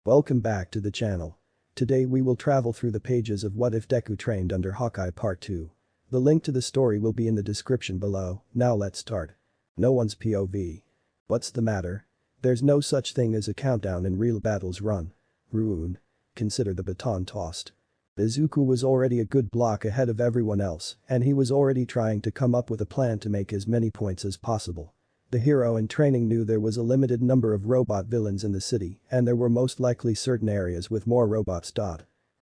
Welcome back to the channel. Today we will travel through the pages of What If Deku Trained Under Hawkeye Part 2. The link to the story will be in the description below. Now let's start. No one's POV. What's the matter? There's no such thing as a countdown in real battles run. Ruin. Consider the baton tossed. Izuku was already a good block ahead of everyone else, and he was already trying to come up with a plan to make as many points as possible. The hero in training knew there was a limited number of robot villains in the city, and there were most likely certain areas with more robots.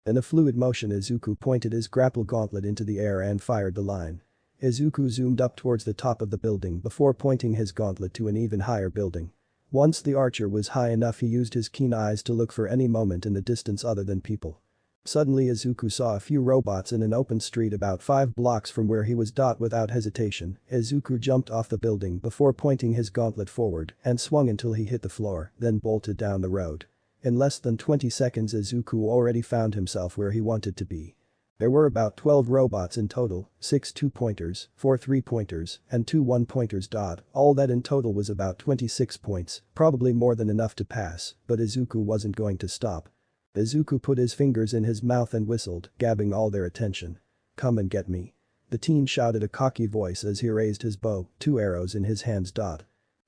In a fluid motion, Izuku pointed his grapple gauntlet into the air and fired the line. Izuku zoomed up towards the top of the building before pointing his gauntlet to an even higher building. Once the archer was high enough, he used his keen eyes to look for any moment in the distance other than people. Suddenly Izuku saw a few robots in an open street about 5 blocks from where he was. Without hesitation, Izuku jumped off the building before pointing his gauntlet forward and swung until he hit the floor, then bolted down the road. In less than 20 seconds Izuku already found himself where he wanted to be. There were about 12 robots in total, 6 2-pointers, 4 3-pointers, and 2 1-pointers. All that in total was about 26 points, probably more than enough to pass, but Izuku wasn't going to stop. Izuku put his fingers in his mouth and whistled, grabbing all their attention. "Come and get me." The teen shouted a cocky voice as he raised his bow, 2 arrows in his hands.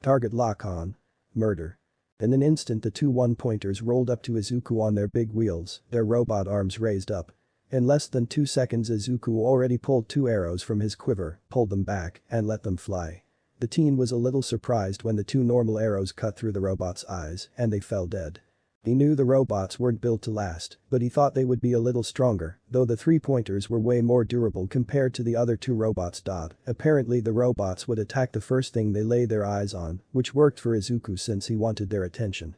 Target lock on. Murder. In an instant the 2 1-pointers rolled up to Izuku on their big wheels, their robot arms raised up. In less than 2 seconds Izuku already pulled 2 arrows from his quiver, pulled them back, and let them fly. The teen was a little surprised when the 2 normal arrows cut through the robot's eyes, and they fell dead. He knew the robots weren't built to last, but he thought they would be a little stronger, though the 3-pointers were way more durable compared to the other 2 robots. Apparently the robots would attack the first thing they lay their eyes on, which worked for Izuku since he wanted their attention.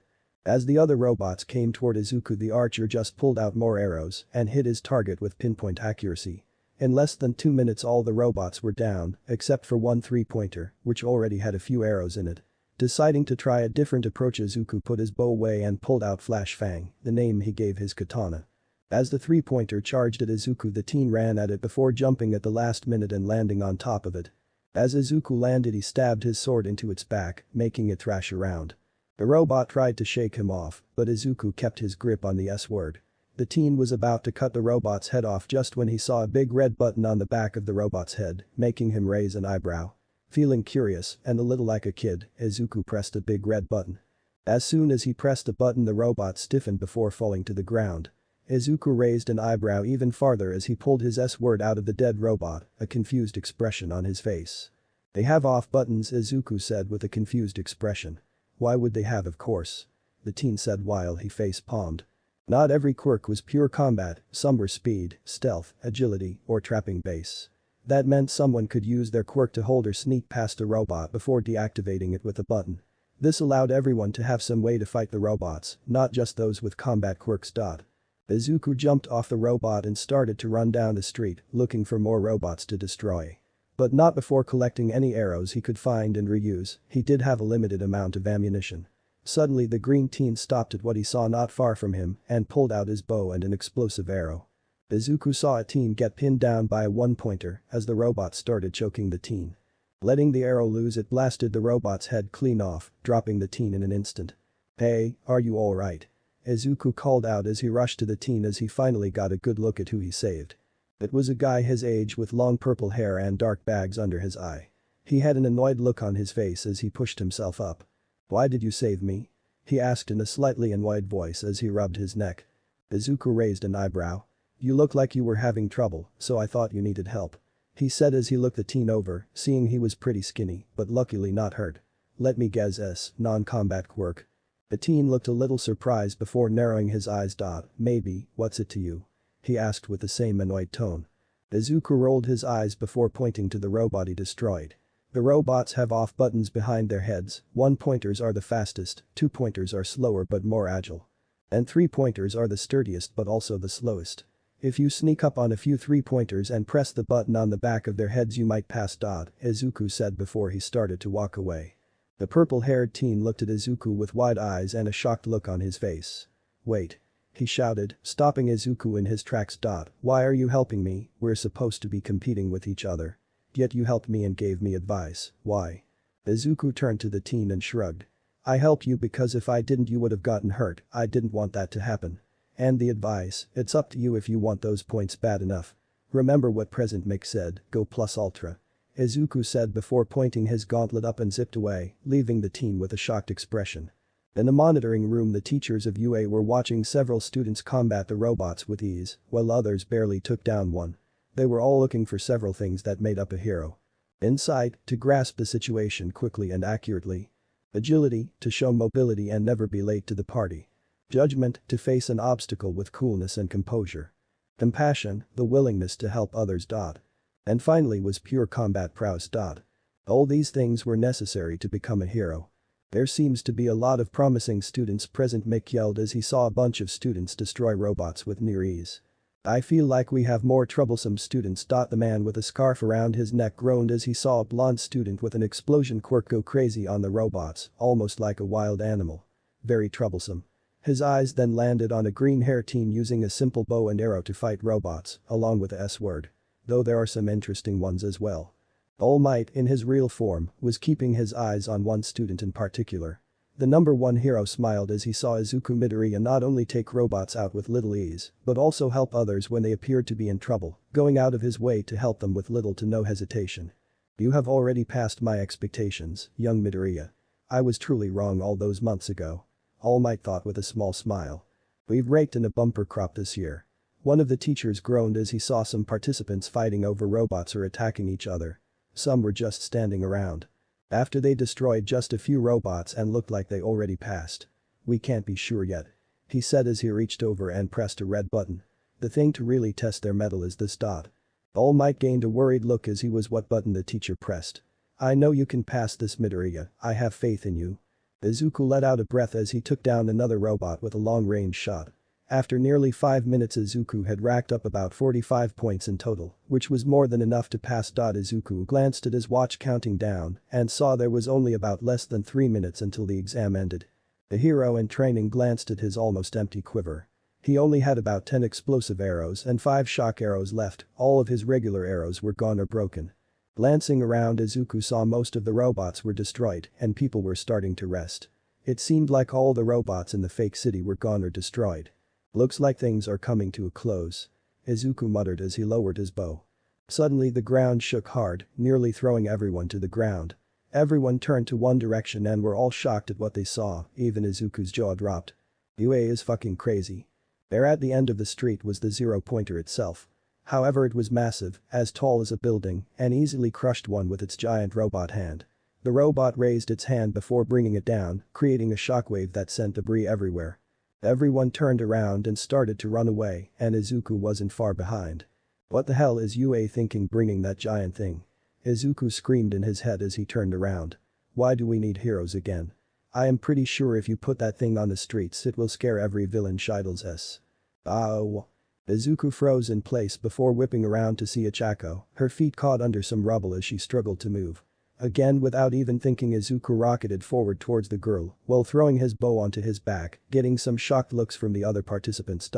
As the other robots came toward Izuku, the archer just pulled out more arrows and hit his target with pinpoint accuracy. In less than 2 minutes all the robots were down, except for one 3-pointer, which already had a few arrows in it. Deciding to try a different approach, Izuku put his bow away and pulled out Flash Fang, the name he gave his katana. As the 3-pointer charged at Izuku, the teen ran at it before jumping at the last minute and landing on top of it. As Izuku landed, he stabbed his sword into its back, making it thrash around. The robot tried to shake him off, but Izuku kept his grip on the S-word. The teen was about to cut the robot's head off just when he saw a big red button on the back of the robot's head, making him raise an eyebrow. Feeling curious and a little like a kid, Izuku pressed a big red button. As soon as he pressed the button, the robot stiffened before falling to the ground. Izuku raised an eyebrow even farther as he pulled his S-word out of the dead robot, a confused expression on his face. "They have off buttons," Izuku said with a confused expression. "Why would they have, of course?" the teen said while he face-palmed. Not every quirk was pure combat, some were speed, stealth, agility, or trapping base. That meant someone could use their quirk to hold or sneak past a robot before deactivating it with a button. This allowed everyone to have some way to fight the robots, not just those with combat quirks. Izuku jumped off the robot and started to run down the street, looking for more robots to destroy. But not before collecting any arrows he could find and reuse. He did have a limited amount of ammunition. Suddenly the green teen stopped at what he saw not far from him and pulled out his bow and an explosive arrow. Izuku saw a teen get pinned down by a 1-pointer as the robot started choking the teen. Letting the arrow loose, it blasted the robot's head clean off, dropping the teen in an instant. "Hey, are you alright?" Izuku called out as he rushed to the teen as he finally got a good look at who he saved. It was a guy his age with long purple hair and dark bags under his eye. He had an annoyed look on his face as he pushed himself up. "Why did you save me?" he asked in a slightly annoyed voice as he rubbed his neck. Izuku raised an eyebrow. "You look like you were having trouble, so I thought you needed help," he said as he looked the teen over, seeing he was pretty skinny, but luckily not hurt. "Let me guess, non-combat quirk." The teen looked a little surprised before narrowing his eyes. "Maybe, what's it to you?" he asked with the same annoyed tone. Izuku rolled his eyes before pointing to the robot he destroyed. The robots have off buttons behind their heads, 1-pointers are the fastest, 2-pointers are slower but more agile. And 3-pointers are the sturdiest but also the slowest. If you sneak up on a few 3-pointers and press the button on the back of their heads you might pass. Izuku said before he started to walk away. The purple-haired teen looked at Izuku with wide eyes and a shocked look on his face. "Wait," he shouted, stopping Izuku in his tracks. "Why are you helping me? We're supposed to be competing with each other. Yet you helped me and gave me advice, why?" Izuku turned to the teen and shrugged. I helped you because if I didn't you would have gotten hurt, I didn't want that to happen. And the advice, it's up to you if you want those points bad enough. Remember what President Mick said, go plus ultra. Izuku said before pointing his gauntlet up and zipped away, leaving the team with a shocked expression. In the monitoring room the teachers of UA were watching several students combat the robots with ease, while others barely took down one. They were all looking for several things that made up a hero. Insight, to grasp the situation quickly and accurately. Agility, to show mobility and never be late to the party. Judgment, to face an obstacle with coolness and composure. Compassion, the willingness to help others. And finally was pure combat prowess. All these things were necessary to become a hero. There seems to be a lot of promising students present, Mick yelled as he saw a bunch of students destroy robots with near ease. I feel like we have more troublesome students. The man with a scarf around his neck groaned as he saw a blonde student with an explosion quirk go crazy on the robots, almost like a wild animal. Very troublesome. His eyes then landed on a green hair teen using a simple bow and arrow to fight robots, along with the S-word. Though there are some interesting ones as well. All Might, in his real form, was keeping his eyes on one student in particular. The number one hero smiled as he saw Izuku Midoriya not only take robots out with little ease, but also help others when they appeared to be in trouble, going out of his way to help them with little to no hesitation. You have already passed my expectations, young Midoriya. I was truly wrong all those months ago. All Might thought with a small smile. We've raked in a bumper crop this year. One of the teachers groaned as he saw some participants fighting over robots or attacking each other. Some were just standing around. After they destroyed just a few robots and looked like they already passed. We can't be sure yet. He said as he reached over and pressed a red button. The thing to really test their mettle is this. All Might gained a worried look as he was what button the teacher pressed. I know you can pass this, Midoriya, I have faith in you. Izuku let out a breath as he took down another robot with a long-range shot. After nearly 5 minutes Izuku had racked up about 45 points in total, which was more than enough to pass. Izuku glanced at his watch counting down and saw there was only about less than 3 minutes until the exam ended. The hero in training glanced at his almost empty quiver. He only had about 10 explosive arrows and 5 shock arrows left, all of his regular arrows were gone or broken. Glancing around Izuku saw most of the robots were destroyed and people were starting to rest. It seemed like all the robots in the fake city were gone or destroyed. Looks like things are coming to a close. Izuku muttered as he lowered his bow. Suddenly the ground shook hard, nearly throwing everyone to the ground. Everyone turned to one direction and were all shocked at what they saw, even Izuku's jaw dropped. UA is fucking crazy. There at the end of the street was the zero-pointer itself. However, it was massive, as tall as a building, and easily crushed one with its giant robot hand. The robot raised its hand before bringing it down, creating a shockwave that sent debris everywhere. Everyone turned around and started to run away, and Izuku wasn't far behind. What the hell is UA thinking bringing that giant thing? Izuku screamed in his head as he turned around. Why do we need heroes again? I am pretty sure if you put that thing on the streets it will scare every villain. Shidles s. Oh. Izuku froze in place before whipping around to see Ichako, her feet caught under some rubble as she struggled to move. Again, without even thinking, Izuku rocketed forward towards the girl while throwing his bow onto his back, getting some shocked looks from the other participants.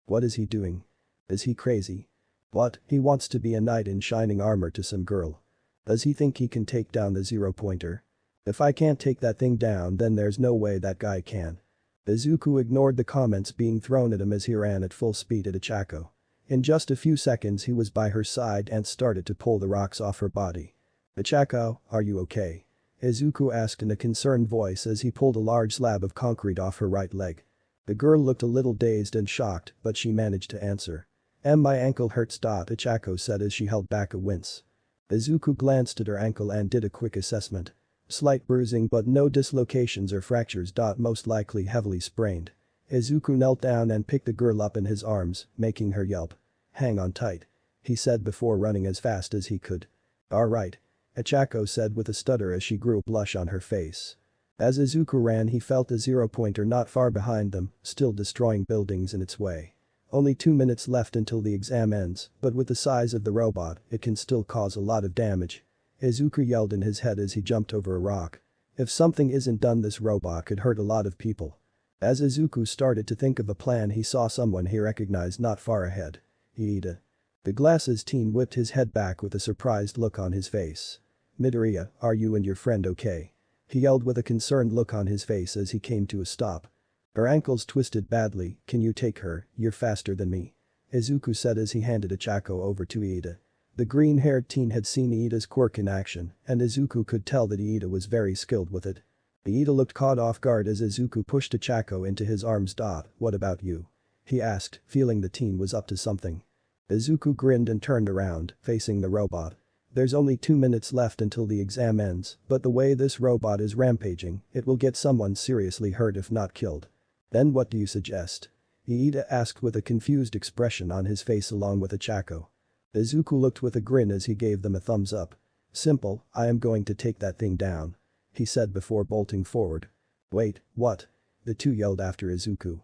What is he doing? Is he crazy? What, he wants to be a knight in shining armor to some girl? Does he think he can take down the zero-pointer? If I can't take that thing down then there's no way that guy can. Izuku ignored the comments being thrown at him as he ran at full speed at Ichako. In just a few seconds he was by her side and started to pull the rocks off her body. Ichako, are you okay? Izuku asked in a concerned voice as he pulled a large slab of concrete off her right leg. The girl looked a little dazed and shocked, but she managed to answer. My ankle hurts. Ichako said as she held back a wince. Izuku glanced at her ankle and did a quick assessment. Slight bruising but no dislocations or fractures. Most likely heavily sprained. Izuku knelt down and picked the girl up in his arms, making her yelp. Hang on tight. He said before running as fast as he could. Alright. Ichako said with a stutter as she grew a blush on her face. As Izuku ran he felt a zero-pointer not far behind them, still destroying buildings in its way. Only 2 minutes left until the exam ends, but with the size of the robot, it can still cause a lot of damage. Izuku yelled in his head as he jumped over a rock. If something isn't done this robot could hurt a lot of people. As Izuku started to think of a plan he saw someone he recognized not far ahead. Iida. The glasses teen whipped his head back with a surprised look on his face. Midoriya, are you and your friend okay? He yelled with a concerned look on his face as he came to a stop. Her ankles twisted badly, can you take her, you're faster than me. Izuku said as he handed a Chako over to Iida. The green-haired teen had seen Iida's quirk in action, and Izuku could tell that Iida was very skilled with it. Iida looked caught off guard as Izuku pushed a Chako into his arms. What about you? He asked, feeling the teen was up to something. Izuku grinned and turned around, facing the robot. There's only 2 minutes left until the exam ends, but the way this robot is rampaging, it will get someone seriously hurt if not killed. Then what do you suggest? Iida asked with a confused expression on his face along with a Chako. Izuku looked with a grin as he gave them a thumbs up. Simple, I am going to take that thing down. He said before bolting forward. Wait, what? The two yelled after Izuku.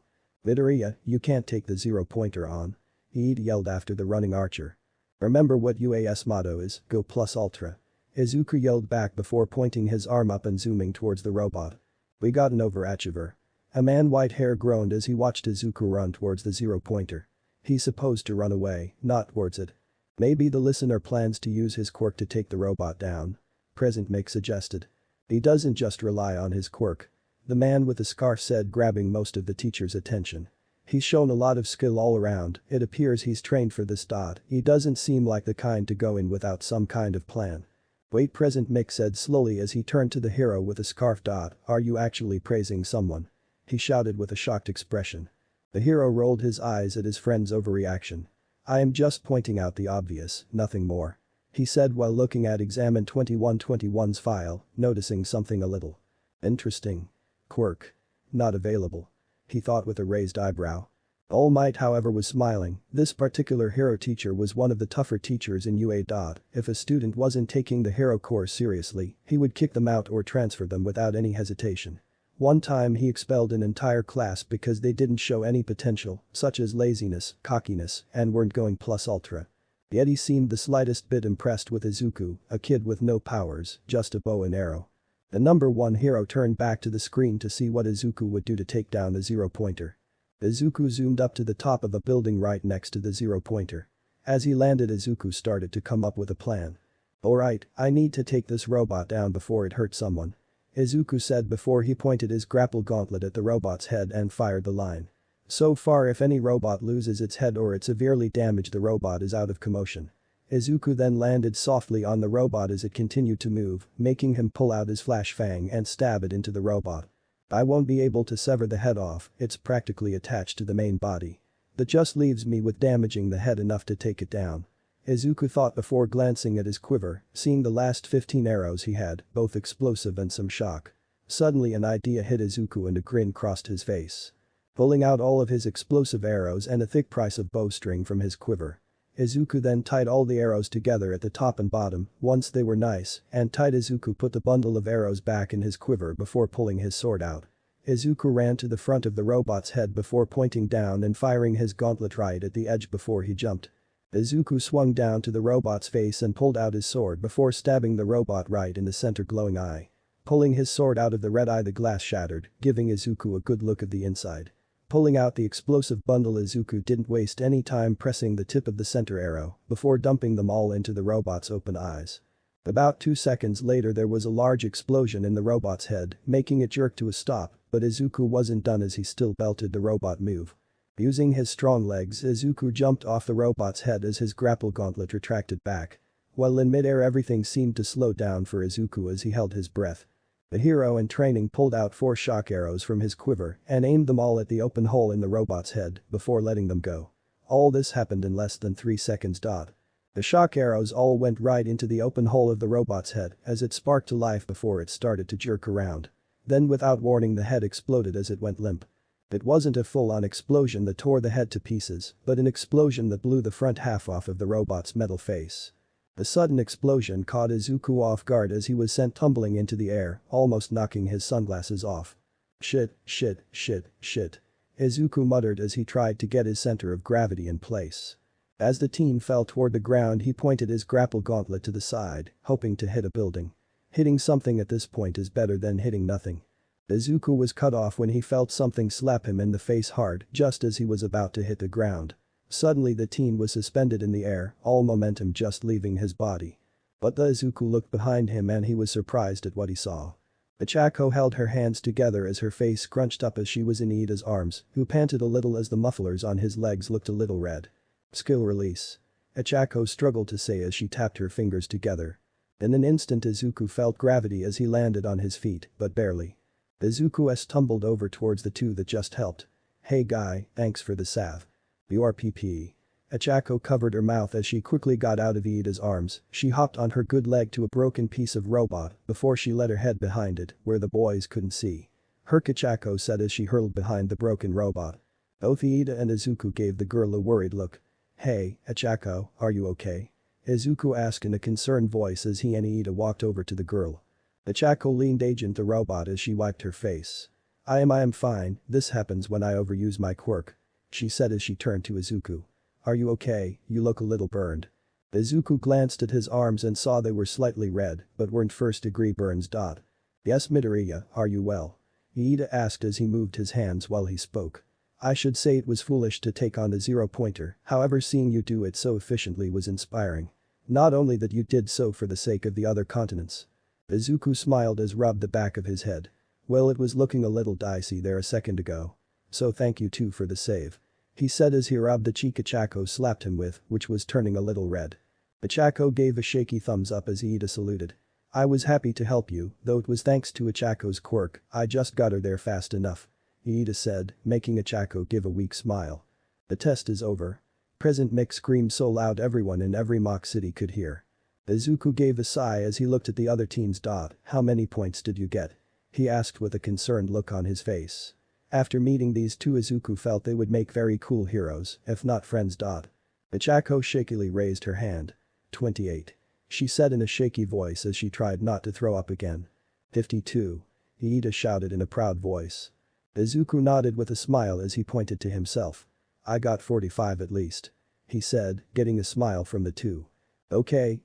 Midoriya, you can't take the zero-pointer on. Iida yelled after the running archer. Remember what UAS motto is, go plus ultra. Izuku yelled back before pointing his arm up and zooming towards the robot. We got an overachiever. A man white hair groaned as he watched Izuku run towards the zero-pointer. He's supposed to run away, not towards it. Maybe the listener plans to use his quirk to take the robot down. Present Mick suggested. He doesn't just rely on his quirk. The man with the scarf said, grabbing most of the teacher's attention. He's shown a lot of skill all around, it appears he's trained for this. He doesn't seem like the kind to go in without some kind of plan. Wait, Present Mick said slowly as he turned to the hero with the scarf. Are you actually praising someone? He shouted with a shocked expression. The hero rolled his eyes at his friend's overreaction. I am just pointing out the obvious, nothing more. He said while looking at Examine 2121's file, noticing something a little interesting. Quirk. Not available. He thought with a raised eyebrow. All Might however was smiling, this particular hero teacher was one of the tougher teachers in UA. If a student wasn't taking the hero course seriously, he would kick them out or transfer them without any hesitation. One time he expelled an entire class because they didn't show any potential, such as laziness, cockiness, and weren't going plus ultra. Yet he seemed the slightest bit impressed with Izuku, a kid with no powers, just a bow and arrow. The number 1 hero turned back to the screen to see what Izuku would do to take down the zero-pointer. Izuku zoomed up to the top of a building right next to the zero-pointer. As he landed, Izuku started to come up with a plan. Alright, I need to take this robot down before it hurts someone. Izuku said before he pointed his grapple gauntlet at the robot's head and fired the line. So far, if any robot loses its head or it severely damaged, the robot is out of commotion. Izuku then landed softly on the robot as it continued to move, making him pull out his flash fang and stab it into the robot. I won't be able to sever the head off, it's practically attached to the main body. That just leaves me with damaging the head enough to take it down. Izuku thought before glancing at his quiver, seeing the last 15 arrows he had, both explosive and some shock. Suddenly an idea hit Izuku and a grin crossed his face. Pulling out all of his explosive arrows and a thick price of bowstring from his quiver. Izuku then tied all the arrows together at the top and bottom, once they were nice and tight. Izuku put the bundle of arrows back in his quiver before pulling his sword out. Izuku ran to the front of the robot's head before pointing down and firing his gauntlet right at the edge before he jumped. Izuku swung down to the robot's face and pulled out his sword before stabbing the robot right in the center glowing eye. Pulling his sword out of the red eye, the glass shattered, giving Izuku a good look at the inside. Pulling out the explosive bundle, Izuku didn't waste any time pressing the tip of the center arrow before dumping them all into the robot's open eyes. About 2 seconds later there was a large explosion in the robot's head, making it jerk to a stop, but Izuku wasn't done as he still belted the robot move. Using his strong legs, Izuku jumped off the robot's head as his grapple gauntlet retracted back. While in midair, everything seemed to slow down for Izuku as he held his breath. The hero in training pulled out 4 shock arrows from his quiver and aimed them all at the open hole in the robot's head before letting them go. All this happened in less than 3 seconds. The shock arrows all went right into the open hole of the robot's head as it sparked to life before it started to jerk around. Then without warning, the head exploded as it went limp. It wasn't a full-on explosion that tore the head to pieces, but an explosion that blew the front half off of the robot's metal face. The sudden explosion caught Izuku off guard as he was sent tumbling into the air, almost knocking his sunglasses off. Shit, shit, shit, shit. Izuku muttered as he tried to get his center of gravity in place. As the teen fell toward the ground, he pointed his grapple gauntlet to the side, hoping to hit a building. Hitting something at this point is better than hitting nothing. Izuku was cut off when he felt something slap him in the face hard just as he was about to hit the ground. Suddenly the teen was suspended in the air, all momentum just leaving his body. But Izuku looked behind him and he was surprised at what he saw. Ichako held her hands together as her face scrunched up as she was in Iida's arms, who panted a little as the mufflers on his legs looked a little red. Skill release. Ichako struggled to say as she tapped her fingers together. In an instant Izuku felt gravity as he landed on his feet, but barely. Izuku tumbled over towards the two that just helped. Hey guy, thanks for the salve. Your PP. Ichako covered her mouth as she quickly got out of Iida's arms. She hopped on her good leg to a broken piece of robot before she let her head behind it where the boys couldn't see. Herc, Ichako said as she hurled behind the broken robot. Both Iida and Izuku gave the girl a worried look. Hey, Ichako, are you okay? Izuku asked in a concerned voice as he and Iida walked over to the girl. Ichako leaned agent the robot as she wiped her face. I am fine, this happens when I overuse my quirk. She said as she turned to Izuku. Are you okay, you look a little burned. Izuku glanced at his arms and saw they were slightly red, but weren't first-degree burns. Yes Midoriya, are you well? Iida asked as he moved his hands while he spoke. I should say it was foolish to take on the zero-pointer, however seeing you do it so efficiently was inspiring. Not only that you did so for the sake of the other continents. Izuku smiled as rubbed the back of his head. Well, it was looking a little dicey there a second ago. So thank you too for the save. He said as he rubbed the cheek Ichako slapped him with, which was turning a little red. Ichako gave a shaky thumbs up as Iida saluted. I was happy to help you, though it was thanks to Ichako's quirk, I just got her there fast enough. Iida said, making Ichako give a weak smile. The test is over. Present Mick screamed so loud everyone in every mock city could hear. Izuku gave a sigh as he looked at the other teens. How many points did you get? He asked with a concerned look on his face. After meeting these two Izuku felt they would make very cool heroes, if not friends. Ichako shakily raised her hand. 28. She said in a shaky voice as she tried not to throw up again. 52. Iida shouted in a proud voice. Izuku nodded with a smile as he pointed to himself. I got 45 at least. He said, getting a smile from the two. Okay,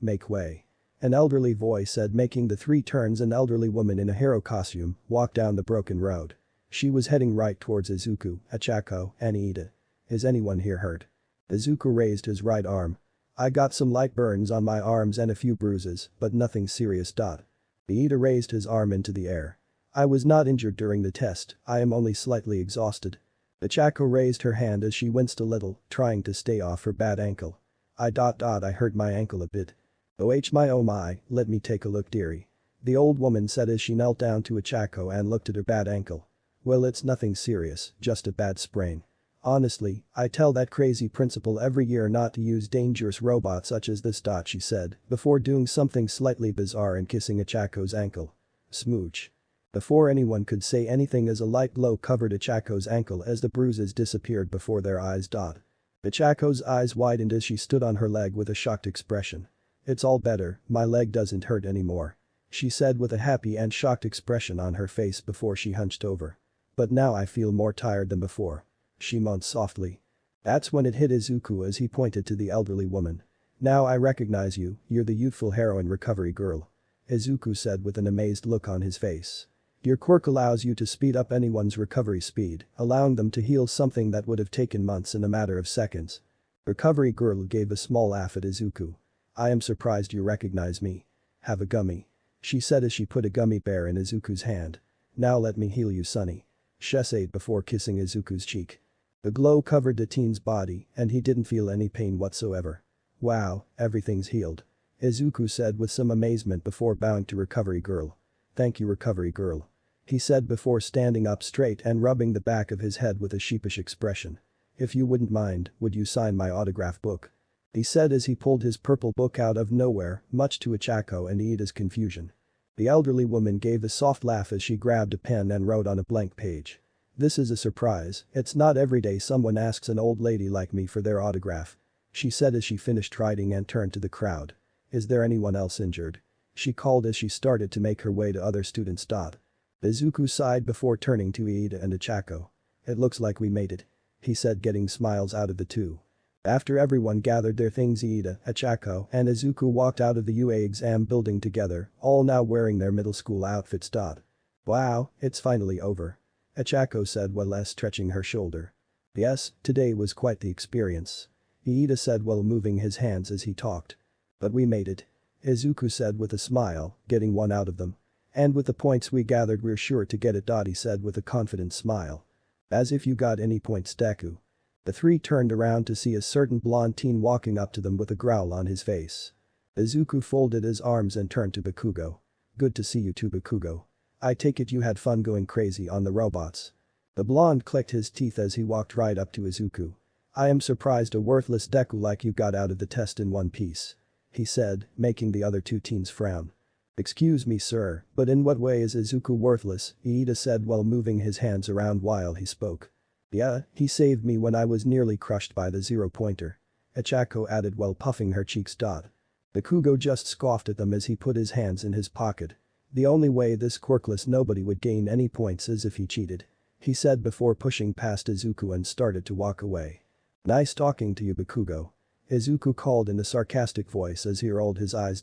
make way. An elderly voice said making the three turns. An elderly woman in a hero costume walked down the broken road. She was heading right towards Izuku, Ichako, and Iida. Is anyone here hurt? Izuku raised his right arm. I got some light burns on my arms and a few bruises, but nothing serious. Iida raised his arm into the air. I was not injured during the test, I am only slightly exhausted. Ichako raised her hand as she winced a little, trying to stay off her bad ankle. I hurt my ankle a bit. Oh my, let me take a look dearie. The old woman said as she knelt down to Ichako and looked at her bad ankle. Well, it's nothing serious, just a bad sprain. Honestly, I tell that crazy principal every year not to use dangerous robots such as this. She said, before doing something slightly bizarre and kissing Ichako's ankle. Smooch. Before anyone could say anything as a light glow covered Ichako's ankle as the bruises disappeared before their eyes. Ichako's eyes widened as she stood on her leg with a shocked expression. It's all better, my leg doesn't hurt anymore. She said with a happy and shocked expression on her face before she hunched over. But now I feel more tired than before. She moaned softly. That's when it hit Izuku as he pointed to the elderly woman. Now I recognize you, you're the youthful heroine recovery girl. Izuku said with an amazed look on his face. Your quirk allows you to speed up anyone's recovery speed, allowing them to heal something that would have taken months in a matter of seconds. Recovery girl gave a small laugh at Izuku. I am surprised you recognize me. Have a gummy. She said as she put a gummy bear in Izuku's hand. Now let me heal you sonny. She said before kissing Izuku's cheek. The glow covered the teen's body and he didn't feel any pain whatsoever. Wow, everything's healed. Izuku said with some amazement before bowing to recovery girl. Thank you recovery girl. He said before standing up straight and rubbing the back of his head with a sheepish expression. If you wouldn't mind, would you sign my autograph book? He said as he pulled his purple book out of nowhere, much to Ichako and Iida's confusion. The elderly woman gave a soft laugh as she grabbed a pen and wrote on a blank page. This is a surprise, it's not every day someone asks an old lady like me for their autograph. She said as she finished writing and turned to the crowd. Is there anyone else injured? She called as she started to make her way to other students. Izuku sighed before turning to Iida and Ichako. It looks like we made it. He said getting smiles out of the two. After everyone gathered their things Iida, Ichako, and Izuku walked out of the UA exam building together, all now wearing their middle school outfits. Wow, it's finally over. Ichako said while stretching her shoulder. Yes, today was quite the experience. Iida said while moving his hands as he talked. But we made it. Izuku said with a smile, getting one out of them. And with the points we gathered we're sure to get it. He said with a confident smile. As if you got any points, Deku. The three turned around to see a certain blonde teen walking up to them with a growl on his face. Izuku folded his arms and turned to Bakugo. Good to see you too, Bakugo. I take it you had fun going crazy on the robots. The blonde clicked his teeth as he walked right up to Izuku. I am surprised a worthless Deku like you got out of the test in one piece. He said, making the other two teens frown. Excuse me sir, but in what way is Izuku worthless? Iida said while moving his hands around while he spoke. Yeah, he saved me when I was nearly crushed by the zero-pointer. Ichako added while puffing her cheeks. Bakugo just scoffed at them as he put his hands in his pocket. The only way this quirkless nobody would gain any points is if he cheated. He said before pushing past Izuku and started to walk away. Nice talking to you, Bakugo. Izuku called in a sarcastic voice as he rolled his eyes.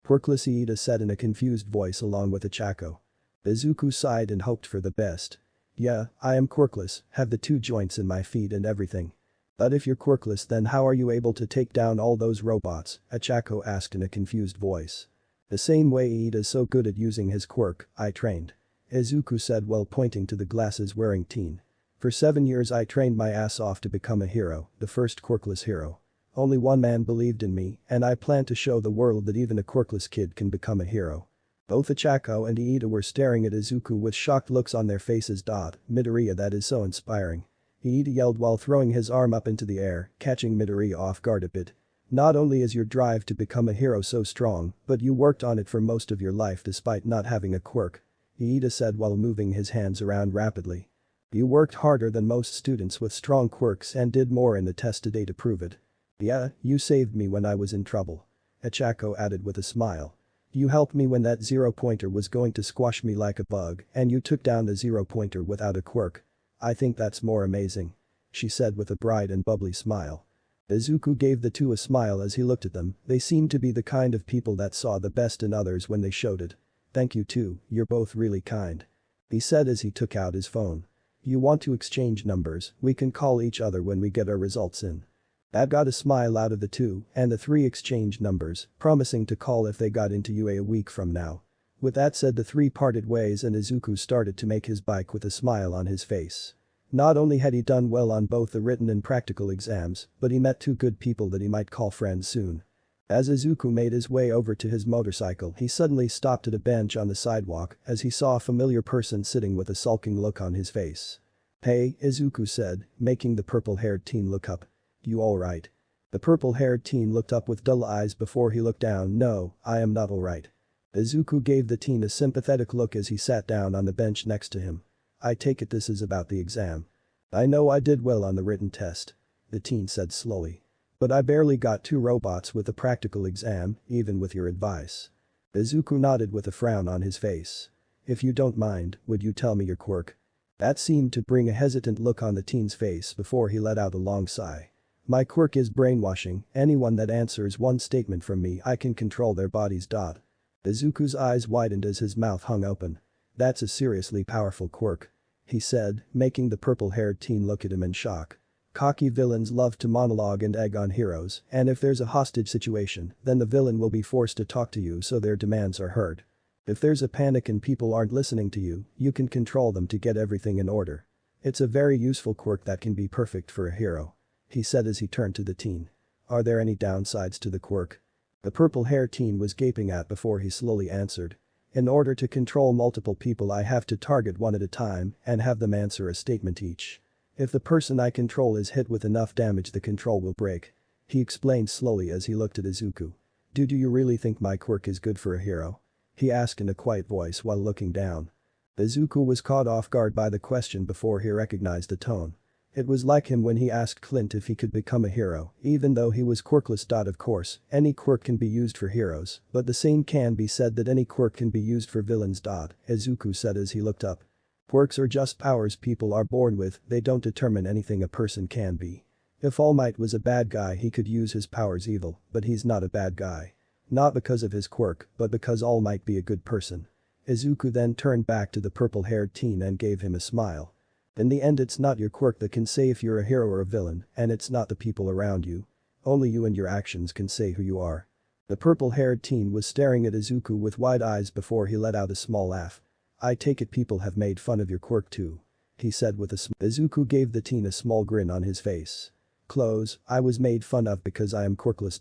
Quirkless, Iida said in a confused voice along with Ichako. Izuku sighed and hoped for the best. Yeah, I am quirkless, have the 2 joints in my feet and everything. But if you're quirkless then how are you able to take down all those robots? Ichako asked in a confused voice. The same way Iida's so good at using his quirk, I trained. Izuku said while pointing to the glasses-wearing teen. For 7 years I trained my ass off to become a hero, the first quirkless hero. Only one man believed in me, and I plan to show the world that even a quirkless kid can become a hero. Both Ichako and Iida were staring at Izuku with shocked looks on their faces. Midoriya, that is so inspiring. Iida yelled while throwing his arm up into the air, catching Midoriya off guard a bit. Not only is your drive to become a hero so strong, but you worked on it for most of your life despite not having a quirk. Iida said while moving his hands around rapidly. You worked harder than most students with strong quirks and did more in the test today to prove it. Yeah, you saved me when I was in trouble. Ichako added with a smile. You helped me when that zero-pointer was going to squash me like a bug and you took down the zero-pointer without a quirk. I think that's more amazing. She said with a bright and bubbly smile. Izuku gave the two a smile as he looked at them, they seemed to be the kind of people that saw the best in others when they showed it. Thank you too, you're both really kind. He said as he took out his phone. You want to exchange numbers, we can call each other when we get our results in. That got a smile out of the two, and the three exchanged numbers, promising to call if they got into UA a week from now. With that said the three parted ways and Izuku started to make his bike with a smile on his face. Not only had he done well on both the written and practical exams, but he met 2 good people that he might call friends soon. As Izuku made his way over to his motorcycle he suddenly stopped at a bench on the sidewalk as he saw a familiar person sitting with a sulking look on his face. Hey, Izuku said, making the purple-haired teen look up. You alright? The purple-haired teen looked up with dull eyes before he looked down. No, I am not alright. Izuku gave the teen a sympathetic look as he sat down on the bench next to him. I take it this is about the exam. I know I did well on the written test. The teen said slowly. But I barely got 2 robots with the practical exam, even with your advice. Izuku nodded with a frown on his face. If you don't mind, would you tell me your quirk? That seemed to bring a hesitant look on the teen's face before he let out a long sigh. My quirk is brainwashing, anyone that answers one statement from me I can control their bodies. Izuku's eyes widened as his mouth hung open. That's a seriously powerful quirk. He said, making the purple-haired teen look at him in shock. Cocky villains love to monologue and egg on heroes, and if there's a hostage situation, then the villain will be forced to talk to you so their demands are heard. If there's a panic and people aren't listening to you, you can control them to get everything in order. It's a very useful quirk that can be perfect for a hero. He said as he turned to the teen. Are there any downsides to the quirk? The purple-haired teen was gaping at before he slowly answered. In order to control multiple people I have to target one at a time and have them answer a statement each. If the person I control is hit with enough damage the control will break. He explained slowly as he looked at Izuku. Do you really think my quirk is good for a hero? He asked in a quiet voice while looking down. Izuku was caught off guard by the question before he recognized the tone. It was like him when he asked Clint if he could become a hero, even though he was quirkless. Of course, any quirk can be used for heroes, but the same can be said that any quirk can be used for villains. Izuku said as he looked up. Quirks are just powers people are born with, they don't determine anything a person can be. If All Might was a bad guy he could use his powers evil, but he's not a bad guy. Not because of his quirk, but because All Might be a good person. Izuku then turned back to the purple-haired teen and gave him a smile. In the end it's not your quirk that can say if you're a hero or a villain, and it's not the people around you. Only you and your actions can say who you are. The purple-haired teen was staring at Izuku with wide eyes before he let out a small laugh. "I take it people have made fun of your quirk too," he said with a smile. Izuku gave the teen a small grin on his face. "Close, I was made fun of because I am quirkless.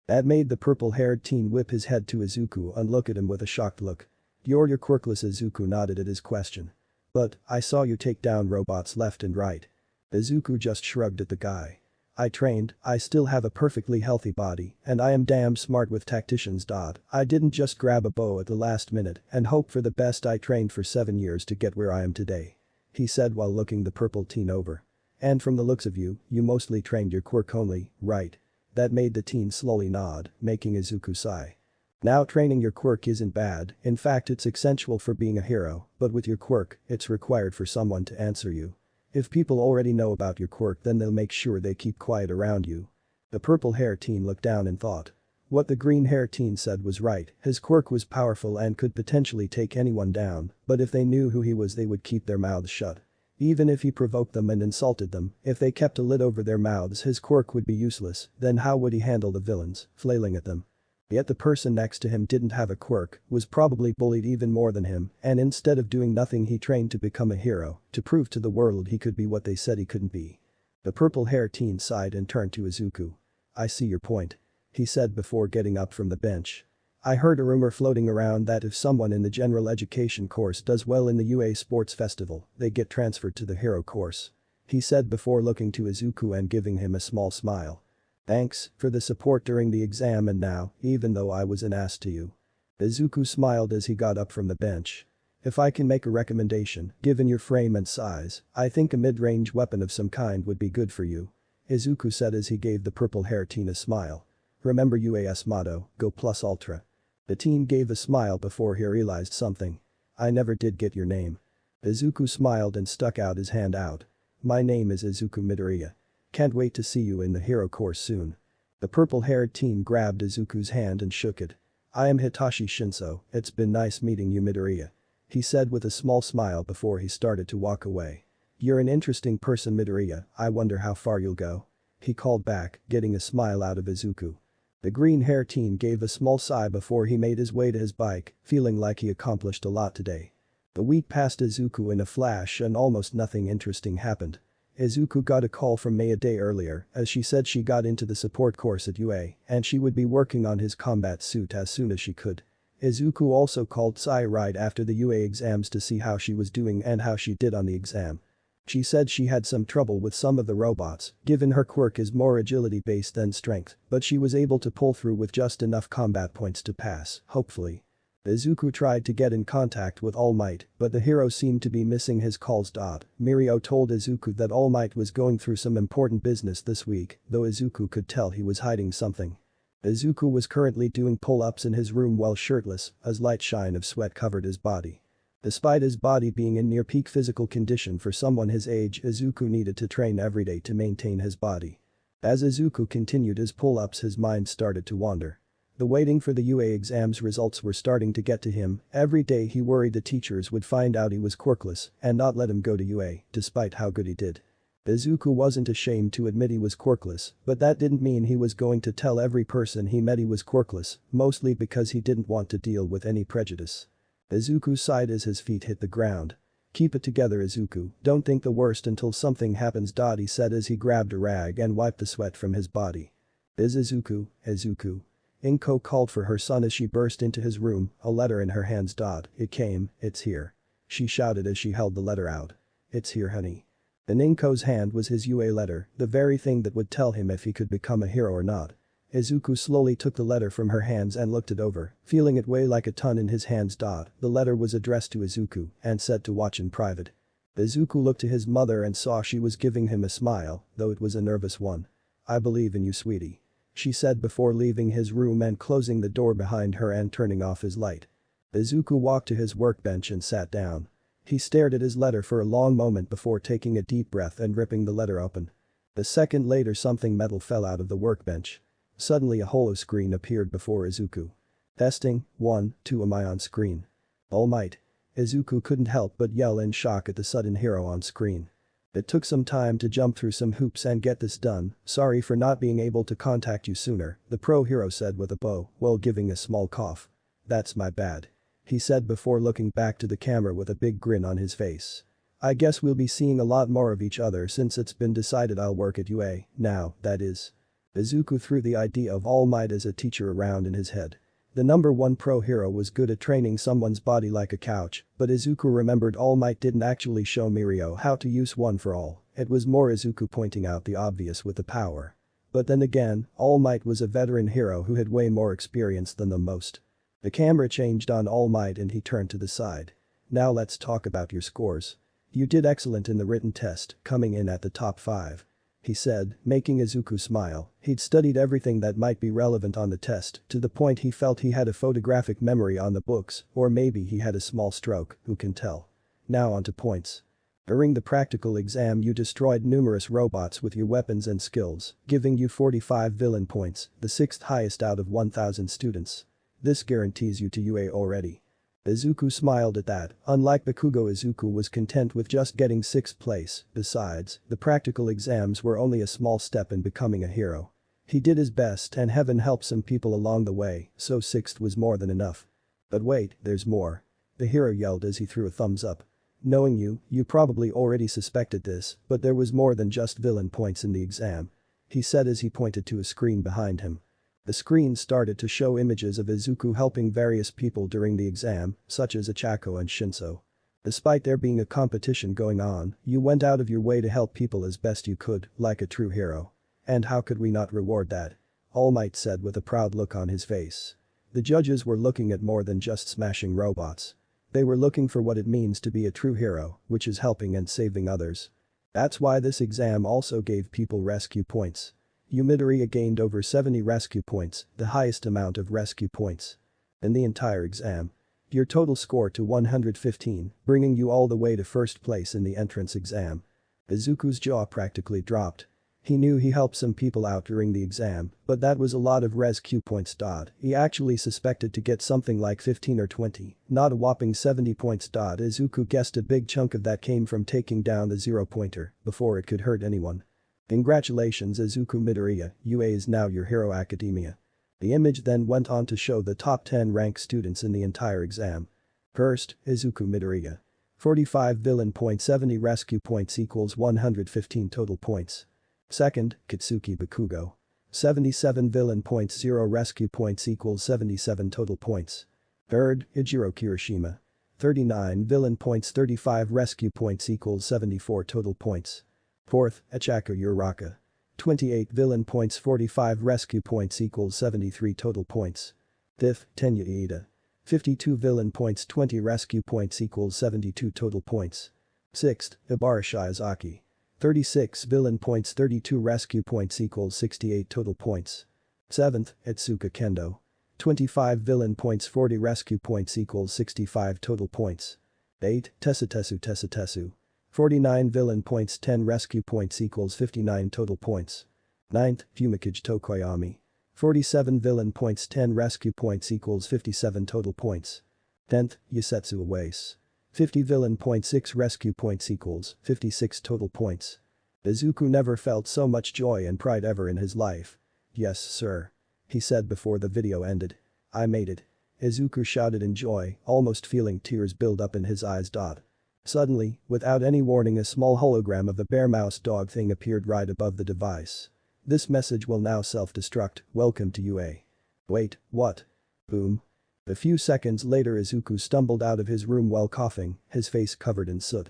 That made the purple-haired teen whip his head to Izuku and look at him with a shocked look. You're quirkless." Izuku nodded at his question. "But, I saw you take down robots left and right." Izuku just shrugged at the guy. "I trained, I still have a perfectly healthy body, and I am damn smart with tacticians. I didn't just grab a bow at the last minute and hope for the best. I trained for 7 years to get where I am today," he said while looking the purple teen over. "And from the looks of you, you mostly trained your quirk only, right?" That made the teen slowly nod, making Izuku sigh. "Now training your quirk isn't bad, in fact it's essential for being a hero, but with your quirk, it's required for someone to answer you. If people already know about your quirk then they'll make sure they keep quiet around you." The purple-haired teen looked down and thought. What the green-haired teen said was right, his quirk was powerful and could potentially take anyone down, but if they knew who he was they would keep their mouths shut. Even if he provoked them and insulted them, if they kept a lid over their mouths his quirk would be useless, then how would he handle the villains, flailing at them? Yet the person next to him didn't have a quirk, was probably bullied even more than him, and instead of doing nothing he trained to become a hero, to prove to the world he could be what they said he couldn't be. The purple-haired teen sighed and turned to Izuku. "I see your point," he said before getting up from the bench. "I heard a rumor floating around that if someone in the general education course does well in the UA sports festival, they get transferred to the hero course," he said before looking to Izuku and giving him a small smile. "Thanks for the support during the exam and now, even though I was an ass to you." Izuku smiled as he got up from the bench. "If I can make a recommendation, given your frame and size, I think a mid-range weapon of some kind would be good for you," Izuku said as he gave the purple-haired teen a smile. "Remember UA's motto, go plus ultra." The teen gave a smile before he realized something. "I never did get your name." Izuku smiled and stuck out his hand out. "My name is Izuku Midoriya. Can't wait to see you in the hero course soon." The purple-haired teen grabbed Izuku's hand and shook it. "I am Hitachi Shinso, it's been nice meeting you Midoriya," he said with a small smile before he started to walk away. "You're an interesting person Midoriya, I wonder how far you'll go," he called back, getting a smile out of Izuku. The green-haired teen gave a small sigh before he made his way to his bike, feeling like he accomplished a lot today. The week passed Izuku in a flash and almost nothing interesting happened. Izuku got a call from Mei a day earlier as she said she got into the support course at UA and she would be working on his combat suit as soon as she could. Izuku also called Sai right after the UA exams to see how she was doing and how she did on the exam. She said she had some trouble with some of the robots, given her quirk is more agility-based than strength, but she was able to pull through with just enough combat points to pass, hopefully. Izuku tried to get in contact with All Might, but the hero seemed to be missing his calls. Mirio told Izuku that All Might was going through some important business this week, though Izuku could tell he was hiding something. Izuku was currently doing pull-ups in his room while shirtless, as light shine of sweat covered his body. Despite his body being in near peak physical condition for someone his age, Izuku needed to train every day to maintain his body. As Izuku continued his pull-ups his mind started to wander. The waiting for the UA exams results were starting to get to him, every day he worried the teachers would find out he was quirkless and not let him go to UA, despite how good he did. Izuku wasn't ashamed to admit he was quirkless, but that didn't mean he was going to tell every person he met he was quirkless, mostly because he didn't want to deal with any prejudice. Izuku sighed as his feet hit the ground. "Keep it together Izuku, don't think the worst until something happens." He said as he grabbed a rag and wiped the sweat from his body. Izuku. Inko called for her son as she burst into his room, a letter in her hands. "It came, it's here," she shouted as she held the letter out. "It's here honey." In Inko's hand was his UA letter, the very thing that would tell him if he could become a hero or not. Izuku slowly took the letter from her hands and looked it over, feeling it weigh like a ton in his hands. The letter was addressed to Izuku and said to watch in private. Izuku looked to his mother and saw she was giving him a smile, though it was a nervous one. "I believe in you sweetie," she said before leaving his room and closing the door behind her and turning off his light. Izuku walked to his workbench and sat down. He stared at his letter for a long moment before taking a deep breath and ripping the letter open. A second later something metal fell out of the workbench. Suddenly a holo screen appeared before Izuku. "Testing, 1, 2 am I on screen?" "All Might." Izuku couldn't help but yell in shock at the sudden hero on screen. It took some time to jump through some hoops and get this done, sorry for not being able to contact you sooner, the pro hero said with a bow, while giving a small cough. That's my bad. He said before looking back to the camera with a big grin on his face. I guess we'll be seeing a lot more of each other since it's been decided I'll work at UA, now, that is. Izuku threw the idea of All Might as a teacher around in his head. The number 1 pro hero was good at training someone's body like a couch, but Izuku remembered All Might didn't actually show Mirio how to use One for All, it was more Izuku pointing out the obvious with the power. But then again, All Might was a veteran hero who had way more experience than them most. The camera changed on All Might and he turned to the side. Now let's talk about your scores. You did excellent in the written test, coming in at the top 5. He said, making Izuku smile. He'd studied everything that might be relevant on the test, to the point he felt he had a photographic memory on the books, or maybe he had a small stroke, who can tell. Now onto points. During the practical exam you destroyed numerous robots with your weapons and skills, giving you 45 villain points, the 6th highest out of 1,000 students. This guarantees you to UA already. Izuku smiled at that, unlike Bakugo Izuku was content with just getting 6th place, besides, the practical exams were only a small step in becoming a hero. He did his best and heaven helped some people along the way, so 6th was more than enough. But wait, there's more. The hero yelled as he threw a thumbs up. Knowing you, you probably already suspected this, but there was more than just villain points in the exam. He said as he pointed to a screen behind him. The screen started to show images of Izuku helping various people during the exam, such as Ochako and Shinso. Despite there being a competition going on, you went out of your way to help people as best you could, like a true hero. And how could we not reward that? All Might said with a proud look on his face. The judges were looking at more than just smashing robots. They were looking for what it means to be a true hero, which is helping and saving others. That's why this exam also gave people rescue points. Midoriya gained over 70 rescue points, the highest amount of rescue points in the entire exam. Your total score to 115, bringing you all the way to 1st place in the entrance exam. Izuku's jaw practically dropped. He knew he helped some people out during the exam, but that was a lot of rescue points. He actually suspected to get something like 15 or 20, not a whopping 70 points. Izuku guessed a big chunk of that came from taking down the 0-pointer before it could hurt anyone. Congratulations Izuku Midoriya, UA is now your Hero Academia. The image then went on to show the top 10 ranked students in the entire exam. First, Izuku Midoriya. 45 villain points 70 rescue points equals 115 total points. Second, Katsuki Bakugo. 77 villain points 0 rescue points equals 77 total points. Third, Ijiro Kirishima. 39 villain points 35 rescue points equals 74 total points. Fourth, Ochako Uraraka. 28 villain points 45 rescue points equals 73 total points. Fifth, Tenya Iida. 52 villain points 20 rescue points equals 72 total points. Sixth, Ibara Shiozaki. 36 villain points 32 rescue points equals 68 total points. Seventh, Etsuka Kendo. 25 villain points 40 rescue points equals 65 total points. 8, Tesu. 49 villain points 10 rescue points equals 59 total points. 9th, Fumikage Tokoyami. 47 villain points 10 rescue points equals 57 total points. 10th, Yasetsu Awase. 50 villain points 6 rescue points equals 56 total points. Izuku never felt so much joy and pride ever in his life. Yes sir. He said before the video ended. I made it. Izuku shouted in joy, almost feeling tears build up in his eyes. Suddenly, without any warning a small hologram of a bear mouse dog thing appeared right above the device. This message will now self-destruct, welcome to UA. Wait, what? Boom. A few seconds later Izuku stumbled out of his room while coughing, his face covered in soot.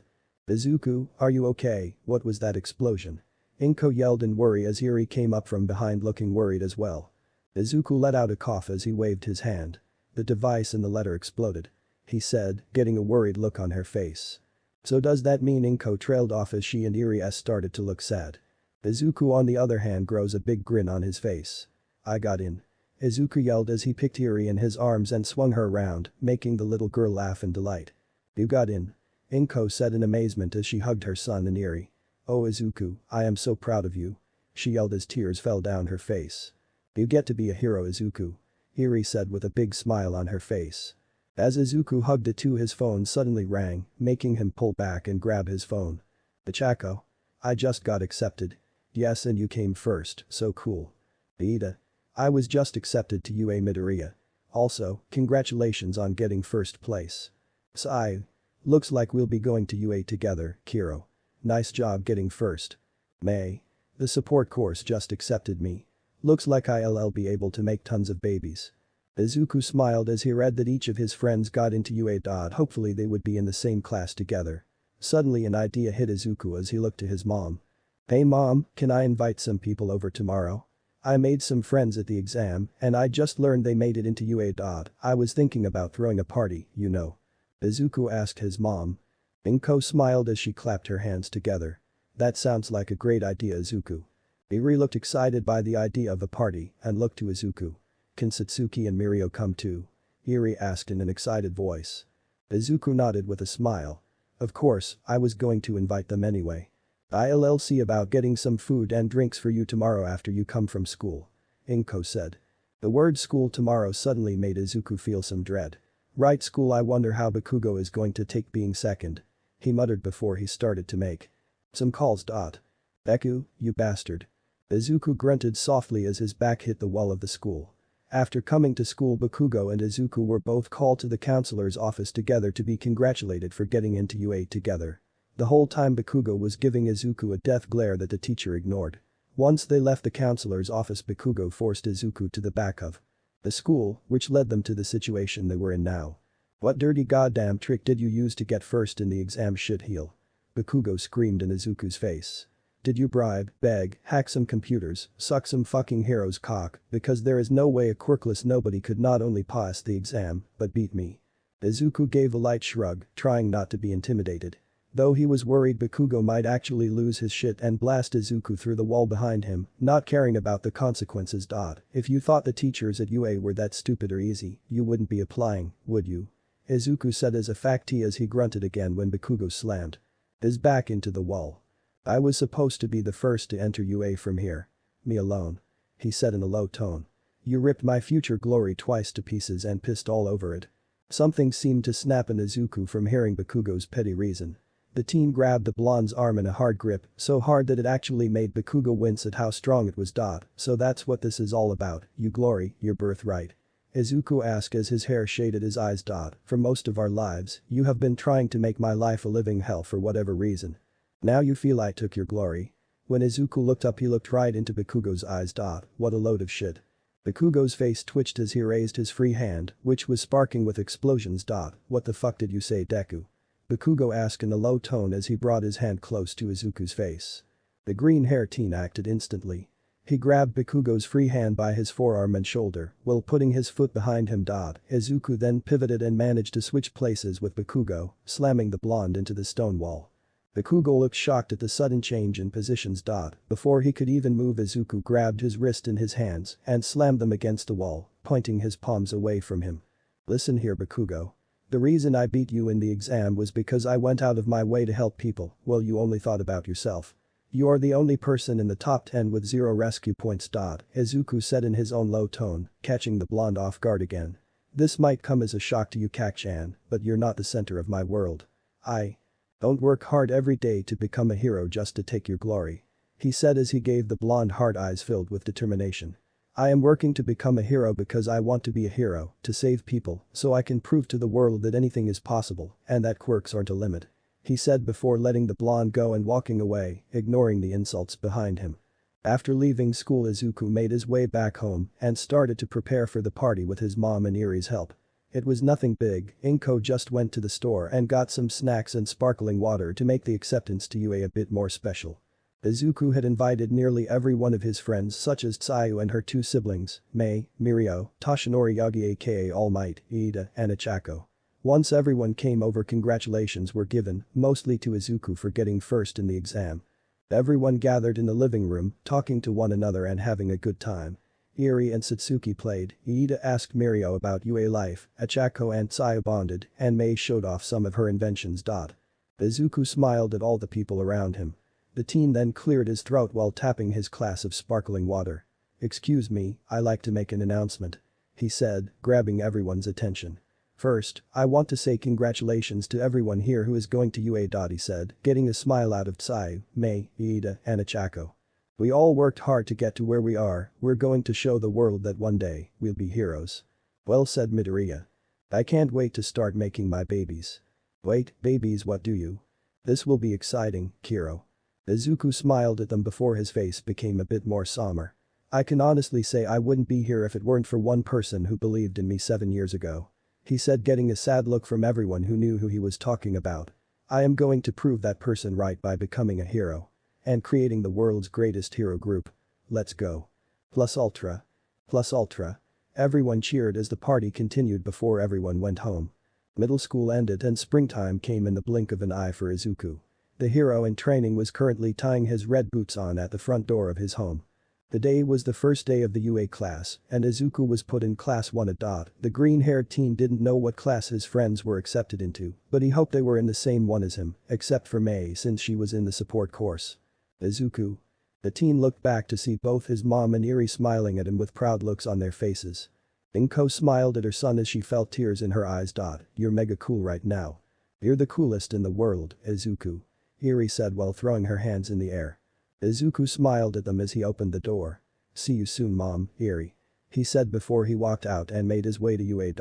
Izuku, are you okay? What was that explosion? Inko yelled in worry as Eri came up from behind looking worried as well. Izuku let out a cough as he waved his hand. The device and the letter exploded. He said, getting a worried look on her face. So does that mean Inko trailed off as she and Eri started to look sad? Izuku on the other hand grows a big grin on his face. I got in. Izuku yelled as he picked Eri in his arms and swung her around, making the little girl laugh in delight. You got in. Inko said in amazement as she hugged her son and Eri. Oh Izuku, I am so proud of you. She yelled as tears fell down her face. You get to be a hero Izuku. Eri said with a big smile on her face. As Izuku hugged it too his phone suddenly rang, making him pull back and grab his phone. Ochako. I just got accepted. Yes, and you came first, so cool. Ida. I was just accepted to UA Midoriya. Also, congratulations on getting first place. Sai. Looks like we'll be going to UA together, Kiro. Nice job getting first. May. The support course just accepted me. Looks like I'll be able to make tons of babies. Izuku smiled as he read that each of his friends got into UA. Hopefully they would be in the same class together. Suddenly an idea hit Izuku as he looked to his mom. Hey mom, can I invite some people over tomorrow? I made some friends at the exam and I just learned they made it into UA. I was thinking about throwing a party, you know. Izuku asked his mom. Inko smiled as she clapped her hands together. That sounds like a great idea, Izuku. Eri looked excited by the idea of a party and looked to Izuku. Can Satsuki and Mirio come too? Eri asked in an excited voice. Izuku nodded with a smile. Of course, I was going to invite them anyway. I'll see about getting some food and drinks for you tomorrow after you come from school. Inko said. The word school tomorrow suddenly made Izuku feel some dread. Right, school, I wonder how Bakugo is going to take being second. He muttered before he started to make some calls. Deku, you bastard. Izuku grunted softly as his back hit the wall of the school. After coming to school, Bakugo and Izuku were both called to the counselor's office together to be congratulated for getting into UA together. The whole time Bakugo was giving Izuku a death glare that the teacher ignored. Once they left the counselor's office, Bakugo forced Izuku to the back of the school, which led them to the situation they were in now. What dirty goddamn trick did you use to get first in the exam, shitheel? Bakugo screamed in Izuku's face. Did you bribe, beg, hack some computers, suck some fucking hero's cock, because there is no way a quirkless nobody could not only pass the exam, but beat me. Izuku gave a light shrug, trying not to be intimidated. Though he was worried Bakugo might actually lose his shit and blast Izuku through the wall behind him, not caring about the consequences. If you thought the teachers at UA were that stupid or easy, you wouldn't be applying, would you? Izuku said as a factee as he grunted again when Bakugo slammed his back into the wall. I was supposed to be the first to enter UA from here. Me alone. He said in a low tone. You ripped my future glory twice to pieces and pissed all over it. Something seemed to snap in Izuku from hearing Bakugo's petty reason. The teen grabbed the blonde's arm in a hard grip, so hard that it actually made Bakugo wince at how strong it was. So that's what this is all about, you glory, your birthright. Izuku asked as his hair shaded his eyes. For most of our lives, you have been trying to make my life a living hell for whatever reason. Now you feel I took your glory. When Izuku looked up, he looked right into Bakugo's eyes. What a load of shit. Bakugo's face twitched as he raised his free hand, which was sparking with explosions. What the fuck did you say, Deku? Bakugo asked in a low tone as he brought his hand close to Izuku's face. The green-haired teen acted instantly. He grabbed Bakugo's free hand by his forearm and shoulder, while putting his foot behind him. Izuku then pivoted and managed to switch places with Bakugo, slamming the blonde into the stone wall. Bakugo looked shocked at the sudden change in positions. Before he could even move, Izuku grabbed his wrist in his hands and slammed them against the wall, pointing his palms away from him. Listen here, Bakugo. The reason I beat you in the exam was because I went out of my way to help people, while you only thought about yourself. You are the only person in the top 10 with 0 rescue points. Izuku said in his own low tone, catching the blonde off guard again. This might come as a shock to you, Kak-chan, but you're not the center of my world. I don't work hard every day to become a hero just to take your glory. He said as he gave the blonde hard eyes filled with determination. I am working to become a hero because I want to be a hero, to save people, so I can prove to the world that anything is possible, and that quirks aren't a limit. He said before letting the blonde go and walking away, ignoring the insults behind him. After leaving school, Izuku made his way back home and started to prepare for the party with his mom and Eri's help. It was nothing big. Inko just went to the store and got some snacks and sparkling water to make the acceptance to UA a bit more special. Izuku had invited nearly every one of his friends, such as Tsuyu and her 2 siblings, Mei, Mirio, Toshinori Yagi aka All Might, Ida, and Ichako. Once everyone came over, congratulations were given, mostly to Izuku for getting first in the exam. Everyone gathered in the living room, talking to one another and having a good time. Eri and Satsuki played, Ida asked Mirio about UA life, Ichako and Tsuyu bonded, and Mei showed off some of her inventions. Izuku smiled at all the people around him. The teen then cleared his throat while tapping his glass of sparkling water. Excuse me, I like to make an announcement. He said, grabbing everyone's attention. First, I want to say congratulations to everyone here who is going to UA. He said, getting a smile out of Tsuyu, Mei, Iida, and Ochako. We all worked hard to get to where we are, we're going to show the world that one day, we'll be heroes. Well said Midoriya. I can't wait to start making my babies. Wait, babies, what do you? This will be exciting, Kiro. Izuku smiled at them before his face became a bit more somber. I can honestly say I wouldn't be here if it weren't for one person who believed in me 7 years ago. He said, getting a sad look from everyone who knew who he was talking about. I am going to prove that person right by becoming a hero. And creating the world's greatest hero group. Let's go. Plus Ultra. Plus Ultra. Everyone cheered as the party continued before everyone went home. Middle school ended and springtime came in the blink of an eye for Izuku. The hero in training was currently tying his red boots on at the front door of his home. The day was the first day of the UA class, and Izuku was put in class 1 at. The green-haired teen didn't know what class his friends were accepted into, but he hoped they were in the same one as him, except for Mei since she was in the support course. Izuku. The teen looked back to see both his mom and Eri smiling at him with proud looks on their faces. Inko smiled at her son as she felt tears in her eyes. You're mega cool right now. You're the coolest in the world, Izuku. Eri said while throwing her hands in the air. Izuku smiled at them as he opened the door. See you soon mom, Eri. He said before he walked out and made his way to UA.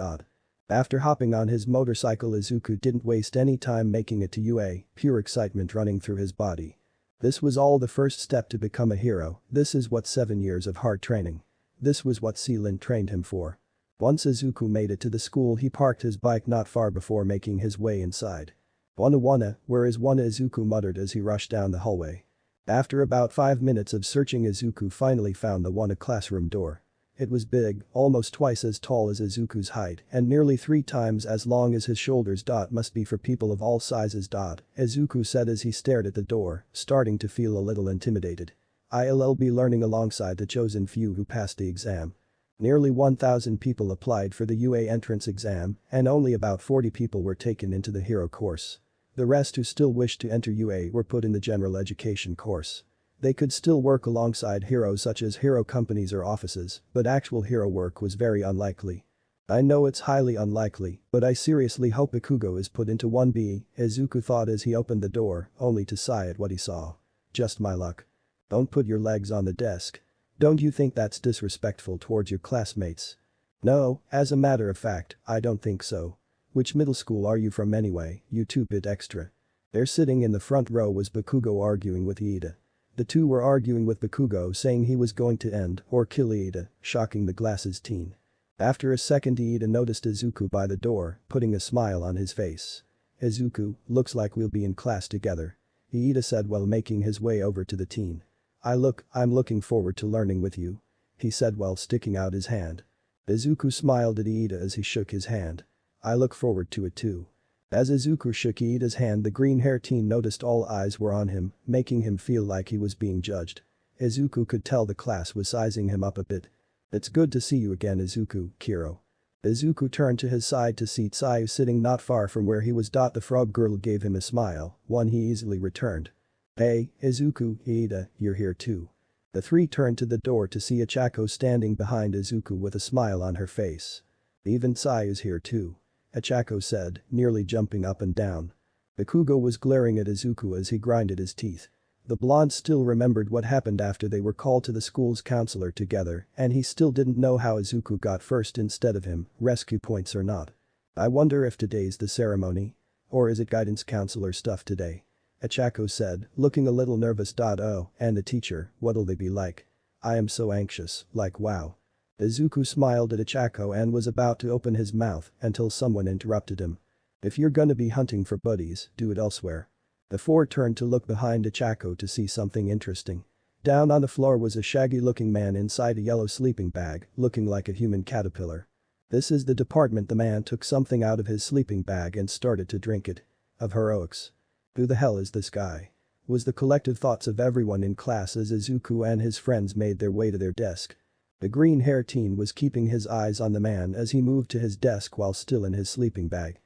After hopping on his motorcycle, Izuku didn't waste any time making it to UA, pure excitement running through his body. This was all the first step to become a hero, this is what 7 years of hard training. This was what Seelin trained him for. Once Izuku made it to the school, he parked his bike not far before making his way inside. Wana, where is Wana? Izuku muttered as he rushed down the hallway. After about 5 minutes of searching, Izuku finally found the Wana classroom door. It was big, almost twice as tall as Izuku's height and nearly 3 times as long as his shoulders. Must be for people of all sizes. Izuku said as he stared at the door, starting to feel a little intimidated. I'll be learning alongside the chosen few who passed the exam. Nearly 1,000 people applied for the UA entrance exam and only about 40 people were taken into the hero course. The rest who still wished to enter UA were put in the general education course. They could still work alongside heroes such as hero companies or offices, but actual hero work was very unlikely. I know it's highly unlikely, but I seriously hope Bakugo is put into 1B, Izuku thought as he opened the door, only to sigh at what he saw. Just my luck. Don't put your legs on the desk. Don't you think that's disrespectful towards your classmates? No, as a matter of fact, I don't think so. Which middle school are you from anyway, you 2-bit extra? There sitting in the front row was Bakugo arguing with Iida. The two were arguing with Bakugo saying he was going to end or kill Iida, shocking the glasses teen. After a second Iida noticed Izuku by the door, putting a smile on his face. Izuku, looks like we'll be in class together. Iida said while making his way over to the teen. I'm looking forward to learning with you. He said while sticking out his hand. Izuku smiled at Iida as he shook his hand. I look forward to it too. As Izuku shook Iida's hand, the green-haired teen noticed all eyes were on him, making him feel like he was being judged. Izuku could tell the class was sizing him up a bit. It's good to see you again, Izuku, Kiro. Izuku turned to his side to see Tsuyu sitting not far from where he was. The frog girl gave him a smile, one he easily returned. Hey, Izuku, Iida, you're here too. The three turned to the door to see Ochako standing behind Izuku with a smile on her face. Even Tsuyu's here too. Ochako said, nearly jumping up and down. Bakugo was glaring at Izuku as he grinded his teeth. The blonde still remembered what happened after they were called to the school's counselor together, and he still didn't know how Izuku got first instead of him, rescue points or not. I wonder if today's the ceremony? Or is it guidance counselor stuff today? Ochako said, looking a little nervous. Oh, and the teacher, what'll they be like? I am so anxious, like wow. Izuku smiled at Ochako and was about to open his mouth until someone interrupted him. If you're gonna be hunting for buddies, do it elsewhere. The four turned to look behind Ochako to see something interesting. Down on the floor was a shaggy-looking man inside a yellow sleeping bag, looking like a human caterpillar. This is the department. The man took something out of his sleeping bag and started to drink it. Of heroics. Who the hell is this guy? Was the collective thoughts of everyone in class as Izuku and his friends made their way to their desk. The green-haired teen was keeping his eyes on the man as he moved to his desk while still in his sleeping bag.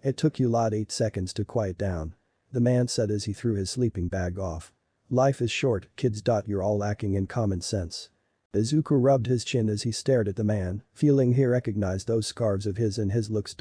It took you lot 8 seconds to quiet down. The man said as he threw his sleeping bag off. Life is short, kids. You're all lacking in common sense. Izuku rubbed his chin as he stared at the man, feeling he recognized those scarves of his in his looks.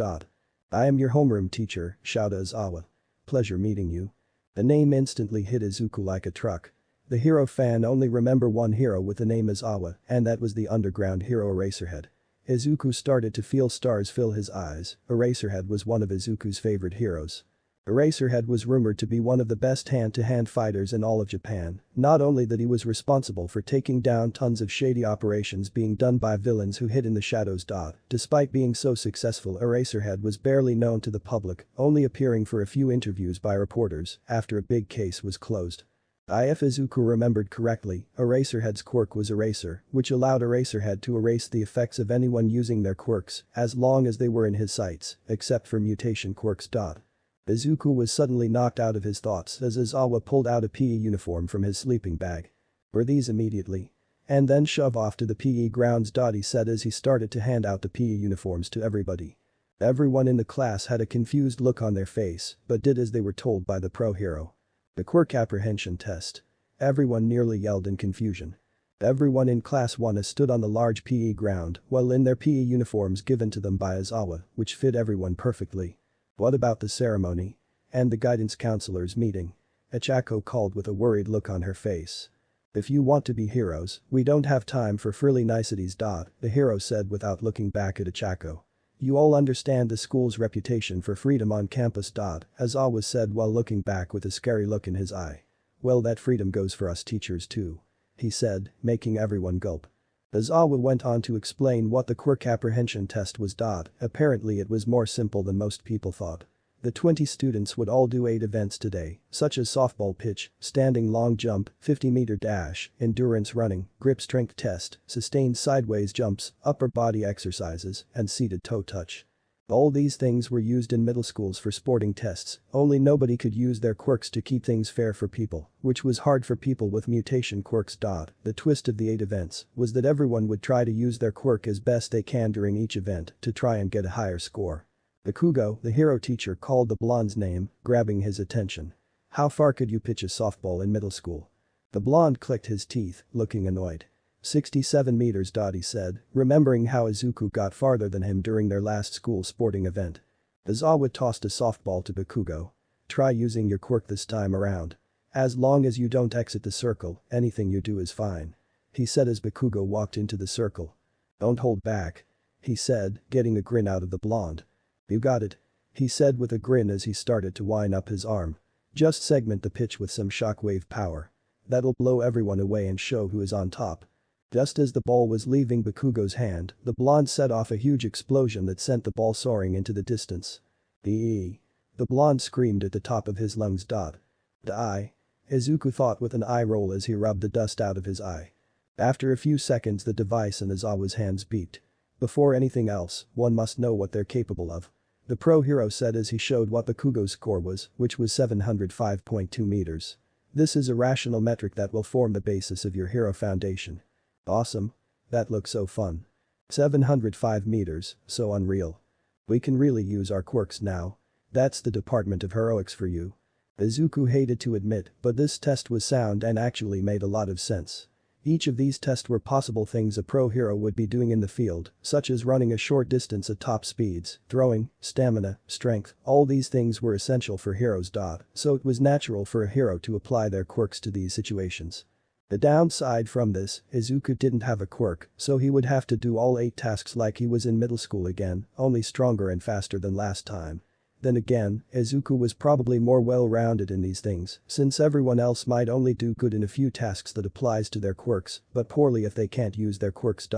"I am your homeroom teacher, shouted Aizawa. Pleasure meeting you." The name instantly hit Izuku like a truck. The hero fan only remember one hero with the name Aizawa, and that was the underground hero Eraserhead. Izuku started to feel stars fill his eyes. Eraserhead was one of Izuku's favorite heroes. Eraserhead was rumored to be one of the best hand-to-hand fighters in all of Japan, not only that he was responsible for taking down tons of shady operations being done by villains who hid in the shadows. Despite being so successful, Eraserhead was barely known to the public, only appearing for a few interviews by reporters after a big case was closed. If Izuku remembered correctly, Eraserhead's quirk was Eraser, which allowed Eraserhead to erase the effects of anyone using their quirks as long as they were in his sights, except for mutation quirks. Izuku was suddenly knocked out of his thoughts as Aizawa pulled out a PE uniform from his sleeping bag. "Wear these immediately. And then shove off to the PE grounds." He said as he started to hand out the PE uniforms to everybody. Everyone in the class had a confused look on their face, but did as they were told by the pro hero. The Quirk apprehension test. Everyone nearly yelled in confusion. Everyone in class 1 stood on the large PE ground while in their PE uniforms given to them by Aizawa, which fit everyone perfectly. "What about the ceremony? And the guidance counselor's meeting?" Ichako called with a worried look on her face. "If you want to be heroes, we don't have time for frilly niceties. The hero said without looking back at Ichako. "You all understand the school's reputation for freedom on campus. Aizawa said while looking back with a scary look in his eye. "Well, that freedom goes for us teachers too," he said, making everyone gulp. Aizawa went on to explain what the Quirk apprehension test was. Apparently it was more simple than most people thought. The 20 students would all do 8 events today, such as softball pitch, standing long jump, 50-meter dash, endurance running, grip strength test, sustained sideways jumps, upper body exercises, and seated toe touch. All these things were used in middle schools for sporting tests, only nobody could use their quirks to keep things fair for people, which was hard for people with mutation quirks. The twist of the 8 events was that everyone would try to use their quirk as best they can during each event to try and get a higher score. Bakugo, the hero teacher, called the blonde's name, grabbing his attention. "How far could you pitch a softball in middle school?" The blonde clicked his teeth, looking annoyed. 67 meters. He said, remembering how Izuku got farther than him during their last school sporting event. Aizawa tossed a softball to Bakugo. "Try using your quirk this time around. As long as you don't exit the circle, anything you do is fine," he said as Bakugo walked into the circle. "Don't hold back," he said, getting a grin out of the blonde. "You got it," he said with a grin as he started to wind up his arm. "Just segment the pitch with some shockwave power. That'll blow everyone away and show who is on top." Just as the ball was leaving Bakugo's hand, the blonde set off a huge explosion that sent the ball soaring into the distance. "The blonde screamed at the top of his lungs. "Die," Izuku thought with an eye roll as he rubbed the dust out of his eye. After a few seconds the device in Aizawa's hands beeped. "Before anything else, one must know what they're capable of," the pro hero said as he showed what Bakugo's score was, which was 705.2 meters. "This is a rational metric that will form the basis of your hero foundation." "Awesome. That looks so fun. 705 meters, so unreal. We can really use our quirks now. That's the Department of Heroics for you." Izuku hated to admit, but this test was sound and actually made a lot of sense. Each of these tests were possible things a pro hero would be doing in the field, such as running a short distance at top speeds, throwing, stamina, strength, all these things were essential for heroes. So it was natural for a hero to apply their quirks to these situations. The downside from this, Izuku didn't have a quirk, so he would have to do all 8 tasks like he was in middle school again, only stronger and faster than last time. Then again, Izuku was probably more well-rounded in these things, since everyone else might only do good in a few tasks that applies to their quirks, but poorly if they can't use their quirks.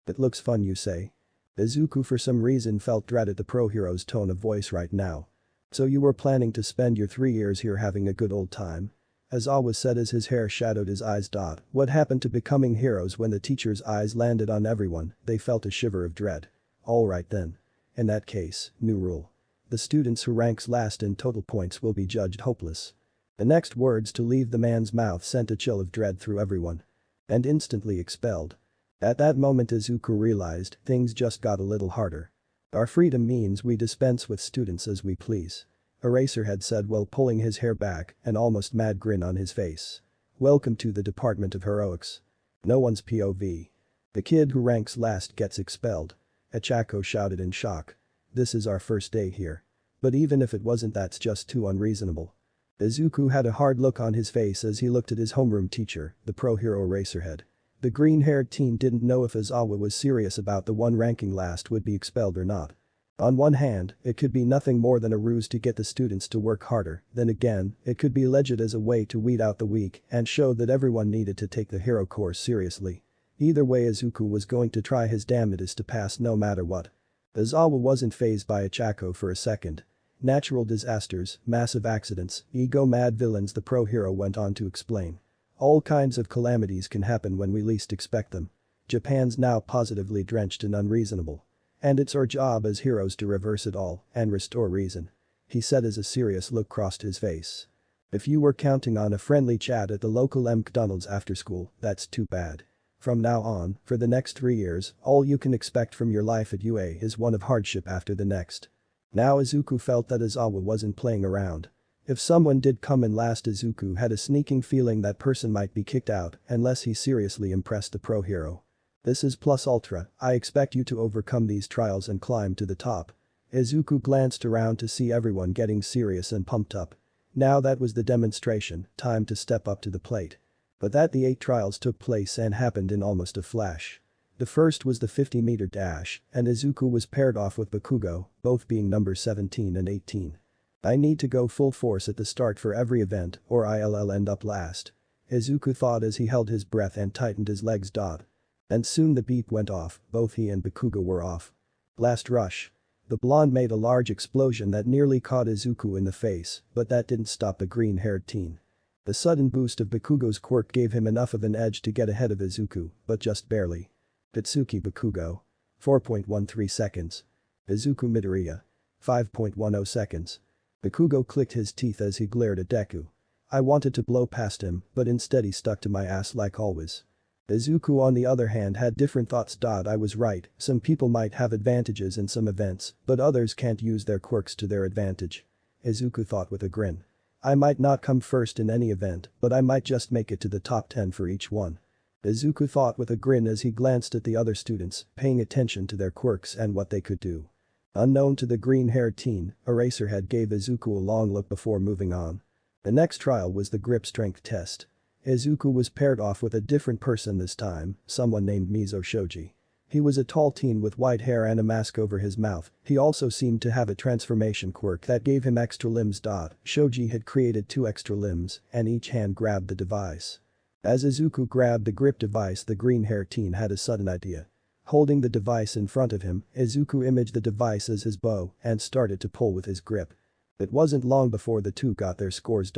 "It looks fun, you say?" Izuku for some reason felt dread at the pro hero's tone of voice right now. "So you were planning to spend your 3 years here having a good old time?" Aizawa said as his hair shadowed his eyes. What happened to becoming heroes when the teacher's eyes landed on everyone? They felt a shiver of dread. "Alright then. In that case, new rule. The students who ranks last in total points will be judged hopeless." The next words to leave the man's mouth sent a chill of dread through everyone. "And instantly expelled." At that moment Izuku realized things just got a little harder. "Our freedom means we dispense with students as we please," Eraserhead said while pulling his hair back, an almost mad grin on his face. "Welcome to the Department of Heroics." No one's POV. The kid who ranks last gets expelled. Ochako shouted in shock. This is our first day here. But even if it wasn't, that's just too unreasonable. Izuku had a hard look on his face as he looked at his homeroom teacher, the pro-hero Racerhead. The green-haired teen didn't know if Izawa was serious about the one ranking last would be expelled or not. On one hand, it could be nothing more than a ruse to get the students to work harder, then again, it could be legit as a way to weed out the weak and show that everyone needed to take the hero course seriously. Either way, Izuku was going to try his damnedest to pass no matter what. Izawa wasn't fazed by Ochako for a second. Natural disasters, massive accidents, ego-mad villains, the pro-hero went on to explain. All kinds of calamities can happen when we least expect them. Japan's now positively drenched in unreasonable. And it's our job as heroes to reverse it all and restore reason. He said as a serious look crossed his face. If you were counting on a friendly chat at the local McDonald's after school, that's too bad. From now on, for the next 3 years, all you can expect from your life at UA is one of hardship after the next. Now Izuku felt that Izawa wasn't playing around. If someone did come in last, Izuku had a sneaking feeling that person might be kicked out unless he seriously impressed the pro-hero. This is Plus Ultra, I expect you to overcome these trials and climb to the top. Izuku glanced around to see everyone getting serious and pumped up. Now that was the demonstration, time to step up to the plate. But the 8 trials took place and happened in almost a flash. The first was the 50-meter dash, and Izuku was paired off with Bakugo, both being numbers 17 and 18. I need to go full force at the start for every event or I'll end up last. Izuku thought as he held his breath and tightened his legs. And soon the beep went off, both he and Bakugo were off. Last rush. The blonde made a large explosion that nearly caught Izuku in the face, but that didn't stop the green-haired teen. The sudden boost of Bakugo's quirk gave him enough of an edge to get ahead of Izuku, but just barely. Pitsuki Bakugo. 4.13 seconds. Izuku Midoriya. 5.10 seconds. Bakugo clicked his teeth as he glared at Deku. I wanted to blow past him, but instead he stuck to my ass like always. Izuku on the other hand had different thoughts. I was right, some people might have advantages in some events, but others can't use their quirks to their advantage. Izuku thought with a grin. I might not come first in any event, but I might just make it to the top 10 for each one. Izuku thought with a grin as he glanced at the other students, paying attention to their quirks and what they could do. Unknown to the green-haired teen, Eraserhead gave Izuku a long look before moving on. The next trial was the grip strength test. Izuku was paired off with a different person this time, someone named Mizo Shoji. He was a tall teen with white hair and a mask over his mouth. He also seemed to have a transformation quirk that gave him extra limbs. Shoji had created 2 extra limbs, and each hand grabbed the device. As Izuku grabbed the grip device, the green-haired teen had a sudden idea. Holding the device in front of him, Izuku imaged the device as his bow and started to pull with his grip. It wasn't long before the two got their scores.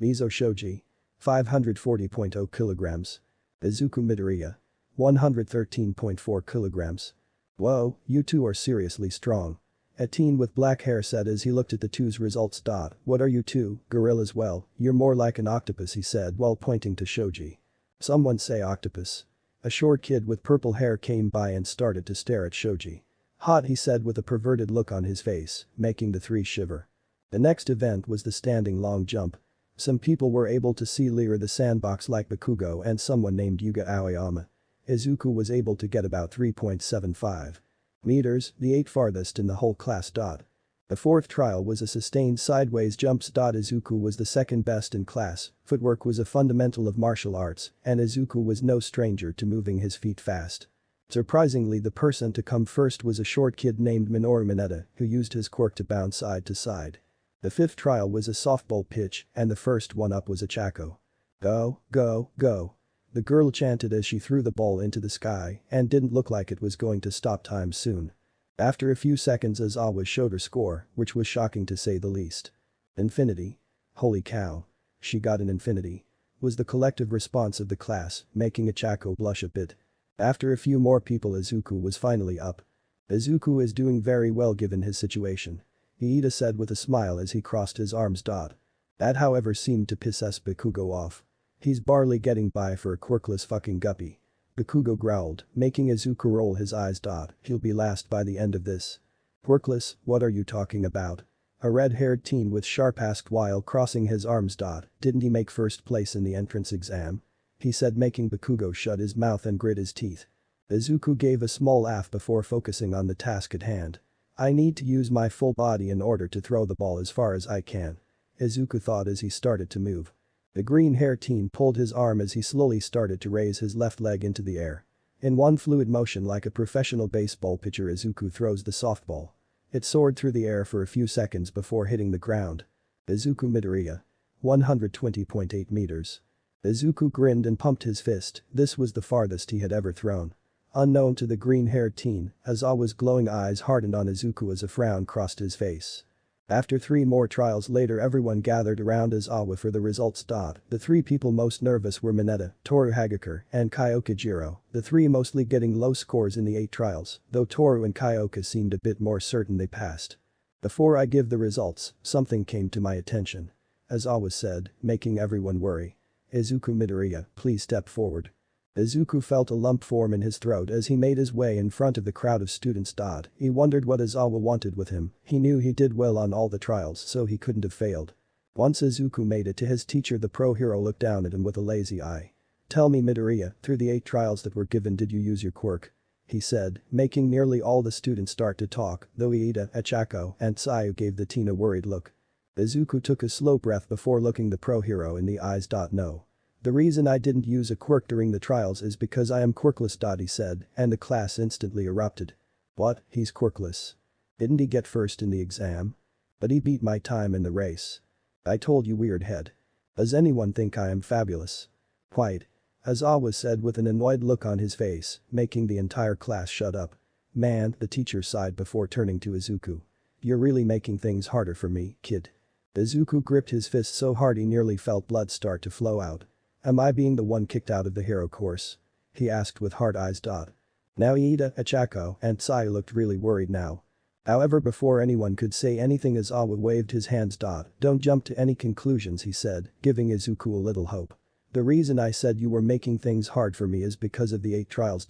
Mizo Shoji. 540.0 kilograms. Izuku Midoriya. 113.4 kilograms. Whoa, you two are seriously strong. A teen with black hair said as he looked at the two's results. What are you two, gorillas? Well, you're more like an octopus, he said while pointing to Shoji. Someone say octopus. A short kid with purple hair came by and started to stare at Shoji. Hot, he said with a perverted look on his face, making the 3 shiver. The next event was the standing long jump. Some people were able to see Lear the sandbox like Bakugo and someone named Yuga Aoyama. Izuku was able to get about 3.75 meters, the 8th farthest in the whole class. The fourth trial was a sustained sideways jumps. Izuku was the second best in class, footwork was a fundamental of martial arts, and Izuku was no stranger to moving his feet fast. Surprisingly, the person to come first was a short kid named Minoru Mineta, who used his quirk to bounce side to side. The fifth trial was a softball pitch, and the first one up was Ochako. Go, go, go. The girl chanted as she threw the ball into the sky and didn't look like it was going to stop time soon. After a few seconds, Izawa showed her score, which was shocking to say the least. Infinity. Holy cow. She got an infinity. Was the collective response of the class, making Ochako blush a bit. After a few more people, Izuku was finally up. Izuku is doing very well given his situation. Iida said with a smile as he crossed his arms. That however seemed to piss Bakugo off. He's barely getting by for a quirkless fucking guppy. Bakugo growled, making Izuku roll his eyes. He'll be last by the end of this. Quirkless, what are you talking about? A red-haired teen with sharp asked while crossing his arms. Didn't he make first place in the entrance exam? he said, making Bakugo shut his mouth and grit his teeth. Izuku gave a small laugh before focusing on the task at hand. I need to use my full body in order to throw the ball as far as I can. Izuku thought as he started to move. The green-haired teen pulled his arm as he slowly started to raise his left leg into the air. In one fluid motion like a professional baseball pitcher, Izuku throws the softball. It soared through the air for a few seconds before hitting the ground. Izuku Midoriya. 120.8 meters. Izuku grinned and pumped his fist. This was the farthest he had ever thrown. Unknown to the green-haired teen, Aizawa's glowing eyes hardened on Izuku as a frown crossed his face. After 3 more trials later, everyone gathered around Aizawa for the results. The 3 people most nervous were Mineta, Toru Hagakure, and Kyoka Jiro, the 3 mostly getting low scores in the 8 trials, though Toru and Kyoka seemed a bit more certain they passed. Before I give the results, something came to my attention. Aizawa said, making everyone worry. Izuku Midoriya, please step forward. Izuku felt a lump form in his throat as he made his way in front of the crowd of students. He wondered what Aizawa wanted with him. He knew he did well on all the trials, so he couldn't have failed. Once Izuku made it to his teacher, the pro hero looked down at him with a lazy eye. Tell me, Midoriya, through the 8 trials that were given, did you use your quirk? He said, making nearly all the students start to talk, though Iida, Achako, and Sayu gave the teen a worried look. Izuku took a slow breath before looking the pro hero in the eyes. No. The reason I didn't use a quirk during the trials is because I am quirkless. He said, and the class instantly erupted. What, he's quirkless? Didn't he get first in the exam? But he beat my time in the race. I told you, weird head. Does anyone think I am fabulous? Quite. Aizawa said with an annoyed look on his face, making the entire class shut up. Man, the teacher sighed before turning to Izuku. You're really making things harder for me, kid. Izuku gripped his fist so hard he nearly felt blood start to flow out. Am I being the one kicked out of the hero course? He asked with hard eyes. Now Iida, Achako, and Sayu looked really worried now. However, before anyone could say anything, Aizawa waved his hands. Don't jump to any conclusions, he said, giving Izuku a little hope. The reason I said you were making things hard for me is because of the 8 trials.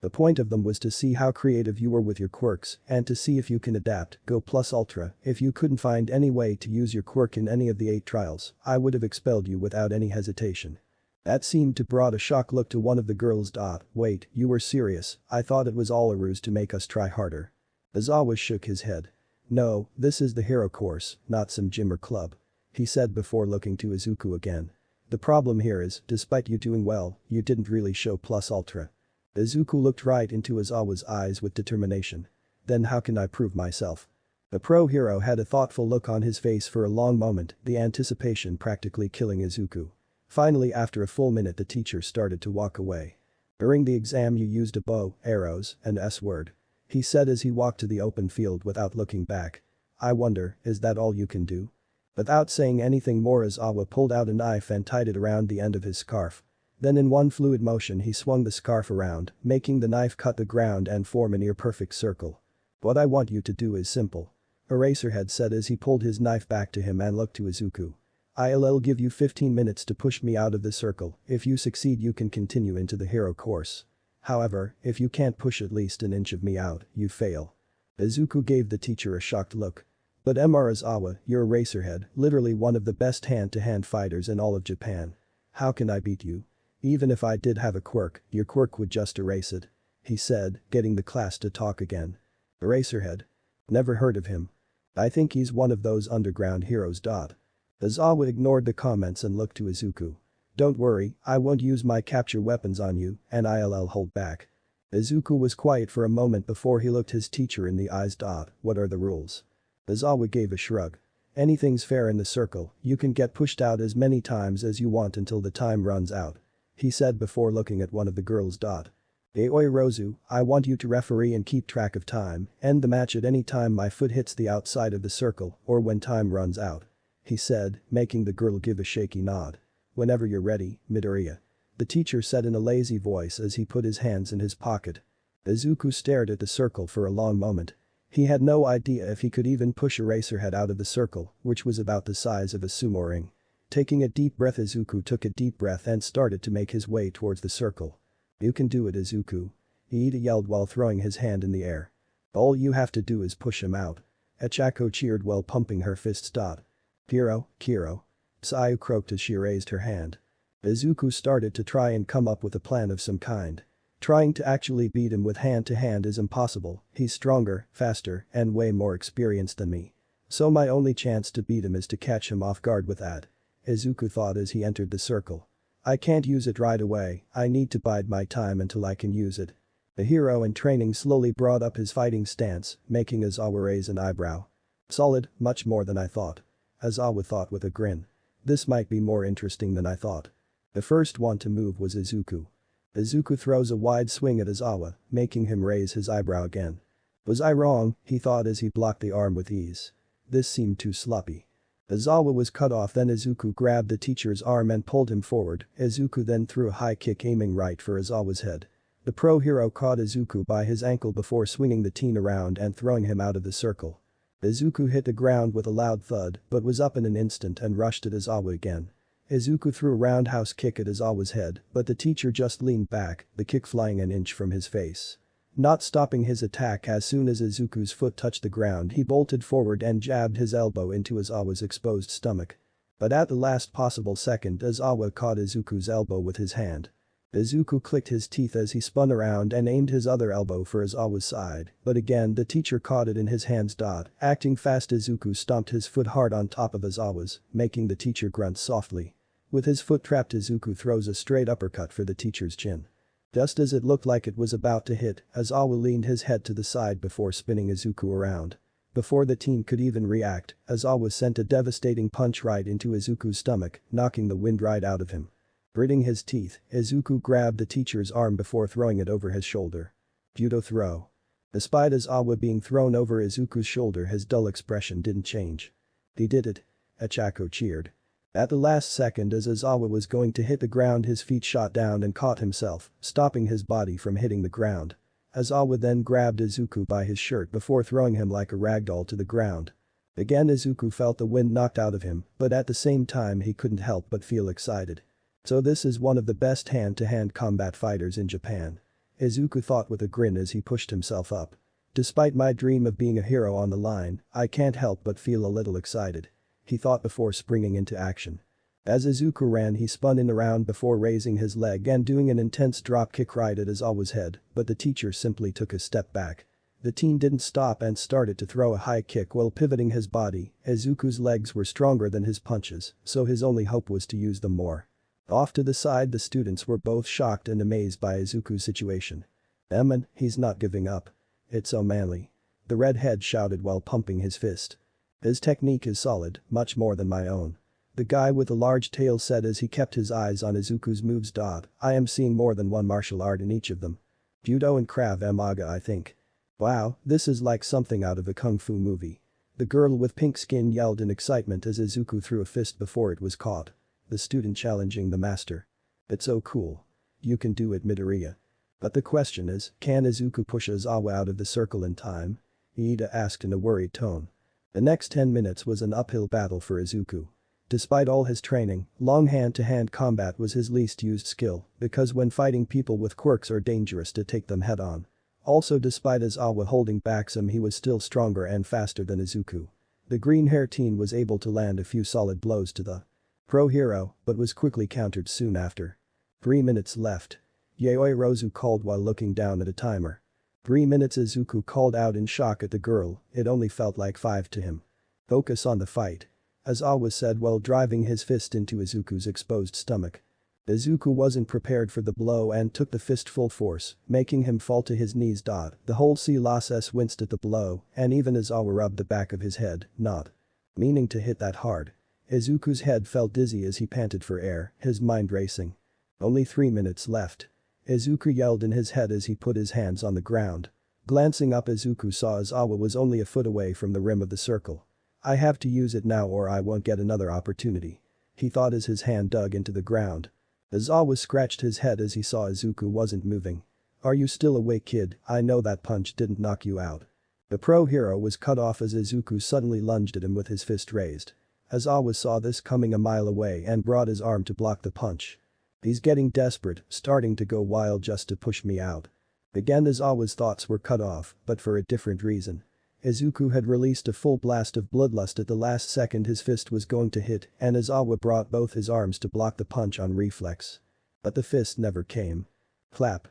The point of them was to see how creative you were with your quirks and to see if you can adapt, go plus ultra. If you couldn't find any way to use your quirk in any of the 8 trials, I would have expelled you without any hesitation. That seemed to brought a shocked look to one of the girls. Wait, you were serious? I thought it was all a ruse to make us try harder. Aizawa shook his head. No, this is the hero course, not some gym or club. He said before looking to Izuku again. The problem here is, despite you doing well, you didn't really show plus ultra. Izuku looked right into Aizawa's eyes with determination. Then how can I prove myself? The pro hero had a thoughtful look on his face for a long moment, the anticipation practically killing Izuku. Finally, after a full minute, the teacher started to walk away. During the exam you used a bow, arrows, and S-word. He said as he walked to the open field without looking back. I wonder, is that all you can do? Without saying anything more, Aizawa pulled out a knife and tied it around the end of his scarf. Then in one fluid motion he swung the scarf around, making the knife cut the ground and form a near-perfect circle. What I want you to do is simple. Eraserhead said as he pulled his knife back to him and looked to Izuku. I'll give you 15 minutes to push me out of the circle. If you succeed you can continue into the hero course. However, if you can't push at least an inch of me out, you fail. Izuku gave the teacher a shocked look. But Mr. Aizawa, you're Eraserhead, literally one of the best hand-to-hand fighters in all of Japan. How can I beat you? Even if I did have a quirk, your quirk would just erase it. He said, getting the class to talk again. Eraserhead? Never heard of him. I think he's one of those underground heroes. Aizawa ignored the comments and looked to Izuku. Don't worry, I won't use my capture weapons on you, and I'll hold back. Izuku was quiet for a moment before he looked his teacher in the eyes. What are the rules? Aizawa gave a shrug. Anything's fair in the circle, you can get pushed out as many times as you want until the time runs out. He said before looking at one of the girls. Aoi Rozu, I want you to referee and keep track of time, end the match at any time my foot hits the outside of the circle or when time runs out. He said, making the girl give a shaky nod. Whenever you're ready, Midoriya. The teacher said in a lazy voice as he put his hands in his pocket. Izuku stared at the circle for a long moment. He had no idea if he could even push Eraserhead out of the circle, which was about the size of a sumo ring. Taking a deep breath, Izuku took a deep breath and started to make his way towards the circle. You can do it, Izuku. Iida yelled while throwing his hand in the air. All you have to do is push him out. Achako cheered while pumping her fists. Kiro. Sayu croaked as she raised her hand. Izuku started to try and come up with a plan of some kind. Trying to actually beat him with hand to hand is impossible, he's stronger, faster, and way more experienced than me. So my only chance to beat him is to catch him off guard with that. Izuku thought as he entered the circle. I can't use it right away, I need to bide my time until I can use it. The hero in training slowly brought up his fighting stance, making Aizawa raise an eyebrow. Solid, much more than I thought. Aizawa thought with a grin. This might be more interesting than I thought. The first one to move was Izuku. Izuku throws a wide swing at Aizawa, making him raise his eyebrow again. Was I wrong, he thought as he blocked the arm with ease. This seemed too sloppy. Aizawa was cut off, then Izuku grabbed the teacher's arm and pulled him forward. Izuku then threw a high kick aiming right for Aizawa's head. The pro hero caught Izuku by his ankle before swinging the teen around and throwing him out of the circle. Izuku hit the ground with a loud thud but was up in an instant and rushed at Aizawa again. Izuku threw a roundhouse kick at Aizawa's head, but the teacher just leaned back, the kick flying an inch from his face. Not stopping his attack, as soon as Izuku's foot touched the ground, he bolted forward and jabbed his elbow into Aizawa's exposed stomach. But at the last possible second, Aizawa caught Izuku's elbow with his hand. Izuku clicked his teeth as he spun around and aimed his other elbow for Aizawa's side, but again the teacher caught it in his hands. Acting fast, Izuku stomped his foot hard on top of Aizawa's, making the teacher grunt softly. With his foot trapped, Izuku throws a straight uppercut for the teacher's chin. Just as it looked like it was about to hit, Aizawa leaned his head to the side before spinning Izuku around. Before the teen could even react, Aizawa sent a devastating punch right into Izuku's stomach, knocking the wind right out of him. Gritting his teeth, Izuku grabbed the teacher's arm before throwing it over his shoulder. Judo throw. Despite Aizawa being thrown over Izuku's shoulder, his dull expression didn't change. He did it. Achako cheered. At the last second, as Aizawa was going to hit the ground, his feet shot down and caught himself, stopping his body from hitting the ground. Aizawa then grabbed Izuku by his shirt before throwing him like a ragdoll to the ground. Again Izuku felt the wind knocked out of him, but at the same time he couldn't help but feel excited. So this is one of the best hand-to-hand combat fighters in Japan. Izuku thought with a grin as he pushed himself up. Despite my dream of being a hero on the line, I can't help but feel a little excited. He thought before springing into action. As Izuku ran, he spun in around before raising his leg and doing an intense drop kick right at Aizawa's head, but the teacher simply took a step back. The teen didn't stop and started to throw a high kick while pivoting his body. Izuku's legs were stronger than his punches, so his only hope was to use them more. Off to the side, the students were both shocked and amazed by Izuku's situation. "Emin, he's not giving up. It's so manly," the redhead shouted while pumping his fist. "His technique is solid, much more than my own," the guy with the large tail said as he kept his eyes on Izuku's moves. "I am seeing more than one martial art in each of them. Judo and Krav Maga, I think. Wow, this is like something out of a kung fu movie." The girl with pink skin yelled in excitement as Izuku threw a fist before it was caught. The student challenging the master. "It's so cool. You can do it, Midoriya. But the question is, can Izuku push Aizawa out of the circle in time?" Iida asked in a worried tone. The next 10 minutes was an uphill battle for Izuku. Despite all his training, long hand-to-hand combat was his least used skill, because when fighting people with quirks are dangerous to take them head-on. Also, despite Aizawa holding back some, he was still stronger and faster than Izuku. The green-hair teen was able to land a few solid blows to the pro hero, but was quickly countered soon after. 3 minutes left. Yayoi Rozu called while looking down at a timer. 3 minutes, Izuku called out in shock at the girl, it only felt like 5 to him. "Focus on the fight," Aizawa said while driving his fist into Izuku's exposed stomach. Izuku wasn't prepared for the blow and took the fist full force, making him fall to his knees. The whole class winced at the blow, and even Aizawa rubbed the back of his head, not meaning to hit that hard. Izuku's head felt dizzy as he panted for air, his mind racing. Only 3 minutes left. Izuku yelled in his head as he put his hands on the ground. Glancing up, Izuku saw Aizawa was only a foot away from the rim of the circle. "I have to use it now or I won't get another opportunity," he thought as his hand dug into the ground. Aizawa scratched his head as he saw Izuku wasn't moving. "Are you still awake, kid? I know that punch didn't knock you out." The pro hero was cut off as Izuku suddenly lunged at him with his fist raised. Aizawa saw this coming a mile away and brought his arm to block the punch. "He's getting desperate, starting to go wild just to push me out." Again Aizawa's thoughts were cut off, but for a different reason. Izuku had released a full blast of bloodlust at the last second his fist was going to hit and Aizawa brought both his arms to block the punch on reflex. But the fist never came. Clap.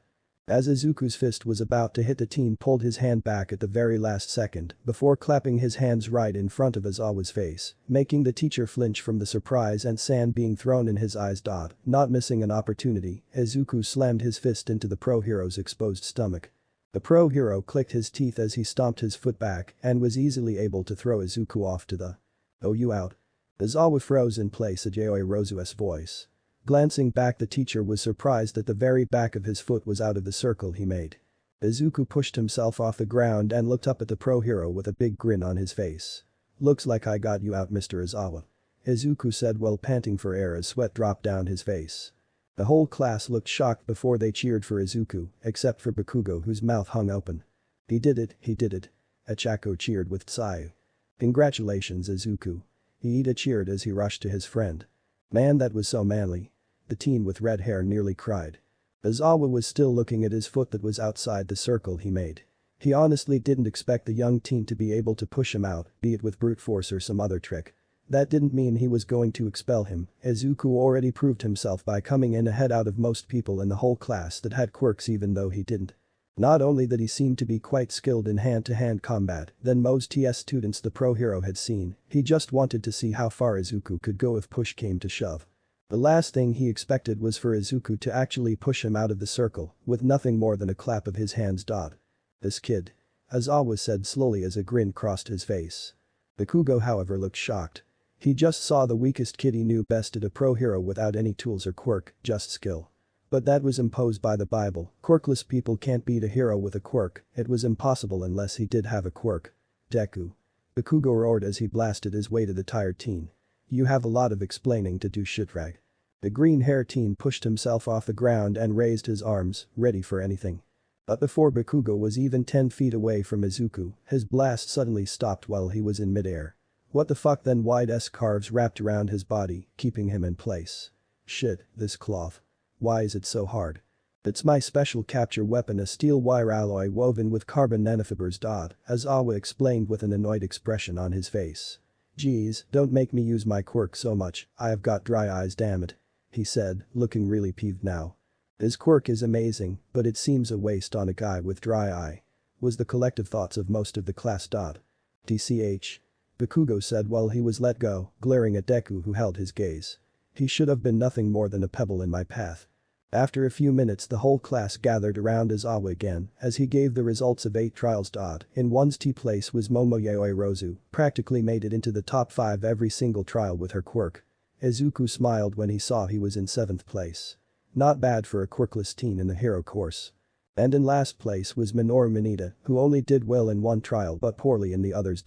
As Izuku's fist was about to hit, the teen pulled his hand back at the very last second before clapping his hands right in front of Aizawa's face, making the teacher flinch from the surprise and sand being thrown in his eyes. Not missing an opportunity, Izuku slammed his fist into the pro hero's exposed stomach. The pro hero clicked his teeth as he stomped his foot back and was easily able to throw Izuku off to the "Oh, you out." Aizawa froze in place at Yoi Rosu's voice. Glancing back, the teacher was surprised that the very back of his foot was out of the circle he made. Izuku pushed himself off the ground and looked up at the pro hero with a big grin on his face. "Looks like I got you out, Mr. Aizawa," Izuku said while panting for air as sweat dropped down his face. The whole class looked shocked before they cheered for Izuku, except for Bakugo whose mouth hung open. He did it, he did it. Achako cheered with Tsuyu. "Congratulations, Izuku." Iida cheered as he rushed to his friend. "Man, that was so manly." The teen with red hair nearly cried. Aizawa was still looking at his foot that was outside the circle he made. He honestly didn't expect the young teen to be able to push him out, be it with brute force or some other trick. That didn't mean he was going to expel him. Izuku already proved himself by coming in ahead out of most people in the whole class that had quirks, even though he didn't. Not only that, he seemed to be quite skilled in hand-to-hand combat than most TS students the pro hero had seen. He just wanted to see how far Izuku could go if push came to shove. The last thing he expected was for Izuku to actually push him out of the circle with nothing more than a clap of his hands. "This kid," Aizawa said slowly as a grin crossed his face. Bakugo, however, looked shocked. He just saw the weakest kid he knew bested a pro hero without any tools or quirk, just skill. But that was imposed by the Bible. Quirkless people can't beat a hero with a quirk. It was impossible unless he did have a quirk. "Deku," Bakugo roared as he blasted his way to the tired teen. "You have a lot of explaining to do, shitrag." The green-haired teen pushed himself off the ground and raised his arms, ready for anything. But before Bakugo was even 10 feet away from Izuku, his blast suddenly stopped while he was in midair. What the fuck? Then wide S-carves wrapped around his body, keeping him in place. "Shit, this cloth. Why is it so hard?" "It's my special capture weapon, a steel wire alloy woven with carbon nanofibers." Aizawa explained with an annoyed expression on his face. "Geez, don't make me use my quirk so much, I have got dry eyes, damn it," he said, looking really peeved now. "His quirk is amazing, but it seems a waste on a guy with dry eye," was the collective thoughts of most of the class. "TCH," Bakugo said while he was let go, glaring at Deku who held his gaze. "He should have been nothing more than a pebble in my path." After a few minutes, the whole class gathered around Aizawa again as he gave the results of 8 trials. In 1's T place was Momoyoi Rosu, practically made it into the top 5 every single trial with her quirk. Izuku smiled when he saw he was in 7th place. Not bad for a quirkless teen in the hero course. And in last place was Minoru Mineta, who only did well in 1 trial but poorly in the others.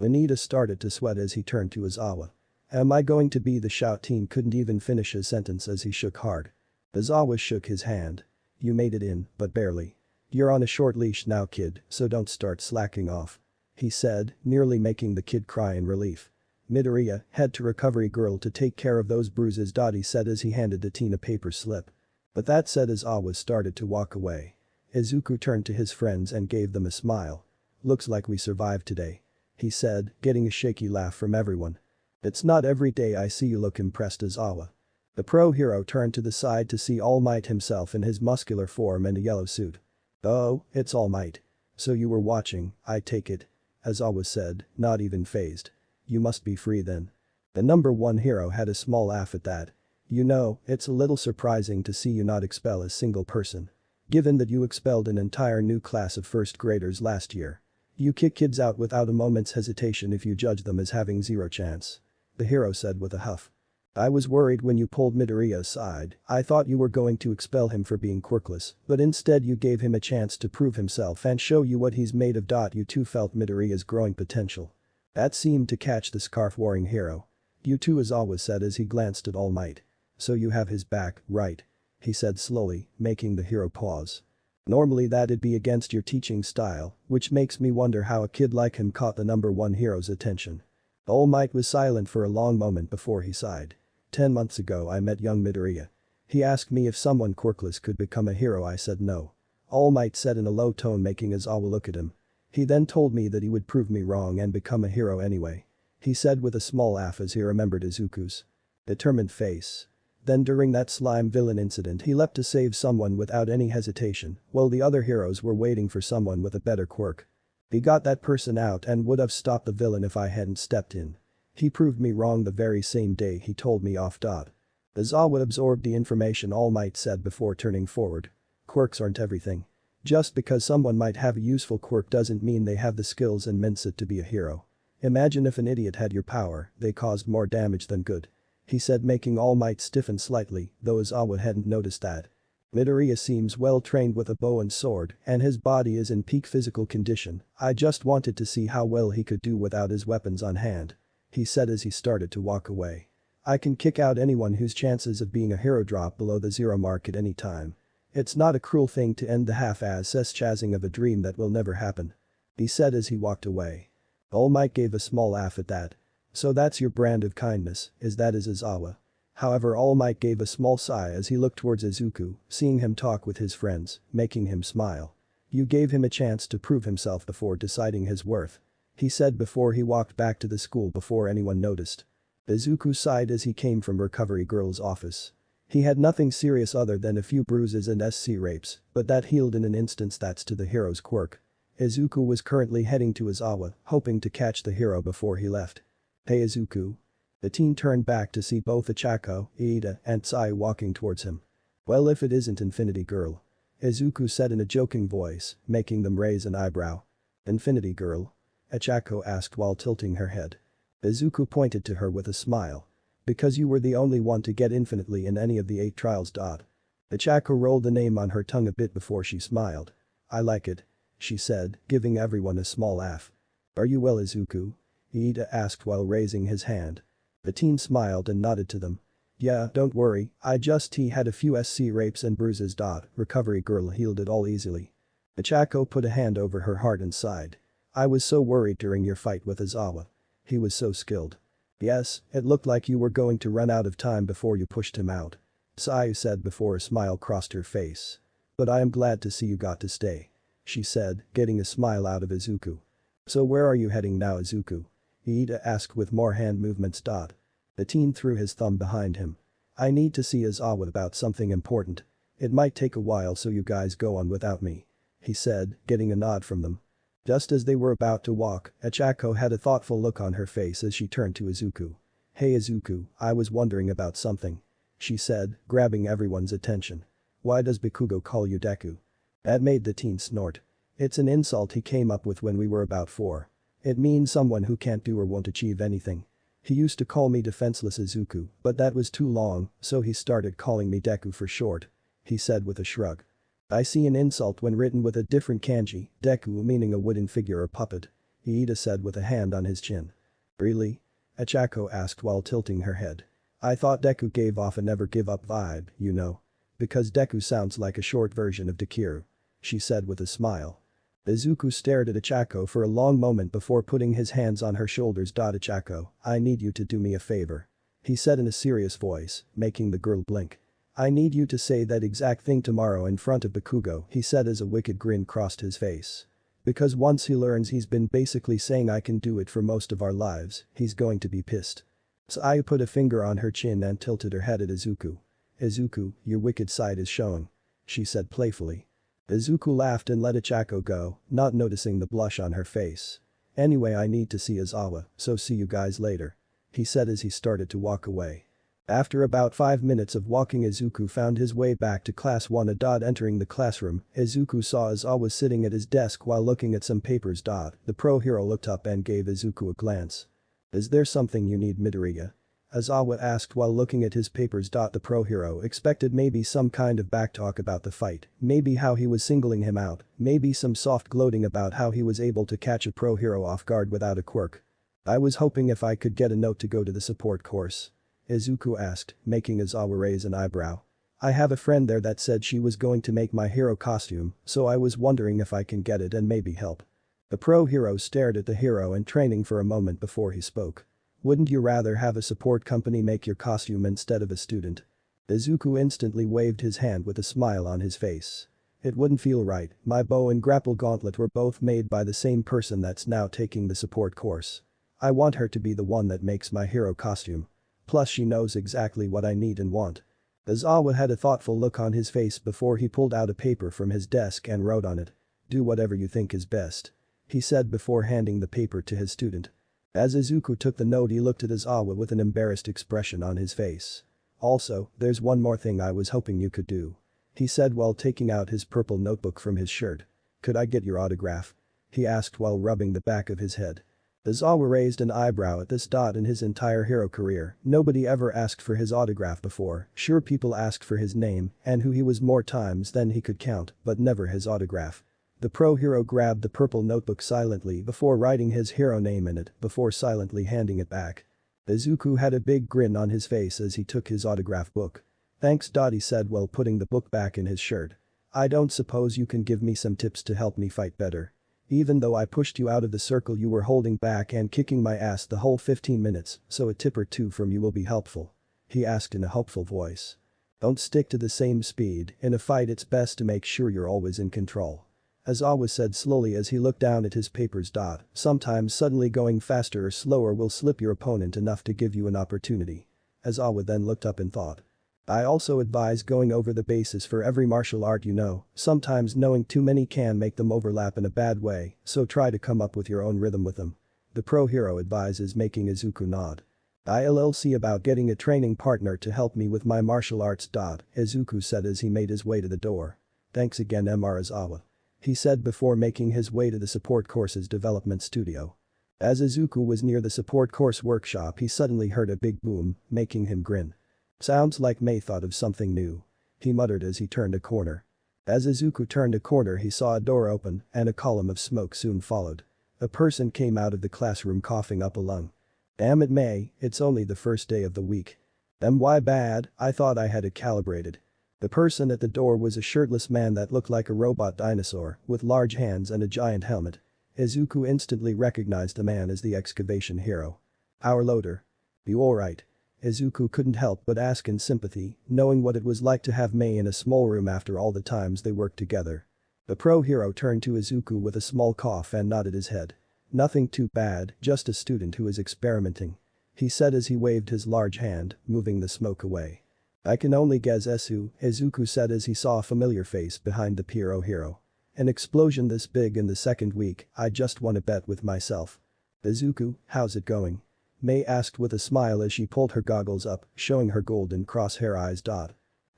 Mineta started to sweat as he turned to Aizawa. "Am I going to be the shout?" Teen couldn't even finish his sentence as he shook hard. Aizawa shook his hand. "You made it in, but barely. You're on a short leash now, kid, so don't start slacking off," he said, nearly making the kid cry in relief. "Midoriya, head to recovery girl to take care of those bruises," he said as he handed the teen a paper slip. But that said, Aizawa started to walk away. Izuku turned to his friends and gave them a smile. "Looks like we survived today," he said, getting a shaky laugh from everyone. "It's not every day I see you look impressed, Aizawa." The pro hero turned to the side to see All Might himself in his muscular form and a yellow suit. "Oh, it's All Might. So you were watching, I take it," Aizawa said, not even fazed. "You must be free then." The number 1 hero had a small laugh at that. "You know, it's a little surprising to see you not expel a single person. Given that you expelled an entire new class of 1st graders last year. You kick kids out without a moment's hesitation if you judge them as having 0 chance," the hero said with a huff. "I was worried when you pulled Midoriya aside. I thought you were going to expel him for being quirkless, but instead you gave him a chance to prove himself and show you what he's made of. You too felt Midoriya's growing potential." That seemed to catch the scarf-wearing hero. "You too," Aizawa said as he glanced at All Might. "So you have his back, right?" he said slowly, making the hero pause. "Normally that'd be against your teaching style, which makes me wonder how a kid like him caught the number 1 hero's attention." All Might was silent for a long moment before he sighed. 10 months ago I met young Midoriya. He asked me if someone quirkless could become a hero. I said no." All Might said in a low tone, making Aizawa look at him. He then told me that he would prove me wrong and become a hero anyway. He said with a small laugh as he remembered Izuku's determined face. Then during that slime villain incident he leapt to save someone without any hesitation, while the other heroes were waiting for someone with a better quirk. He got that person out and would have stopped the villain if I hadn't stepped in. He proved me wrong the very same day he told me off. Izawa absorbed the information All Might said before turning forward. Quirks aren't everything. Just because someone might have a useful quirk doesn't mean they have the skills and mindset to be a hero. Imagine if an idiot had your power, they caused more damage than good. He said, making All Might stiffen slightly, though Izawa hadn't noticed that. Midoriya seems well trained with a bow and sword, and his body is in peak physical condition. I just wanted to see how well he could do without his weapons on hand. He said as he started to walk away. I can kick out anyone whose chances of being a hero drop below the 0 mark at any time. It's not a cruel thing to end the half-ass chazzing of a dream that will never happen. He said as he walked away. All Might gave a small laugh at that. So that's your brand of kindness, is that Izawa? However, All Might gave a small sigh as he looked towards Izuku, seeing him talk with his friends, making him smile. You gave him a chance to prove himself before deciding his worth. He said before he walked back to the school before anyone noticed. Izuku sighed as he came from Recovery Girl's office. He had nothing serious other than a few bruises and SC rapes, but that healed in an instant thanks to the hero's quirk. Izuku was currently heading to Izawa, hoping to catch the hero before he left. Hey Izuku. The teen turned back to see both Ichako, Iida, and Sai walking towards him. Well, if it isn't Infinity Girl. Izuku said in a joking voice, making them raise an eyebrow. Infinity Girl? Ichako asked while tilting her head. Izuku pointed to her with a smile. Because you were the only one to get infinitely in any of the 8 trials. Ichako rolled the name on her tongue a bit before she smiled. I like it. She said, giving everyone a small laugh. Are you well, Izuku? Iida asked while raising his hand. The teen smiled and nodded to them. Yeah, don't worry, he had a few SC rapes and bruises. Recovery Girl healed it all easily. Ichako put a hand over her heart and sighed. I was so worried during your fight with Izawa. He was so skilled. Yes, it looked like you were going to run out of time before you pushed him out. Sai said before a smile crossed her face. But I am glad to see you got to stay. She said, getting a smile out of Izuku. So where are you heading now, Izuku? Iida asked with more hand movements. The teen threw his thumb behind him. I need to see Izawa about something important. It might take a while, so you guys go on without me. He said, getting a nod from them. Just as they were about to walk, Ichako had a thoughtful look on her face as she turned to Izuku. Hey Izuku, I was wondering about something. She said, grabbing everyone's attention. Why does Bakugo call you Deku? That made the teen snort. It's an insult he came up with when we were about 4. It means someone who can't do or won't achieve anything. He used to call me defenseless Izuku, but that was too long, so he started calling me Deku for short. He said with a shrug. I see an insult when written with a different kanji, Deku meaning a wooden figure or puppet. Iida said with a hand on his chin. Really? Ichako asked while tilting her head. I thought Deku gave off a never give up vibe, you know. Because Deku sounds like a short version of Dekiru. She said with a smile. Izuku stared at Ichako for a long moment before putting his hands on her shoulders. Ichako, I need you to do me a favor. He said in a serious voice, making the girl blink. I need you to say that exact thing tomorrow in front of Bakugo, he said as a wicked grin crossed his face. Because once he learns he's been basically saying I can do it for most of our lives, he's going to be pissed. Sai put a finger on her chin and tilted her head at Izuku. Izuku, your wicked side is showing. She said playfully. Izuku laughed and let Ichako go, not noticing the blush on her face. Anyway, I need to see Izawa, so see you guys later. He said as he started to walk away. After about 5 minutes of walking, Izuku found his way back to class 1. Entering the classroom, Izuku saw Izawa sitting at his desk while looking at some papers. The pro hero looked up and gave Izuku a glance. Is there something you need, Midoriya? Izawa asked while looking at his papers. The pro hero expected maybe some kind of backtalk about the fight, maybe how he was singling him out, maybe some soft gloating about how he was able to catch a pro hero off guard without a quirk. I was hoping if I could get a note to go to the support course. Izuku asked, making Izawa raise an eyebrow. I have a friend there that said she was going to make my hero costume, so I was wondering if I can get it and maybe help. The pro hero stared at the hero in training for a moment before he spoke. Wouldn't you rather have a support company make your costume instead of a student? Izuku instantly waved his hand with a smile on his face. It wouldn't feel right, my bow and grapple gauntlet were both made by the same person that's now taking the support course. I want her to be the one that makes my hero costume. Plus she knows exactly what I need and want. Izuku had a thoughtful look on his face before he pulled out a paper from his desk and wrote on it. "Do whatever you think is best," he said before handing the paper to his student. As Izuku took the note he looked at Izuku with an embarrassed expression on his face. "Also, there's one more thing I was hoping you could do," he said while taking out his purple notebook from his shirt. "Could I get your autograph?" he asked while rubbing the back of his head. Izuku raised an eyebrow at this. In his entire hero career, nobody ever asked for his autograph before. Sure, people asked for his name and who he was more times than he could count, but never his autograph. The pro hero grabbed the purple notebook silently before writing his hero name in it before silently handing it back. Izuku had a big grin on his face as he took his autograph book. "Thanks," he said while putting the book back in his shirt. "I don't suppose you can give me some tips to help me fight better? Even though I pushed you out of the circle you were holding back and kicking my ass the whole 15 minutes, so a tip or two from you will be helpful," he asked in a hopeful voice. "Don't stick to the same speed, in a fight it's best to make sure you're always in control," Izuku said slowly as he looked down at his papers. "Sometimes suddenly going faster or slower will slip your opponent enough to give you an opportunity." Izuku then looked up and thought. "I also advise going over the basis for every martial art you know, sometimes knowing too many can make them overlap in a bad way, so try to come up with your own rhythm with them," the pro hero advises, making Izuku nod. "I'll see about getting a training partner to help me with my martial arts." Izuku said as he made his way to the door. "Thanks again, Mr. Izuku," he said before making his way to the support course's development studio. As Izuku was near the support course workshop he suddenly heard a big boom, making him grin. "Sounds like May thought of something new," he muttered as he turned a corner. As Izuku turned a corner he saw a door open and a column of smoke soon followed. A person came out of the classroom coughing up a lung. "Damn it, May, it's only the first day of the week." "Why bad, I thought I had it calibrated." The person at the door was a shirtless man that looked like a robot dinosaur with large hands and a giant helmet. Izuku instantly recognized the man as the excavation hero. "Our loader. You alright?" Izuku couldn't help but ask in sympathy, knowing what it was like to have May in a small room after all the times they worked together. The pro hero turned to Izuku with a small cough and nodded his head. "Nothing too bad, just a student who is experimenting," he said as he waved his large hand, moving the smoke away. "I can only guess who," Izuku said as he saw a familiar face behind the pro hero. "An explosion this big in the second week, I just wanna bet with myself." "Izuku, how's it going?" May asked with a smile as she pulled her goggles up, showing her golden crosshair eyes.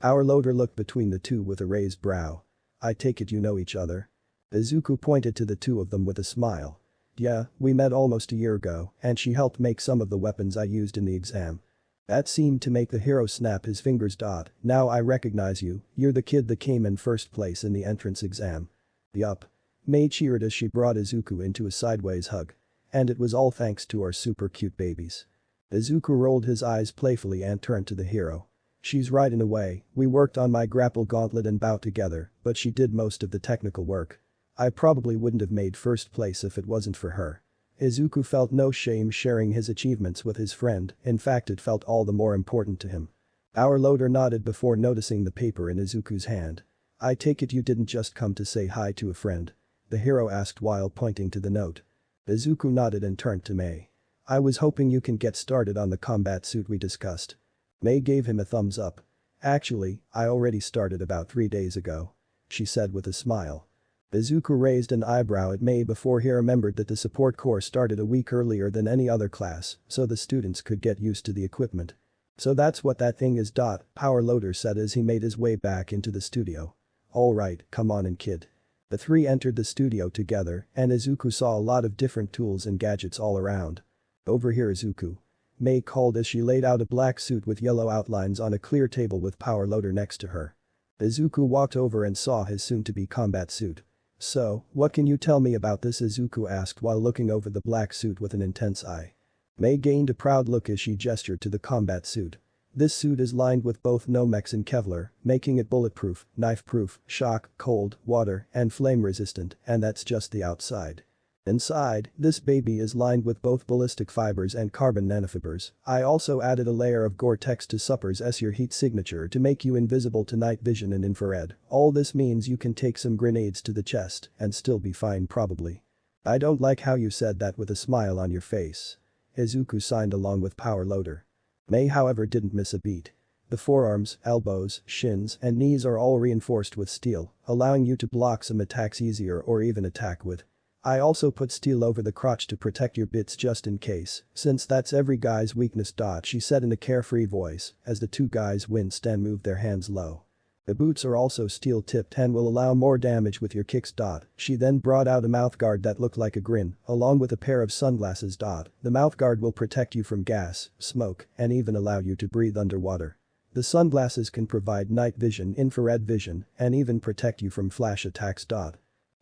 Our loader looked between the two with a raised brow. "I take it you know each other?" Izuku pointed to the two of them with a smile. "Yeah, we met almost a year ago, and she helped make some of the weapons I used in the exam." That seemed to make the hero snap his fingers. "Now I recognize you, you're the kid that came in first place in the entrance exam." "Yup." May cheered as she brought Izuku into a sideways hug. "And it was all thanks to our super cute babies." Izuku rolled his eyes playfully and turned to the hero. "She's right in a way, we worked on my grapple gauntlet and bow together, but she did most of the technical work. I probably wouldn't have made first place if it wasn't for her." Izuku felt no shame sharing his achievements with his friend, in fact it felt all the more important to him. Our loader nodded before noticing the paper in Izuku's hand. "I take it you didn't just come to say hi to a friend?" the hero asked while pointing to the note. Izuku nodded and turned to May. "I was hoping you can get started on the combat suit we discussed." May gave him a thumbs up. "Actually, I already started about 3 days ago," she said with a smile. Izuku raised an eyebrow at May before he remembered that the support course started a week earlier than any other class, so the students could get used to the equipment. "So that's what that thing is." Power Loader said as he made his way back into the studio. "Alright, come on in, kid." The three entered the studio together and Izuku saw a lot of different tools and gadgets all around. "Over here, Izuku," May called as she laid out a black suit with yellow outlines on a clear table with Power Loader next to her. Izuku walked over and saw his soon-to-be combat suit. "So, what can you tell me about this?" Izuku asked while looking over the black suit with an intense eye. May gained a proud look as she gestured to the combat suit. "This suit is lined with both Nomex and Kevlar, making it bulletproof, knife-proof, shock, cold, water, and flame-resistant, and that's just the outside." Inside, this baby is lined with both ballistic fibers and carbon nanofibers. I also added a layer of Gore-Tex to Supper's your heat signature to make you invisible to night vision and infrared. All this means you can take some grenades to the chest and still be fine probably. I don't like how you said that with a smile on your face. Izuku signed along with power loader. Mei however didn't miss a beat. The forearms, elbows, shins, and knees are all reinforced with steel, allowing you to block some attacks easier or even attack with. I also put steel over the crotch to protect your bits just in case, since that's every guy's weakness. She said in a carefree voice, as the two guys winced and moved their hands low. The boots are also steel-tipped and will allow more damage with your kicks. She then brought out a mouthguard that looked like a grin, along with a pair of sunglasses. The mouthguard will protect you from gas, smoke, and even allow you to breathe underwater. The sunglasses can provide night vision, infrared vision, and even protect you from flash attacks.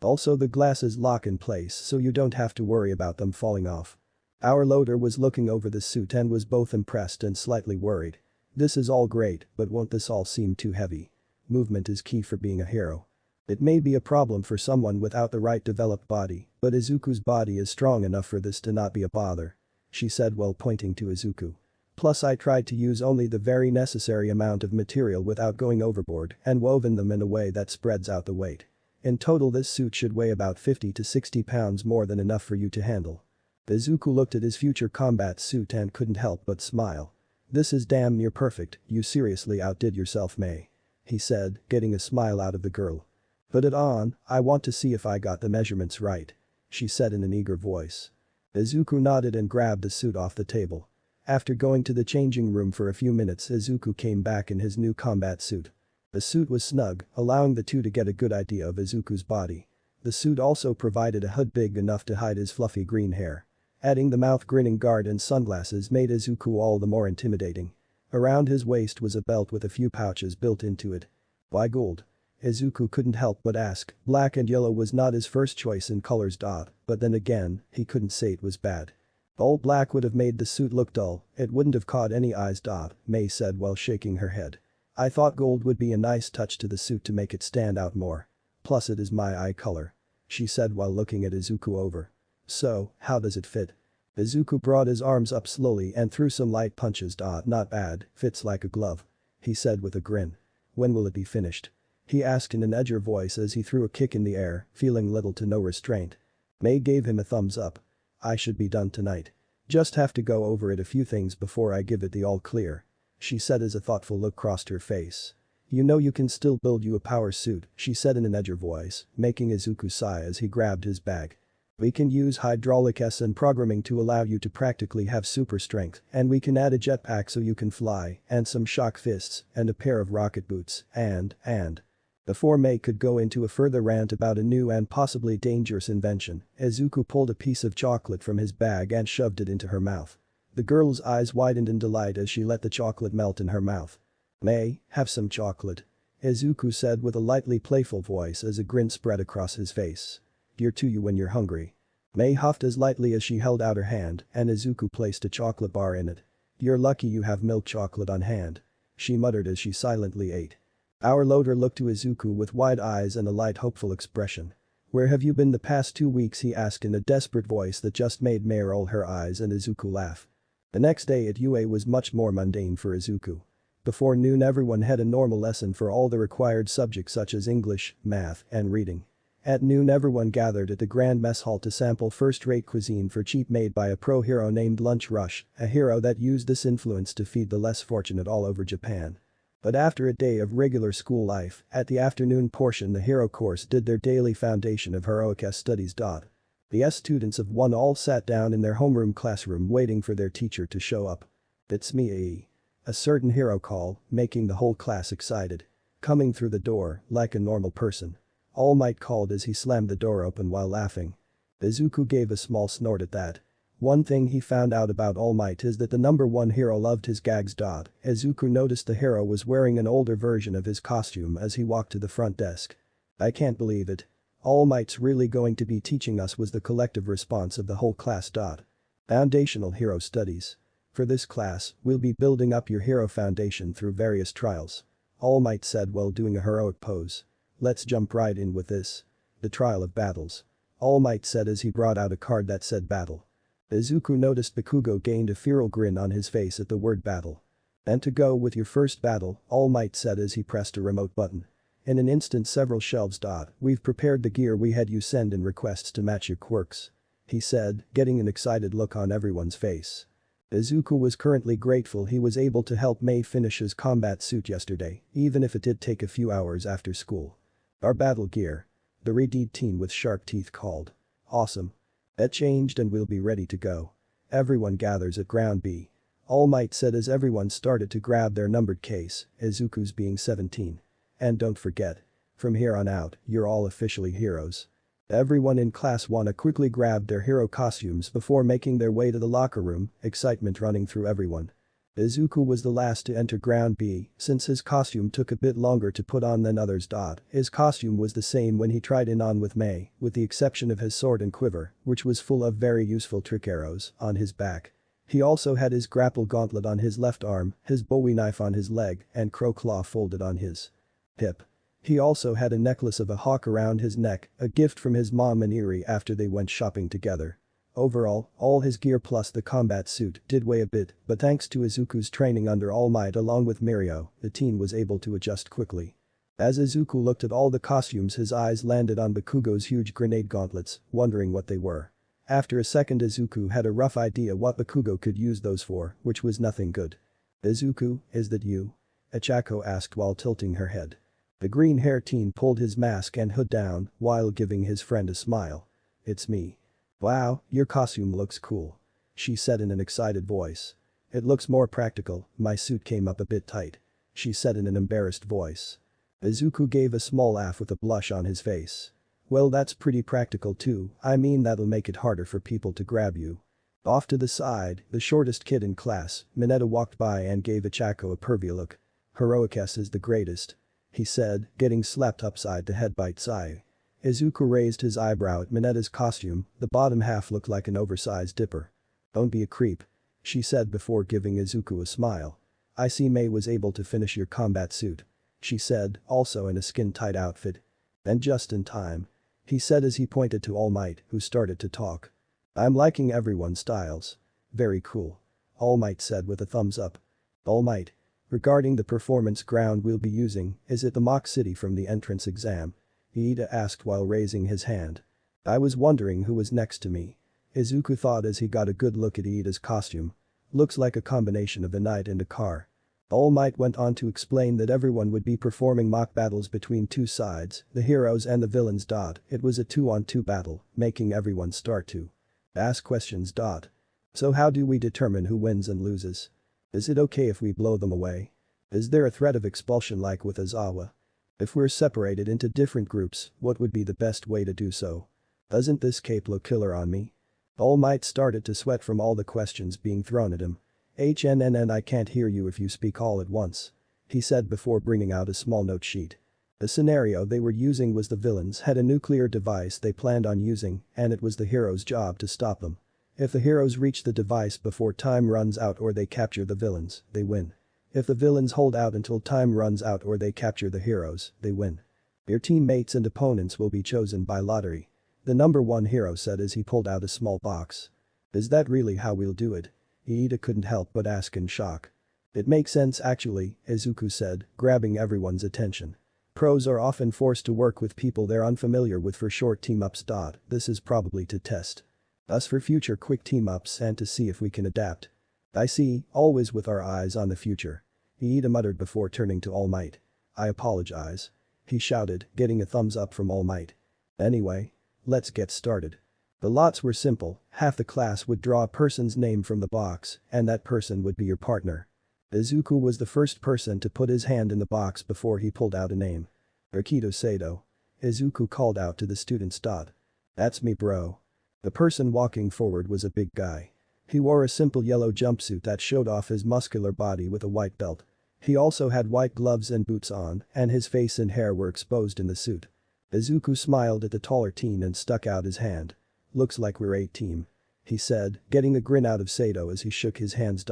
Also the glasses lock in place so you don't have to worry about them falling off. Our loader was looking over the suit and was both impressed and slightly worried. This is all great, but won't this all seem too heavy? Movement is key for being a hero. It may be a problem for someone without the right developed body, but Izuku's body is strong enough for this to not be a bother. She said while pointing to Izuku. Plus I tried to use only the very necessary amount of material without going overboard and woven them in a way that spreads out the weight. In total this suit should weigh about 50 to 60 pounds, more than enough for you to handle. Izuku looked at his future combat suit and couldn't help but smile. This is damn near perfect, you seriously outdid yourself, Mei. He said, getting a smile out of the girl. Put it on, I want to see if I got the measurements right. She said in an eager voice. Izuku nodded and grabbed the suit off the table. After going to the changing room for a few minutes, Izuku came back in his new combat suit. The suit was snug, allowing the two to get a good idea of Izuku's body. The suit also provided a hood big enough to hide his fluffy green hair. Adding the mouth-grinning guard and sunglasses made Izuku all the more intimidating. Around his waist was a belt with a few pouches built into it. Why gold? Izuku couldn't help but ask. Black and yellow was not his first choice in colors. But then again, he couldn't say it was bad. All black would have made the suit look dull, it wouldn't have caught any eyes. Mei said while shaking her head. I thought gold would be a nice touch to the suit to make it stand out more. Plus it is my eye color. She said while looking at Izuku over. So, how does it fit? Izuku brought his arms up slowly and threw some light punches. Not bad, fits like a glove. He said with a grin. When will it be finished? He asked in an edgier voice as he threw a kick in the air, feeling little to no restraint. Mei gave him a thumbs up. I should be done tonight. Just have to go over it a few things before I give it the all clear. She said as a thoughtful look crossed her face. You know you can still build you a power suit, she said in an edgier voice, making Izuku sigh as he grabbed his bag. We can use hydraulic and programming to allow you to practically have super strength, and we can add a jetpack so you can fly, and some shock fists, and a pair of rocket boots, and. Before Mei could go into a further rant about a new and possibly dangerous invention, Izuku pulled a piece of chocolate from his bag and shoved it into her mouth. The girl's eyes widened in delight as she let the chocolate melt in her mouth. Mei, have some chocolate. Izuku said with a lightly playful voice as a grin spread across his face. You're to you when you're hungry. Mei huffed as lightly as she held out her hand and Izuku placed a chocolate bar in it. You're lucky you have milk chocolate on hand. She muttered as she silently ate. Our loader looked to Izuku with wide eyes and a light hopeful expression. Where have you been the past 2 weeks, he asked in a desperate voice that just made Mei roll her eyes and Izuku laugh. The next day at UA was much more mundane for Izuku. Before noon everyone had a normal lesson for all the required subjects such as English, math, and reading. At noon everyone gathered at the Grand Mess Hall to sample first-rate cuisine for cheap made by a pro hero named Lunch Rush, a hero that used this influence to feed the less fortunate all over Japan. But after a day of regular school life, at the afternoon portion the hero course did their daily foundation of heroic studies. The students of one all sat down in their homeroom classroom waiting for their teacher to show up. It's me. A certain hero called, making the whole class excited. Coming through the door, like a normal person. All Might called as he slammed the door open while laughing. Izuku gave a small snort at that. One thing he found out about All Might is that the number one hero loved his gags. Izuku noticed the hero was wearing an older version of his costume as he walked to the front desk. I can't believe it. All Might's really going to be teaching us, was the collective response of the whole class. Foundational Hero Studies. For this class, we'll be building up your hero foundation through various trials. All Might said while doing a heroic pose. Let's jump right in with this. The trial of battles. All Might said as he brought out a card that said battle. Izuku noticed Bakugo gained a feral grin on his face at the word battle. And to go with your first battle, All Might said as he pressed a remote button. In an instant several shelves. We've prepared the gear we had you send in requests to match your quirks. He said, getting an excited look on everyone's face. Izuku was currently grateful he was able to help Mei finish his combat suit yesterday, even if it did take a few hours after school. Our battle gear. The Redeed teen with sharp teeth called. Awesome. It changed and we'll be ready to go. Everyone gathers at Ground B. All Might said as everyone started to grab their numbered case, Izuku's being 17. And don't forget. From here on out, you're all officially heroes. Everyone in Class 1 quickly grabbed their hero costumes before making their way to the locker room, excitement running through everyone. Izuku was the last to enter Ground B, since his costume took a bit longer to put on than others. His costume was the same when he tried it on with Mei, with the exception of his sword and quiver, which was full of very useful trick arrows, on his back. He also had his grapple gauntlet on his left arm, his bowie knife on his leg, and crow claw folded on his hip. He also had a necklace of a hawk around his neck, a gift from his mom and Eri after they went shopping together. Overall, all his gear plus the combat suit did weigh a bit, but thanks to Izuku's training under All Might along with Mirio, the teen was able to adjust quickly. As Izuku looked at all the costumes his eyes landed on Bakugo's huge grenade gauntlets, wondering what they were. After a second Izuku had a rough idea what Bakugo could use those for, which was nothing good. "Izuku, is that you?" Ichako asked while tilting her head. The green-haired teen pulled his mask and hood down while giving his friend a smile. "It's me." "Wow, your costume looks cool," she said in an excited voice. "It looks more practical, my suit came up a bit tight," she said in an embarrassed voice. Izuku gave a small laugh with a blush on his face. "Well, that's pretty practical too, I mean that'll make it harder for people to grab you." Off to the side, the shortest kid in class, Mineta walked by and gave Ichako a pervy look. "Heroicess is the greatest," he said, getting slapped upside the head by Tsai. Izuku raised his eyebrow at Mineta's costume, the bottom half looked like an oversized dipper. "Don't be a creep," she said before giving Izuku a smile. "I see Mei was able to finish your combat suit," she said, also in a skin-tight outfit. "And just in time," he said as he pointed to All Might, who started to talk. "I'm liking everyone's styles. Very cool," All Might said with a thumbs up. "All Might. Regarding the performance ground we'll be using, is it the mock city from the entrance exam?" Iida asked while raising his hand. "I was wondering who was next to me." Izuku thought as he got a good look at Iida's costume. "Looks like a combination of a knight and a car." All Might went on to explain that everyone would be performing mock battles between two sides, the heroes and the villains. It was a 2-on-2 battle, making everyone start to ask questions. "So how do we determine who wins and loses? Is it okay if we blow them away? Is there a threat of expulsion like with Aizawa? If we're separated into different groups, what would be the best way to do so? Doesn't this cape look killer on me?" All Might started to sweat from all the questions being thrown at him. "I can't hear you if you speak all at once," he said before bringing out a small note sheet. The scenario they were using was the villains had a nuclear device they planned on using, and it was the heroes' job to stop them. If the heroes reach the device before time runs out or they capture the villains, they win. If the villains hold out until time runs out or they capture the heroes, they win. Your teammates and opponents will be chosen by lottery. The number 1 hero said as he pulled out a small box. "Is that really how we'll do it?" Iida couldn't help but ask in shock. "It makes sense actually," Izuku said, grabbing everyone's attention. "Pros are often forced to work with people they're unfamiliar with for short team-ups. This is probably to test us for future quick team-ups and to see if we can adapt." "I see, always with our eyes on the future," Iida muttered before turning to All Might. "I apologize," he shouted, getting a thumbs up from All Might. "Anyway, let's get started." The lots were simple, half the class would draw a person's name from the box, and that person would be your partner. Izuku was the first person to put his hand in the box before he pulled out a name. "Rakido Sato." Izuku called out to the students. "That's me, bro." The person walking forward was a big guy. He wore a simple yellow jumpsuit that showed off his muscular body with a white belt. He also had white gloves and boots on, and his face and hair were exposed in the suit. Izuku smiled at the taller teen and stuck out his hand. "Looks like we're a team," he said, getting a grin out of Sato as he shook his hands.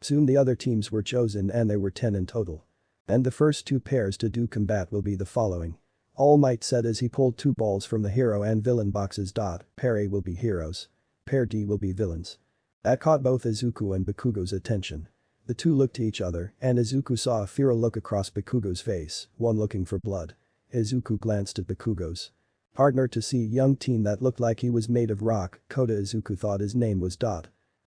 Soon the other teams were chosen and there were 10 in total. And the first 2 pairs to do combat will be the following. All Might said as he pulled 2 balls from the hero and villain boxes. Pair A will be heroes. Pair D will be villains. That caught both Izuku and Bakugo's attention. The two looked to each other, and Izuku saw a feral look across Bakugo's face, one looking for blood. Izuku glanced at Bakugo's partner to see a young teen that looked like he was made of rock. Kota. Izuku thought his name was.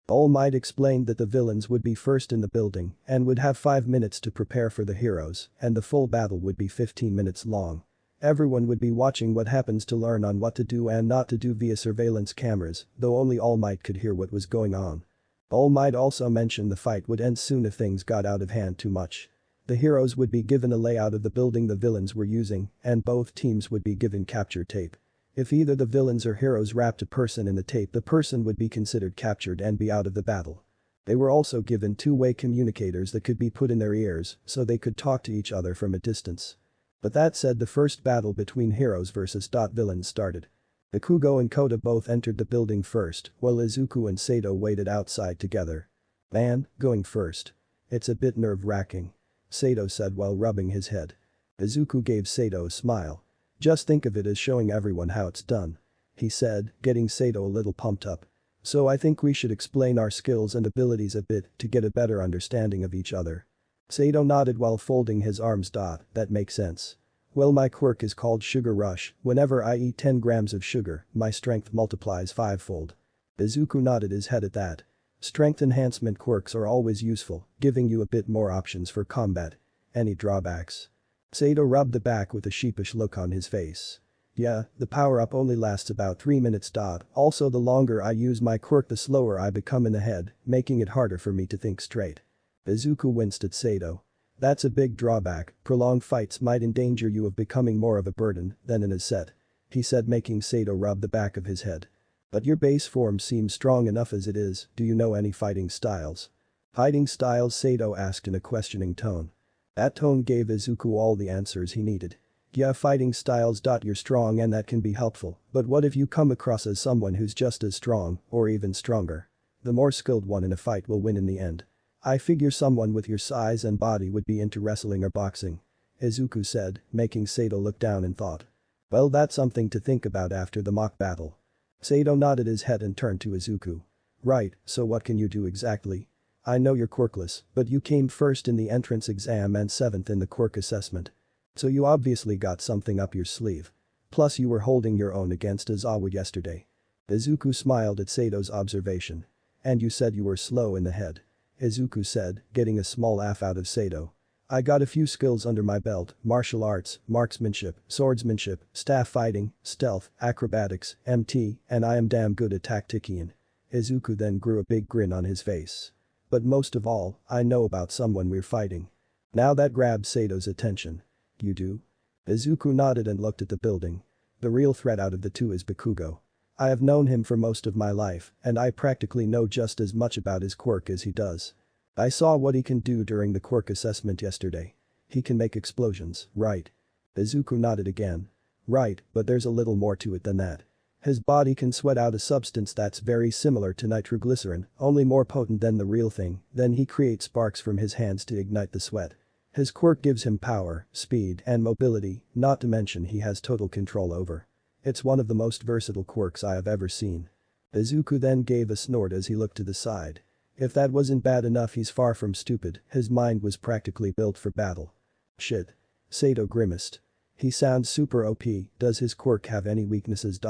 All Might explained that the villains would be first in the building and would have 5 minutes to prepare for the heroes, and the full battle would be 15 minutes long. Everyone would be watching what happens to learn on what to do and not to do via surveillance cameras, though only All Might could hear what was going on. All Might also mentioned the fight would end soon if things got out of hand too much. The heroes would be given a layout of the building the villains were using, and both teams would be given capture tape. If either the villains or heroes wrapped a person in the tape, the person would be considered captured and be out of the battle. They were also given two-way communicators that could be put in their ears so they could talk to each other from a distance. But that said, the first battle between heroes versus villains started. Bakugo and Kota both entered the building first, while Izuku and Sato waited outside together. "Man, going first. It's a bit nerve-wracking," Sato said while rubbing his head. Izuku gave Sato a smile. "Just think of it as showing everyone how it's done," he said, getting Sato a little pumped up. "So I think we should explain our skills and abilities a bit to get a better understanding of each other." Sato nodded while folding his arms. "That makes sense. Well, my quirk is called Sugar Rush. Whenever I eat 10 grams of sugar, my strength multiplies 5-fold. Izuku nodded his head at that. Strength enhancement quirks are always useful, giving you a bit more options for combat. Any drawbacks? Sato rubbed the back with a sheepish look on his face. Yeah, the power-up only lasts about 3 minutes. Also, the longer I use my quirk, the slower I become in the head, making it harder for me to think straight. Izuku winced at Sato. That's a big drawback. Prolonged fights might endanger you of becoming more of a burden than an asset, he said, making Sato rub the back of his head. But your base form seems strong enough as it is. Do you know any fighting styles? Fighting styles? Sato asked in a questioning tone. That tone gave Izuku all the answers he needed. Yeah, fighting styles. You're strong and that can be helpful, but what if you come across as someone who's just as strong, or even stronger? The more skilled one in a fight will win in the end. I figure someone with your size and body would be into wrestling or boxing, Izuku said, making Sato look down in thought. Well, that's something to think about after the mock battle. Sato nodded his head and turned to Izuku. Right, so what can you do exactly? I know you're quirkless, but you came first in the entrance exam and 7th in the quirk assessment. So you obviously got something up your sleeve. Plus you were holding your own against Izawa yesterday. Izuku smiled at Sato's observation. And you said you were slow in the head, Izuku said, getting a small laugh out of Sato. I got a few skills under my belt: martial arts, marksmanship, swordsmanship, staff fighting, stealth, acrobatics, MT, and I am damn good at tactician. Izuku then grew a big grin on his face. But most of all, I know about someone we're fighting. Now that grabbed Sato's attention. You do? Izuku nodded and looked at the building. The real threat out of the two is Bakugo. I have known him for most of my life, and I practically know just as much about his quirk as he does. I saw what he can do during the quirk assessment yesterday. He can make explosions, right? Izuku nodded again. Right, but there's a little more to it than that. His body can sweat out a substance that's very similar to nitroglycerin, only more potent than the real thing, then he creates sparks from his hands to ignite the sweat. His quirk gives him power, speed, and mobility, not to mention he has total control over. It's one of the most versatile quirks I have ever seen. Izuku then gave a snort as he looked to the side. If that wasn't bad enough, he's far from stupid, his mind was practically built for battle. Shit. Sato grimaced. He sounds super OP, does his quirk have any weaknesses?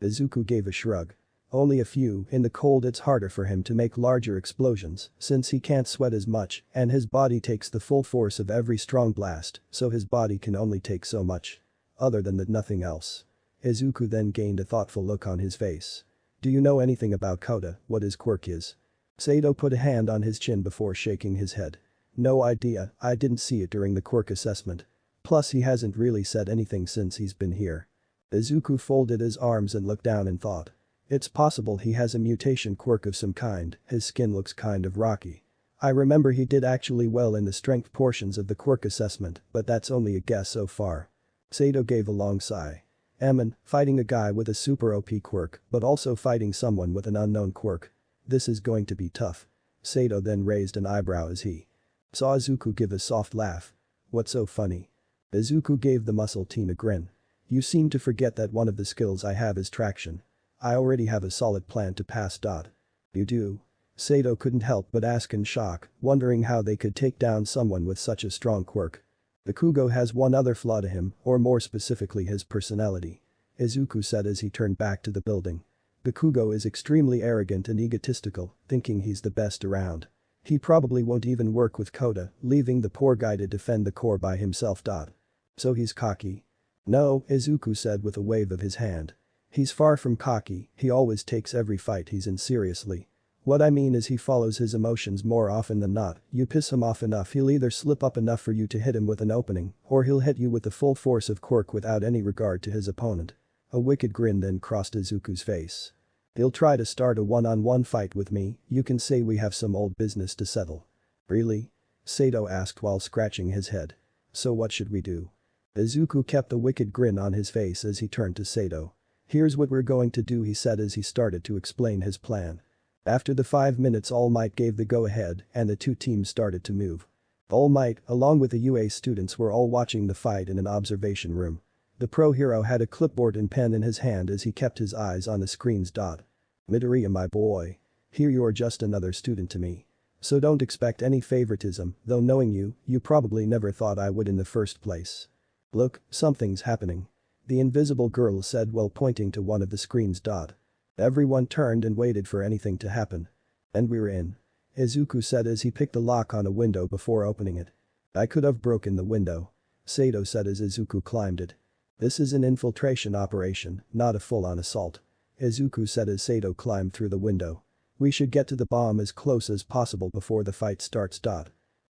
Izuku gave a shrug. Only a few. In the cold it's harder for him to make larger explosions since he can't sweat as much and his body takes the full force of every strong blast, so his body can only take so much. Other than that, nothing else. Izuku then gained a thoughtful look on his face. Do you know anything about Kota, what his quirk is? Sato put a hand on his chin before shaking his head. No idea, I didn't see it during the quirk assessment. Plus he hasn't really said anything since he's been here. Izuku folded his arms and looked down in thought. It's possible he has a mutation quirk of some kind, his skin looks kind of rocky. I remember he did actually well in the strength portions of the quirk assessment, but that's only a guess so far. Sato gave a long sigh. Fighting a guy with a super OP quirk, but also fighting someone with an unknown quirk. This is going to be tough. Sato then raised an eyebrow as he saw Izuku give a soft laugh. What's so funny? Izuku gave the muscle teen a grin. You seem to forget that one of the skills I have is traction. I already have a solid plan to pass. You do? Sato couldn't help but ask in shock, wondering how they could take down someone with such a strong quirk. Bakugo has one other flaw to him, or more specifically his personality. Izuku said as he turned back to the building. Bakugo is extremely arrogant and egotistical, thinking he's the best around. He probably won't even work with Kota, leaving the poor guy to defend the core by himself. So he's cocky? No, Izuku said with a wave of his hand. He's far from cocky, he always takes every fight he's in seriously. What I mean is he follows his emotions more often than not. You piss him off enough, he'll either slip up enough for you to hit him with an opening, or he'll hit you with the full force of quirk without any regard to his opponent. A wicked grin then crossed Izuku's face. He'll try to start a one-on-one fight with me, you can say we have some old business to settle. Really? Sato asked while scratching his head. So what should we do? Izuku kept the wicked grin on his face as he turned to Sato. Here's what we're going to do, he said as he started to explain his plan. After the 5 minutes, All Might gave the go-ahead and the two teams started to move. All Might, along with the UA students, were all watching the fight in an observation room. The pro hero had a clipboard and pen in his hand as he kept his eyes on the screens. Midoriya, my boy. Here you're just another student to me. So don't expect any favoritism, though knowing you, you probably never thought I would in the first place. Look, something's happening. The invisible girl said while pointing to one of the screens. Everyone turned and waited for anything to happen. And we're in. Izuku said as he picked the lock on a window before opening it. I could have broken the window. Sato said as Izuku climbed it. This is an infiltration operation, not a full-on assault. Izuku said as Sato climbed through the window. We should get to the bomb as close as possible before the fight starts.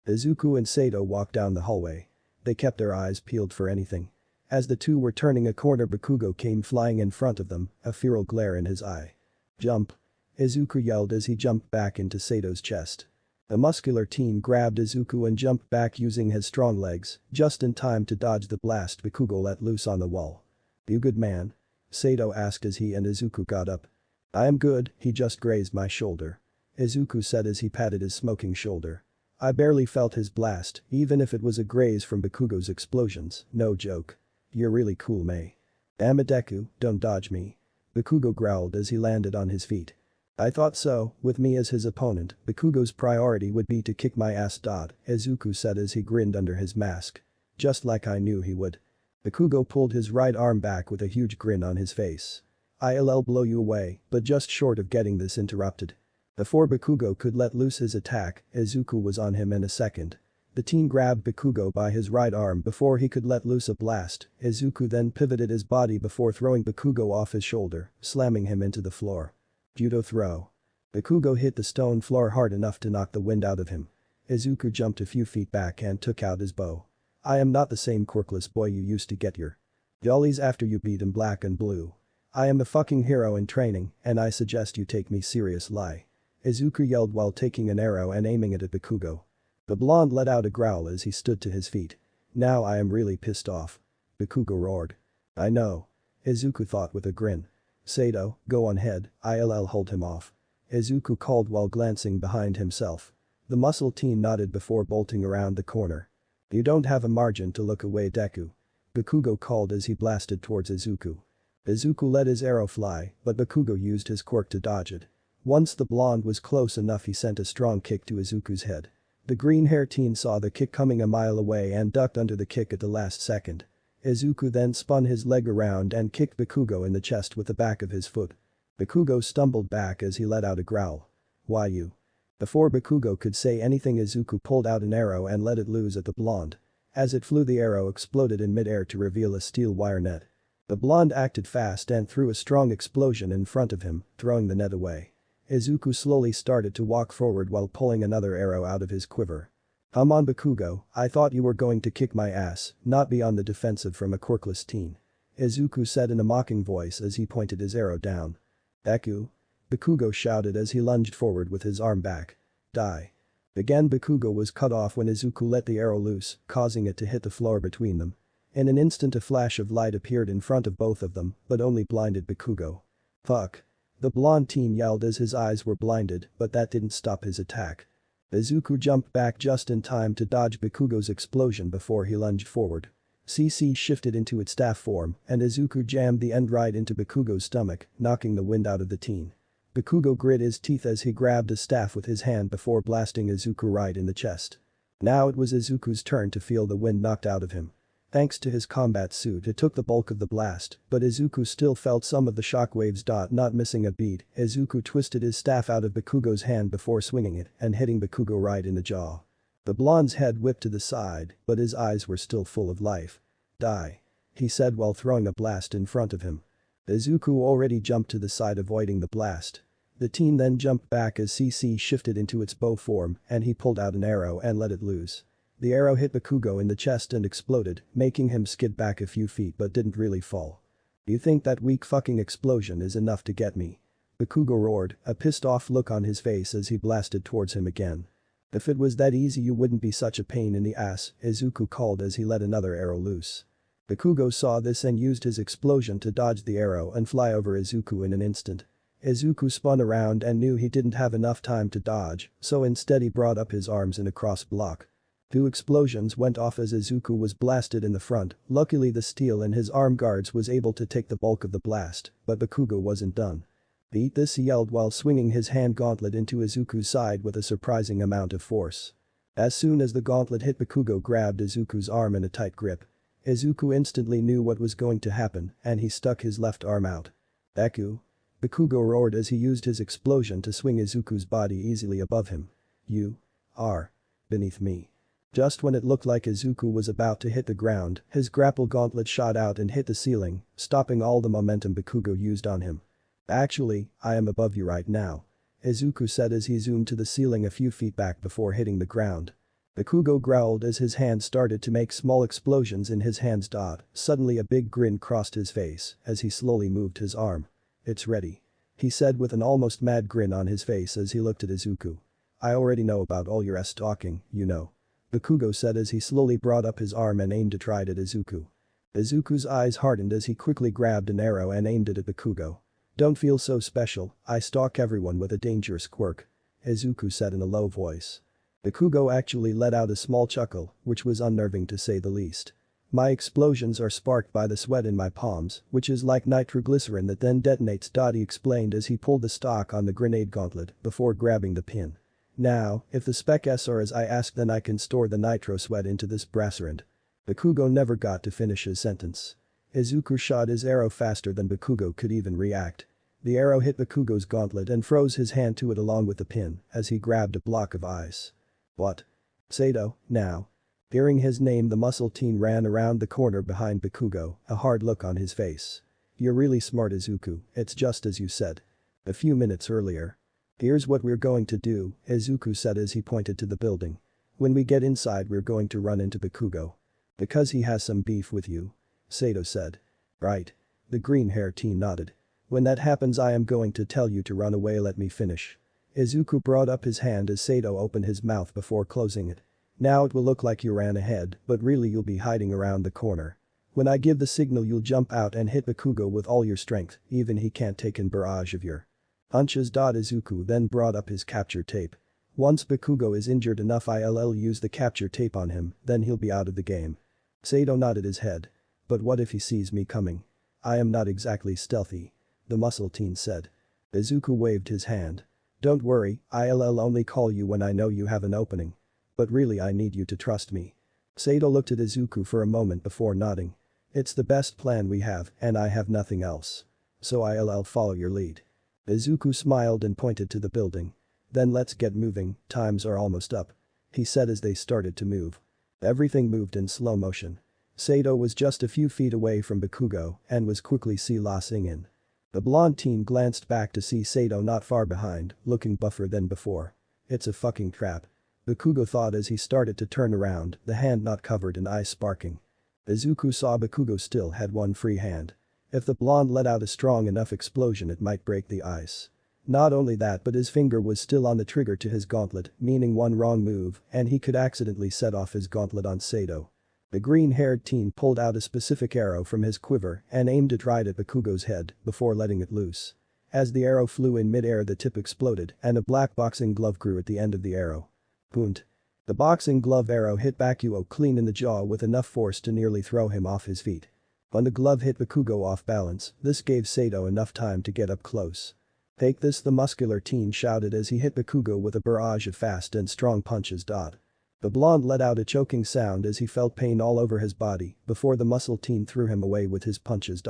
Izuku and Sato walked down the hallway. They kept their eyes peeled for anything. As the two were turning a corner, Bakugo came flying in front of them, a feral glare in his eye. Jump! Izuku yelled as he jumped back into Sato's chest. The muscular teen grabbed Izuku and jumped back using his strong legs, just in time to dodge the blast Bakugo let loose on the wall. You good, man? Sato asked as he and Izuku got up. I am good, he just grazed my shoulder. Izuku said as he patted his smoking shoulder. I barely felt his blast, even if it was a graze from Bakugo's explosions, no joke. You're really cool, May. Damn it, Deku, don't dodge me. Bakugo growled as he landed on his feet. I thought so, with me as his opponent, Bakugo's priority would be to kick my ass. Izuku said as he grinned under his mask. Just like I knew he would. Bakugo pulled his right arm back with a huge grin on his face. I'll blow you away, but just short of getting this interrupted. Before Bakugo could let loose his attack, Izuku was on him in a second. The teen grabbed Bakugo by his right arm before he could let loose a blast. Izuku then pivoted his body before throwing Bakugo off his shoulder, slamming him into the floor. Judo throw. Bakugo hit the stone floor hard enough to knock the wind out of him. Izuku jumped a few feet back and took out his bow. I am not the same quirkless boy you used to get your jollies after you beat him black and blue. I am a fucking hero in training, and I suggest you take me serious. Lie. Izuku yelled while taking an arrow and aiming it at Bakugo. The blonde let out a growl as he stood to his feet. Now I am really pissed off. Bakugo roared. I know. Izuku thought with a grin. Sato, go on ahead, I'll hold him off. Izuku called while glancing behind himself. The muscle teen nodded before bolting around the corner. You don't have a margin to look away, Deku. Bakugo called as he blasted towards Izuku. Izuku let his arrow fly, but Bakugo used his quirk to dodge it. Once the blonde was close enough, he sent a strong kick to Izuku's head. The green-haired teen saw the kick coming a mile away and ducked under the kick at the last second. Izuku then spun his leg around and kicked Bakugo in the chest with the back of his foot. Bakugo stumbled back as he let out a growl. Why you? Before Bakugo could say anything, Izuku pulled out an arrow and let it loose at the blonde. As it flew, the arrow exploded in midair to reveal a steel wire net. The blonde acted fast and threw a strong explosion in front of him, throwing the net away. Izuku slowly started to walk forward while pulling another arrow out of his quiver. Come on, Bakugo, I thought you were going to kick my ass, not be on the defensive from a quirkless teen. Izuku said in a mocking voice as he pointed his arrow down. Deku? Bakugo shouted as he lunged forward with his arm back. Die. Again, Bakugo was cut off when Izuku let the arrow loose, causing it to hit the floor between them. In an instant, a flash of light appeared in front of both of them, but only blinded Bakugo. Fuck. The blonde teen yelled as his eyes were blinded, but that didn't stop his attack. Izuku jumped back just in time to dodge Bakugo's explosion before he lunged forward. CC shifted into its staff form and Izuku jammed the end right into Bakugo's stomach, knocking the wind out of the teen. Bakugo grit his teeth as he grabbed his staff with his hand before blasting Izuku right in the chest. Now it was Izuku's turn to feel the wind knocked out of him. Thanks to his combat suit it took the bulk of the blast, but Izuku still felt some of the shockwaves. Not missing a beat, Izuku twisted his staff out of Bakugo's hand before swinging it and hitting Bakugo right in the jaw. The blonde's head whipped to the side, but his eyes were still full of life. "Die," he said while throwing a blast in front of him. Izuku already jumped to the side avoiding the blast. The teen then jumped back as CC shifted into its bow form and he pulled out an arrow and let it loose. The arrow hit Bakugo in the chest and exploded, making him skid back a few feet but didn't really fall. "You think that weak fucking explosion is enough to get me?" Bakugo roared, a pissed off look on his face as he blasted towards him again. "If it was that easy you wouldn't be such a pain in the ass," Izuku called as he let another arrow loose. Bakugo saw this and used his explosion to dodge the arrow and fly over Izuku in an instant. Izuku spun around and knew he didn't have enough time to dodge, so instead he brought up his arms in a cross block. 2 explosions went off as Izuku was blasted in the front. Luckily the steel in his arm guards was able to take the bulk of the blast, but Bakugo wasn't done. "Beat this," he yelled while swinging his hand gauntlet into Izuku's side with a surprising amount of force. As soon as the gauntlet hit, Bakugo grabbed Izuku's arm in a tight grip. Izuku instantly knew what was going to happen and he stuck his left arm out. "Deku!" Bakugo roared as he used his explosion to swing Izuku's body easily above him. "You are beneath me." Just when it looked like Izuku was about to hit the ground, his grapple gauntlet shot out and hit the ceiling, stopping all the momentum Bakugo used on him. "Actually, I am above you right now," Izuku said as he zoomed to the ceiling a few feet back before hitting the ground. Bakugo growled as his hand started to make small explosions in his hands. Suddenly a big grin crossed his face as he slowly moved his arm. "It's ready," he said with an almost mad grin on his face as he looked at Izuku. "I already know about all your talking, you know," Bakugo said as he slowly brought up his arm and aimed to try it at Izuku. Izuku's eyes hardened as he quickly grabbed an arrow and aimed it at Bakugo. "Don't feel so special, I stalk everyone with a dangerous quirk," Izuku said in a low voice. Bakugo actually let out a small chuckle, which was unnerving to say the least. "My explosions are sparked by the sweat in my palms, which is like nitroglycerin that then detonates," he explained as he pulled the stock on the grenade gauntlet before grabbing the pin. "Now, if the specs are as I asked then I can store the nitro sweat into this bracerant." Bakugo never got to finish his sentence. Izuku shot his arrow faster than Bakugo could even react. The arrow hit Bakugo's gauntlet and froze his hand to it along with the pin as he grabbed a block of ice. "What? Sato, now." Hearing his name, the muscle teen ran around the corner behind Bakugo, a hard look on his face. "You're really smart, Izuku, it's just as you said a few minutes earlier." "Here's what we're going to do," Izuku said as he pointed to the building. "When we get inside we're going to run into Bakugo. Because he has some beef with you," Sato said. "Right." The green-haired teen nodded. "When that happens I am going to tell you to run away. Let me finish." Izuku brought up his hand as Sato opened his mouth before closing it. "Now it will look like you ran ahead, but really you'll be hiding around the corner. When I give the signal you'll jump out and hit Bakugo with all your strength, even he can't take in barrage of your punches." Izuku then brought up his capture tape. "Once Bakugo is injured enough I'll use the capture tape on him, then he'll be out of the game." Sato nodded his head. "But what if he sees me coming? I am not exactly stealthy," the muscle teen said. Izuku waved his hand. "Don't worry, I'll only call you when I know you have an opening. But really I need you to trust me." Sato looked at Izuku for a moment before nodding. "It's the best plan we have and I have nothing else. So I'll follow your lead." Izuku smiled and pointed to the building. "Then let's get moving, times are almost up," he said as they started to move. Everything moved in slow motion. Sato was just a few feet away from Bakugo and was quickly lossing in. The blonde teen glanced back to see Sato not far behind, looking buffer than before. "It's a fucking trap," Bakugo thought as he started to turn around, the hand not covered in ice sparking. Izuku saw Bakugo still had one free hand. If the blonde let out a strong enough explosion it might break the ice. Not only that but his finger was still on the trigger to his gauntlet, meaning one wrong move and he could accidentally set off his gauntlet on Sato. The green-haired teen pulled out a specific arrow from his quiver and aimed it right at Bakugo's head before letting it loose. As the arrow flew in mid-air the tip exploded and a black boxing glove grew at the end of the arrow. "Punt." The boxing glove arrow hit Bakugo clean in the jaw with enough force to nearly throw him off his feet. When the glove hit Bakugo off balance, this gave Sato enough time to get up close. "Take this," the muscular teen shouted as he hit Bakugo with a barrage of fast and strong punches. The blonde let out a choking sound as he felt pain all over his body before the muscle teen threw him away with his punches.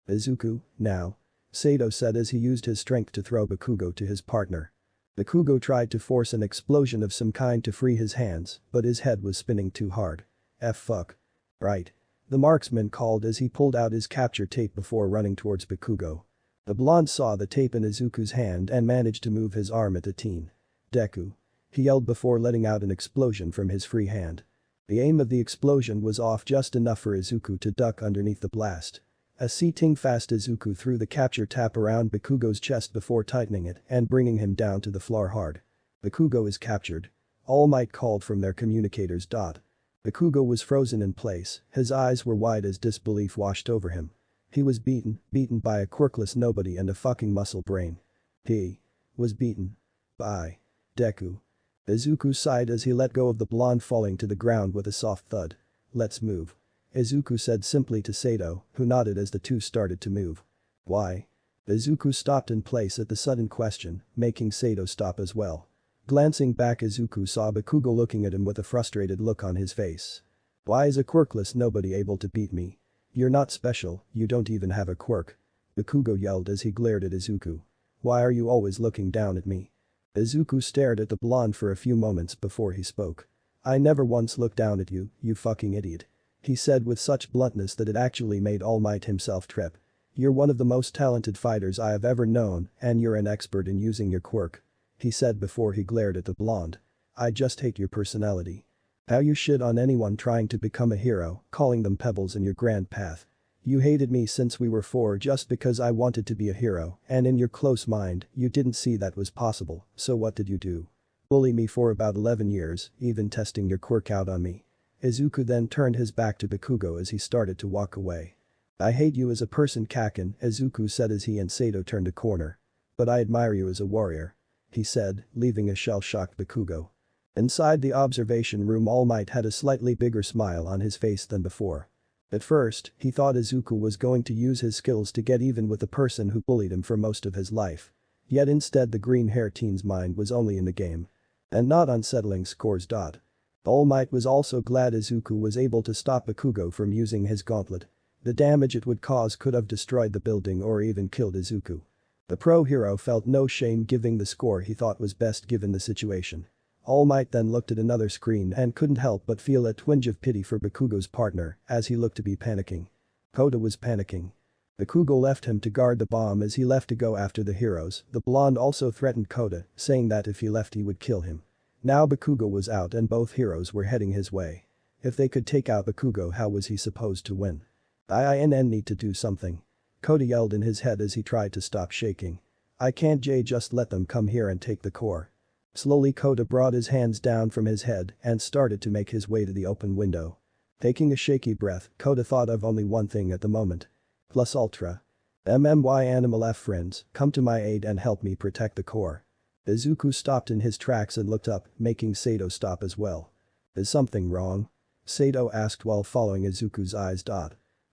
"Izuku, now," Sato said as he used his strength to throw Bakugo to his partner. Bakugo tried to force an explosion of some kind to free his hands, but his head was spinning too hard. Fuck. Right. The marksman called as he pulled out his capture tape before running towards Bakugo. The blonde saw the tape in Izuku's hand and managed to move his arm at the teen. "Deku," he yelled before letting out an explosion from his free hand. The aim of the explosion was off just enough for Izuku to duck underneath the blast. A seeing fast Izuku threw the capture tap around Bakugo's chest before tightening it and bringing him down to the floor hard. "Bakugo is captured." All Might called from their communicators. Bakugo was frozen in place, his eyes were wide as disbelief washed over him. He was beaten by a quirkless nobody and a fucking muscle brain. He was beaten by Deku. Izuku sighed as he let go of the blonde, falling to the ground with a soft thud. "Let's move," Izuku said simply to Sato, who nodded as the two started to move. "Why?" Izuku stopped in place at the sudden question, making Sato stop as well. Glancing back, Izuku saw Bakugo looking at him with a frustrated look on his face. "Why is a quirkless nobody able to beat me? You're not special, you don't even have a quirk," Bakugo yelled as he glared at Izuku. "Why are you always looking down at me?" Izuku stared at the blonde for a few moments before he spoke. "I never once looked down at you, you fucking idiot," he said with such bluntness that it actually made All Might himself trip. "You're one of the most talented fighters I have ever known and you're an expert in using your quirk," he said before he glared at the blonde. "I just hate your personality. How you shit on anyone trying to become a hero, calling them pebbles in your grand path. You hated me since we were 4 just because I wanted to be a hero, and in your close mind, you didn't see that was possible, so what did you do? Bully me for about 11 years, even testing your quirk out on me." Izuku then turned his back to Bakugo as he started to walk away. "I hate you as a person, Kaken," Izuku said as he and Sato turned a corner. "But I admire you as a warrior," he said, leaving a shell-shocked Bakugo. Inside the observation room, All Might had a slightly bigger smile on his face than before. At first, he thought Izuku was going to use his skills to get even with the person who bullied him for most of his life. Yet instead the green-haired teen's mind was only in the game. And not on settling scores. All Might was also glad Izuku was able to stop Bakugo from using his gauntlet. The damage it would cause could have destroyed the building or even killed Izuku. The pro hero felt no shame giving the score he thought was best given the situation. All Might then looked at another screen and couldn't help but feel a twinge of pity for Bakugo's partner as he looked to be panicking. Kota was panicking. Bakugo left him to guard the bomb as he left to go after the heroes. The blonde also threatened Kota, saying that if he left he would kill him. Now Bakugo was out and both heroes were heading his way. If they could take out Bakugo, how was he supposed to win? "I need to do something," Kota yelled in his head as he tried to stop shaking. "I can't just let them come here and take the core." Slowly Kota brought his hands down from his head and started to make his way to the open window. Taking a shaky breath, Kota thought of only one thing at the moment. Plus Ultra. "MMY Animal F friends, come to my aid and help me protect the core." Izuku stopped in his tracks and looked up, making Sato stop as well. "Is something wrong?" Sato asked while following Izuku's eyes.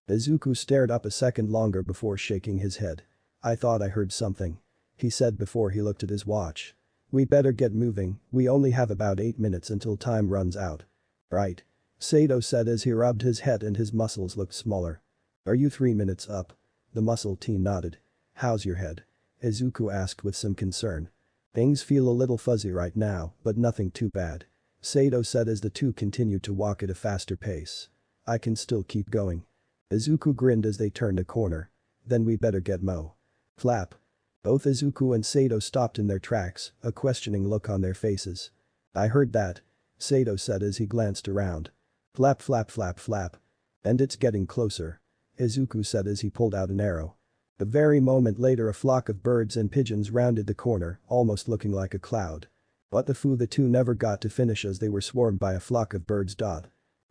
Izuku stared up a second longer before shaking his head. "I thought I heard something," he said before he looked at his watch. "We better get moving, we only have about 8 minutes until time runs out." "Right," Sato said as he rubbed his head and his muscles looked smaller. "Are you 3 minutes up?" The muscle teen nodded. "How's your head?" Izuku asked with some concern. "Things feel a little fuzzy right now, but nothing too bad," Sato said as the two continued to walk at a faster pace. "I can still keep going." Izuku grinned as they turned a corner. "Then we better get Mo." Flap. Both Izuku and Sato stopped in their tracks, a questioning look on their faces. "I heard that," Sato said as he glanced around. "Flap flap flap flap. And it's getting closer," Izuku said as he pulled out an arrow. The very moment later a flock of birds and pigeons rounded the corner, almost looking like a cloud. What the foo, the two never got to finish as they were swarmed by a flock of birds.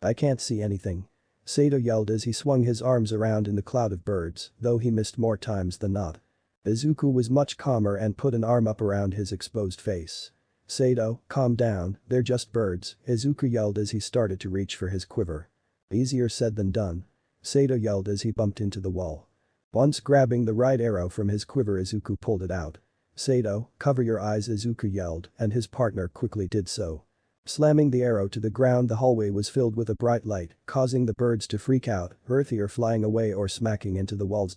"I can't see anything," Sato yelled as he swung his arms around in the cloud of birds, though he missed more times than not. Izuku was much calmer and put an arm up around his exposed face. Sato, calm down, they're just birds, Izuku yelled as he started to reach for his quiver. Easier said than done. Sato yelled as he bumped into the wall. Once grabbing the right arrow from his quiver, Izuku pulled it out. Sato, cover your eyes, Izuku yelled, and his partner quickly did so. Slamming the arrow to the ground, the hallway was filled with a bright light, causing the birds to freak out, either flying away or smacking into the walls.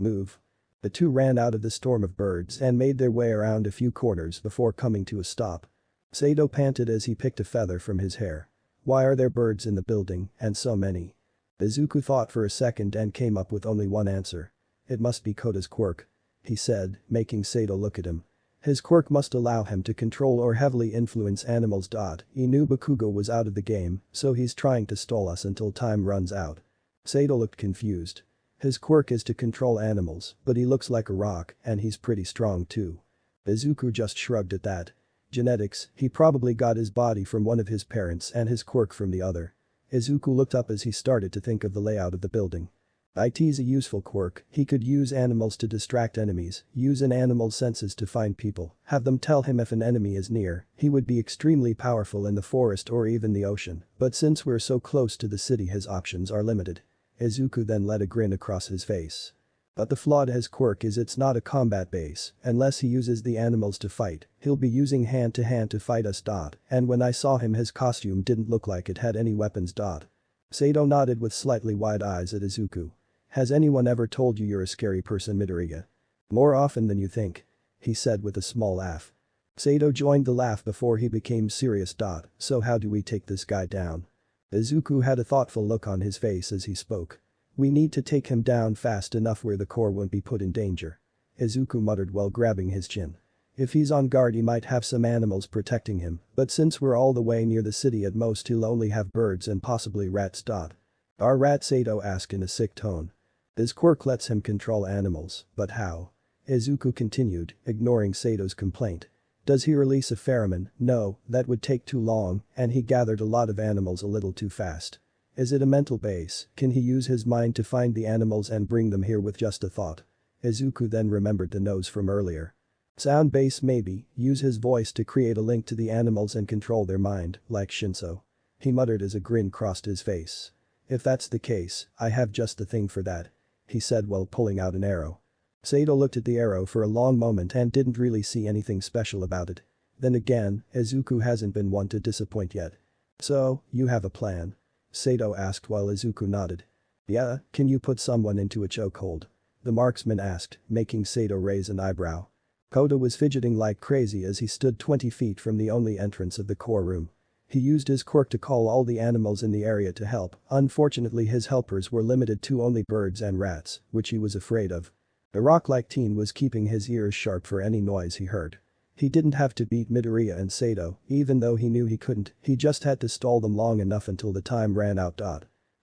Move. The two ran out of the storm of birds and made their way around a few corners before coming to a stop. Sato panted as he picked a feather from his hair. Why are there birds in the building, and so many? Izuku thought for a second and came up with only one answer. It must be Koda's quirk, he said, making Sato look at him. His quirk must allow him to control or heavily influence animals. He knew Bakugo was out of the game, so he's trying to stall us until time runs out. Sato looked confused. His quirk is to control animals, but he looks like a rock and he's pretty strong too. Izuku just shrugged at that. Genetics, he probably got his body from one of his parents and his quirk from the other. Izuku looked up as he started to think of the layout of the building. It's a useful quirk, he could use animals to distract enemies, use an animal's senses to find people, have them tell him if an enemy is near, he would be extremely powerful in the forest or even the ocean, but since we're so close to the city his options are limited. Izuku then let a grin across his face. But the flaw to his quirk is it's not a combat base, unless he uses the animals to fight, he'll be using hand to fight us. And when I saw him his costume didn't look like it had any weapons. Sato nodded with slightly wide eyes at Izuku. Has anyone ever told you you're a scary person, Midoriya? More often than you think, he said with a small laugh. Sato joined the laugh before he became serious. So how do we take this guy down? Izuku had a thoughtful look on his face as he spoke. We need to take him down fast enough where the core won't be put in danger. Izuku muttered while grabbing his chin. If he's on guard he might have some animals protecting him, but since we're all the way near the city at most he'll only have birds and possibly rats. Are rats? Sato asked in a sick tone. His quirk lets him control animals, but how? Izuku continued, ignoring Sato's complaint. Does he release a pheromone? No, that would take too long, and he gathered a lot of animals a little too fast. Is it a mental base? Can he use his mind to find the animals and bring them here with just a thought? Izuku then remembered the nose from earlier. Sound base maybe, use his voice to create a link to the animals and control their mind, like Shinso. He muttered as a grin crossed his face. If that's the case, I have just the thing for that, he said while pulling out an arrow. Sato looked at the arrow for a long moment and didn't really see anything special about it. Then again, Izuku hasn't been one to disappoint yet. So, you have a plan? Sato asked while Izuku nodded. Yeah, can you put someone into a chokehold? The marksman asked, making Sato raise an eyebrow. Koda was fidgeting like crazy as he stood 20 feet from the only entrance of the core room. He used his quirk to call all the animals in the area to help, unfortunately his helpers were limited to only birds and rats, which he was afraid of. The rock-like teen was keeping his ears sharp for any noise he heard. He didn't have to beat Midoriya and Sato, even though he knew he couldn't, he just had to stall them long enough until the time ran out.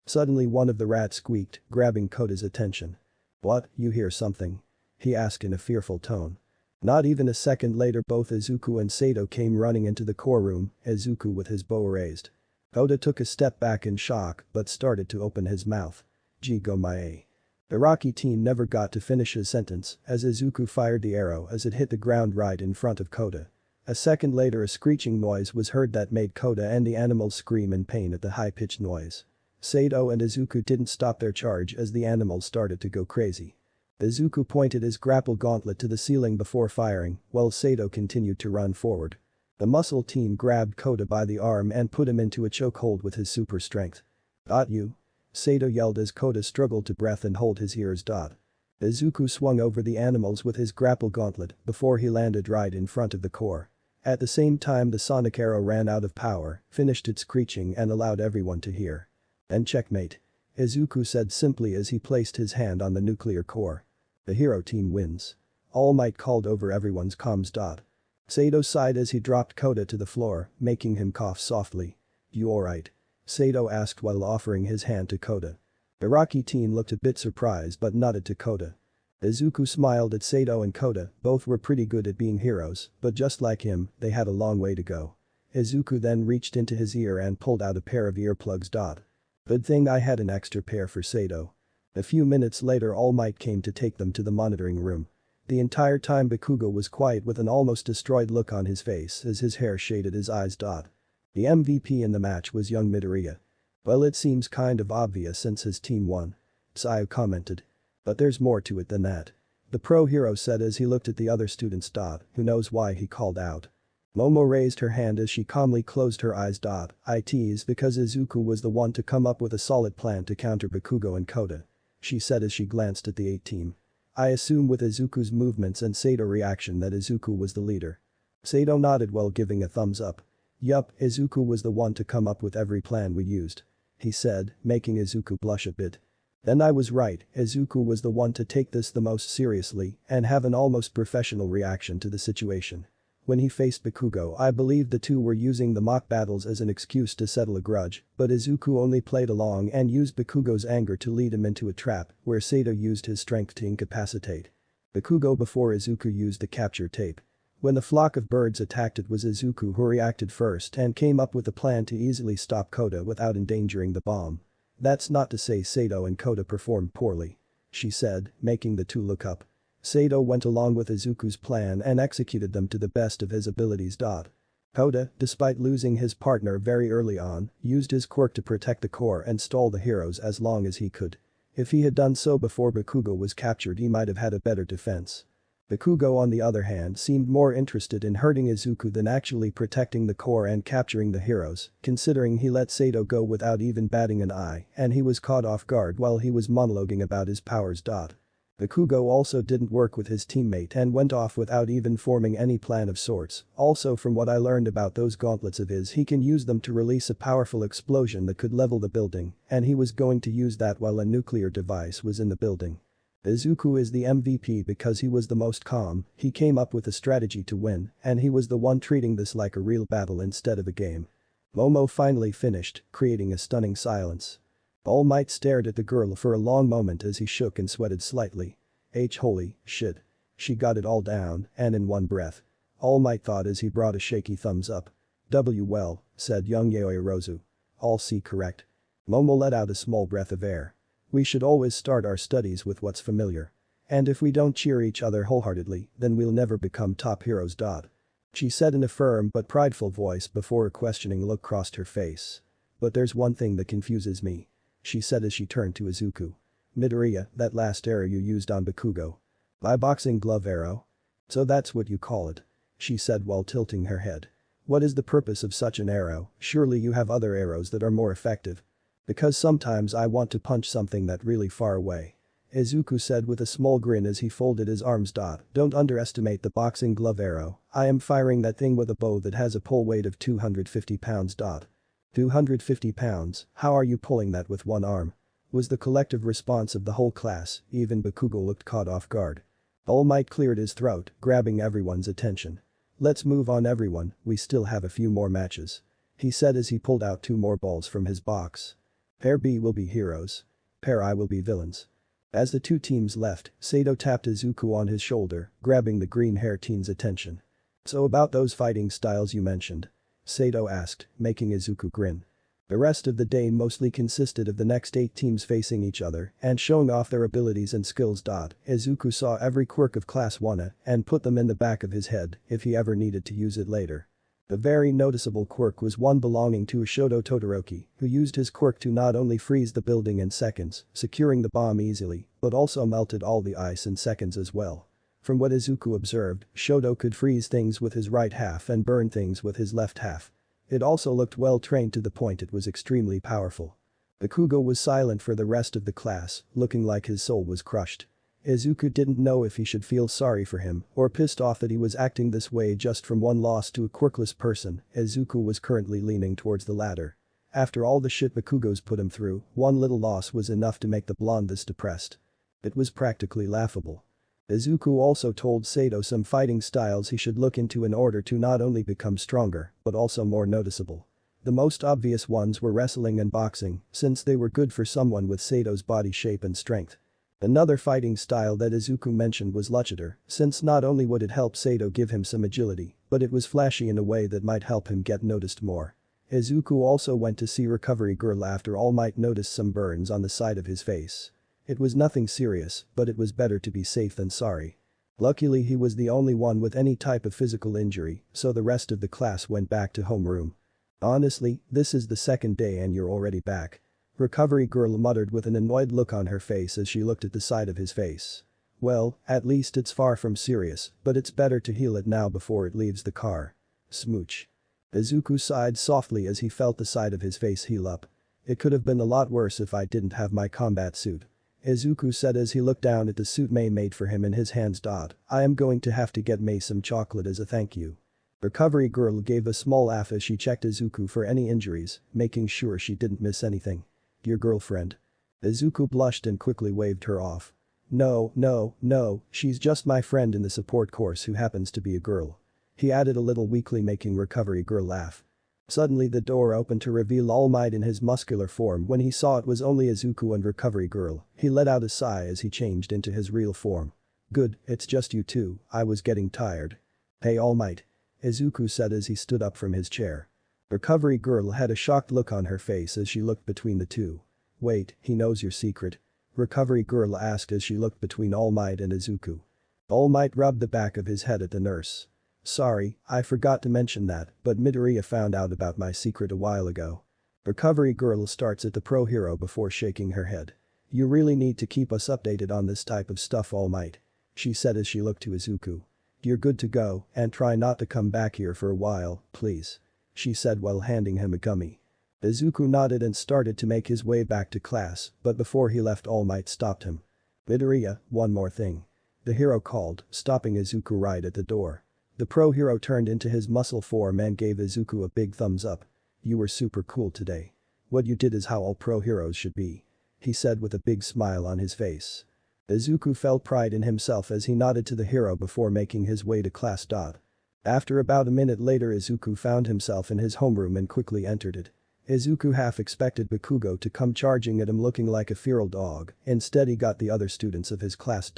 Suddenly one of the rats squeaked, grabbing Koda's attention. What, you hear something? He asked in a fearful tone. Not even a second later both Izuku and Sato came running into the core room, Izuku with his bow raised. Koda took a step back in shock but started to open his mouth. Jigomae. The rocky teen never got to finish his sentence as Izuku fired the arrow as it hit the ground right in front of Koda. A second later a screeching noise was heard that made Koda and the animals scream in pain at the high-pitched noise. Sato and Izuku didn't stop their charge as the animals started to go crazy. Izuku pointed his grapple gauntlet to the ceiling before firing, while Sato continued to run forward. The muscle teen grabbed Koda by the arm and put him into a chokehold with his super strength. Got you? Sato yelled as Koda struggled to breath and hold his ears. Izuku swung over the animals with his grapple gauntlet before he landed right in front of the core. At the same time the sonic arrow ran out of power, finished its screeching and allowed everyone to hear. And checkmate. Izuku said simply as he placed his hand on the nuclear core. The hero team wins. All Might called over everyone's comms. Sato sighed as he dropped Koda to the floor, making him cough softly. You alright? Sato asked while offering his hand to Koda. The rocky teen looked a bit surprised but nodded to Koda. Izuku smiled at Sato and Koda, both were pretty good at being heroes, but just like him, they had a long way to go. Izuku then reached into his ear and pulled out a pair of earplugs. Good thing I had an extra pair for Sato. A few minutes later All Might came to take them to the monitoring room. The entire time Bakugo was quiet with an almost destroyed look on his face as his hair shaded his eyes. The MVP in the match was young Midoriya. Well, it seems kind of obvious since his team won. Sayu commented. But there's more to it than that. The pro hero said as he looked at the other students. Who knows why he called out. Momo raised her hand as she calmly closed her eyes. It is because Izuku was the one to come up with a solid plan to counter Bakugo and Kota. She said as she glanced at the 8 team. I assume with Izuku's movements and Sato reaction that Izuku was the leader. Sato nodded while giving a thumbs up. Yup, Izuku was the one to come up with every plan we used. He said, making Izuku blush a bit. Then I was right, Izuku was the one to take this the most seriously and have an almost professional reaction to the situation. When he faced Bakugo, I believed the two were using the mock battles as an excuse to settle a grudge, but Izuku only played along and used Bakugo's anger to lead him into a trap where Sato used his strength to incapacitate Bakugo before Izuku used the capture tape. When the flock of birds attacked, it was Izuku who reacted first and came up with a plan to easily stop Kota without endangering the bomb. That's not to say Sato and Kota performed poorly. She said, making the two look up. Sato went along with Izuku's plan and executed them to the best of his abilities. Kota, despite losing his partner very early on, used his quirk to protect the core and stall the heroes as long as he could. If he had done so before Bakugo was captured, he might have had a better defense. Bakugo on the other hand seemed more interested in hurting Izuku than actually protecting the core and capturing the heroes, considering he let Sato go without even batting an eye and he was caught off guard while he was monologuing about his powers. Bakugo also didn't work with his teammate and went off without even forming any plan of sorts. Also, from what I learned about those gauntlets of his, he can use them to release a powerful explosion that could level the building, and he was going to use that while a nuclear device was in the building. Izuku is the MVP because he was the most calm, he came up with a strategy to win, and he was the one treating this like a real battle instead of a game. Momo finally finished, creating a stunning silence. All Might stared at the girl for a long moment as he shook and sweated slightly. Holy shit. She got it all down, and in one breath. All Might thought as he brought a shaky thumbs up. Well, said young Yaoyorozu. All C correct. Momo let out a small breath of air. We should always start our studies with what's familiar. And if we don't cheer each other wholeheartedly, then we'll never become top heroes. She said in a firm but prideful voice before a questioning look crossed her face. But there's one thing that confuses me. She said as she turned to Izuku. Midoriya, that last arrow you used on Bakugo. My boxing glove arrow? So that's what you call it. She said while tilting her head. What is the purpose of such an arrow? Surely you have other arrows that are more effective. Because sometimes I want to punch something that really far away. Izuku said with a small grin as he folded his arms. Don't underestimate the boxing glove arrow, I am firing that thing with a bow that has a pull weight of 250 pounds. 250 pounds, how are you pulling that with one arm? Was the collective response of the whole class, even Bakugo looked caught off guard. All Might cleared his throat, grabbing everyone's attention. Let's move on everyone, we still have a few more matches. He said as he pulled out 2 more balls from his box. Pair B will be heroes. Pair I will be villains. As the 2 teams left, Sato tapped Izuku on his shoulder, grabbing the green hair teen's attention. So about those fighting styles you mentioned? Sato asked, making Izuku grin. The rest of the day mostly consisted of the next 8 teams facing each other and showing off their abilities and skills. Izuku saw every quirk of Class 1 and put them in the back of his head if he ever needed to use it later. The very noticeable quirk was one belonging to Shoto Todoroki, who used his quirk to not only freeze the building in seconds, securing the bomb easily, but also melted all the ice in seconds as well. From what Izuku observed, Shoto could freeze things with his right half and burn things with his left half. It also looked well trained to the point it was extremely powerful. Bakugo was silent for the rest of the class, looking like his soul was crushed. Izuku didn't know if he should feel sorry for him or pissed off that he was acting this way just from one loss to a quirkless person. Izuku was currently leaning towards the latter. After all the shit Bakugo's put him through, one little loss was enough to make the blonde this depressed. It was practically laughable. Izuku also told Sato some fighting styles he should look into in order to not only become stronger, but also more noticeable. The most obvious ones were wrestling and boxing, since they were good for someone with Sato's body shape and strength. Another fighting style that Izuku mentioned was luchador, since not only would it help Sato give him some agility, but it was flashy in a way that might help him get noticed more. Izuku also went to see Recovery Girl after All Might noticed some burns on the side of his face. It was nothing serious, but it was better to be safe than sorry. Luckily he was the only one with any type of physical injury, so the rest of the class went back to homeroom. Honestly, this is the second day and you're already back. Recovery girl muttered with an annoyed look on her face as she looked at the side of his face. Well, at least it's far from serious, but it's better to heal it now before it leaves the car. Smooch. Izuku sighed softly as he felt the side of his face heal up. It could have been a lot worse if I didn't have my combat suit. Izuku said as he looked down at the suit Mei made for him in his hands. I am going to have to get Mei some chocolate as a thank you. Recovery girl gave a small laugh as she checked Izuku for any injuries, making sure she didn't miss anything. Your girlfriend? Izuku blushed and quickly waved her off. No, she's just my friend in the support course who happens to be a girl. He added a little weakly, making Recovery girl laugh. Suddenly the door opened to reveal All Might in his muscular form. When he saw it was only Izuku and Recovery girl, he let out a sigh as he changed into his real form. Good, it's just you two, I was getting tired. Hey All Might. Izuku said as he stood up from his chair. Recovery girl had a shocked look on her face as she looked between the two. Wait, he knows your secret? Recovery girl asked as she looked between All Might and Izuku. All Might rubbed the back of his head at the nurse. Sorry, I forgot to mention that, but Midoriya found out about my secret a while ago. Recovery girl starts at the pro hero before shaking her head. You really need to keep us updated on this type of stuff, All Might. She said as she looked to Izuku. You're good to go, and try not to come back here for a while, please. She said while handing him a gummy. Izuku nodded and started to make his way back to class, but before he left All Might stopped him. Midoriya, one more thing. The hero called, stopping Izuku right at the door. The pro hero turned into his muscle form and gave Izuku a big thumbs up. You were super cool today. What you did is how all pro heroes should be. He said with a big smile on his face. Izuku felt pride in himself as he nodded to the hero before making his way to class. After about a minute later Izuku found himself in his homeroom and quickly entered it. Izuku half expected Bakugo to come charging at him looking like a feral dog, instead he got the other students of his class.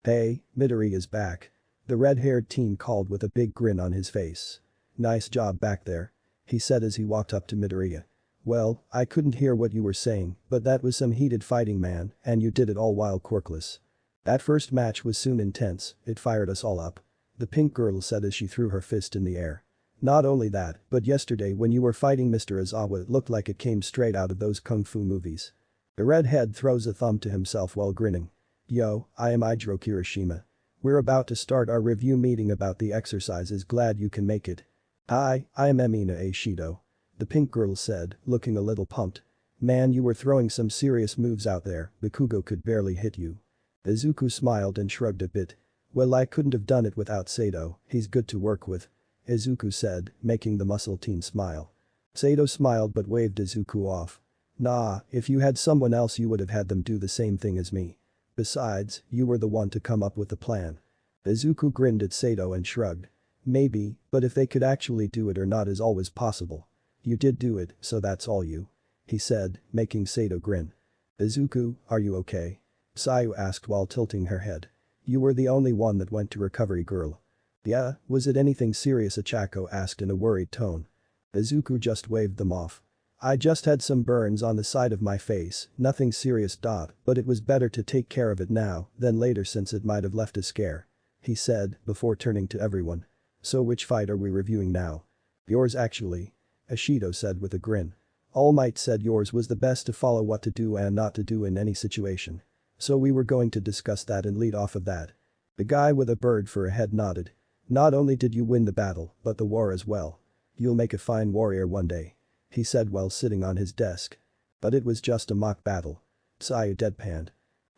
Hey, Midori is back. The red-haired teen called with a big grin on his face. Nice job back there. He said as he walked up to Midoriya. Well, I couldn't hear what you were saying, but that was some heated fighting, man, and you did it all while quirkless. That first match was soon intense, it fired us all up. The pink girl said as she threw her fist in the air. Not only that, but yesterday when you were fighting Mr. Aizawa it looked like it came straight out of those kung fu movies. The redhead throws a thumb to himself while grinning. Yo, I am Ijiro Kirishima. We're about to start our review meeting about the exercises, glad you can make it. Hi, I am Emina Aishido. The pink girl said, looking a little pumped. Man, you were throwing some serious moves out there, Bakugo could barely hit you. Izuku smiled and shrugged a bit. Well, I couldn't have done it without Sato, he's good to work with. Izuku said, making the muscle teen smile. Sato smiled but waved Izuku off. Nah, if you had someone else you would have had them do the same thing as me. Besides, you were the one to come up with the plan. Izuku grinned at Sato and shrugged. Maybe, but if they could actually do it or not is always possible. You did do it, so that's all you. He said, making Sato grin. Izuku, are you okay? Sayu asked while tilting her head. You were the only one that went to Recovery Girl. Yeah, was it anything serious? Achako asked in a worried tone. Izuku just waved them off. I just had some burns on the side of my face, nothing serious. But it was better to take care of it now than later since it might have left a scare. He said, before turning to everyone. So which fight are we reviewing now? Yours actually. Ashido said with a grin. All Might said yours was the best to follow what to do and not to do in any situation. So we were going to discuss that and lead off of that. The guy with a bird for a head nodded. Not only did you win the battle, but the war as well. You'll make a fine warrior one day. He said while sitting on his desk. But it was just a mock battle. Sayu deadpanned.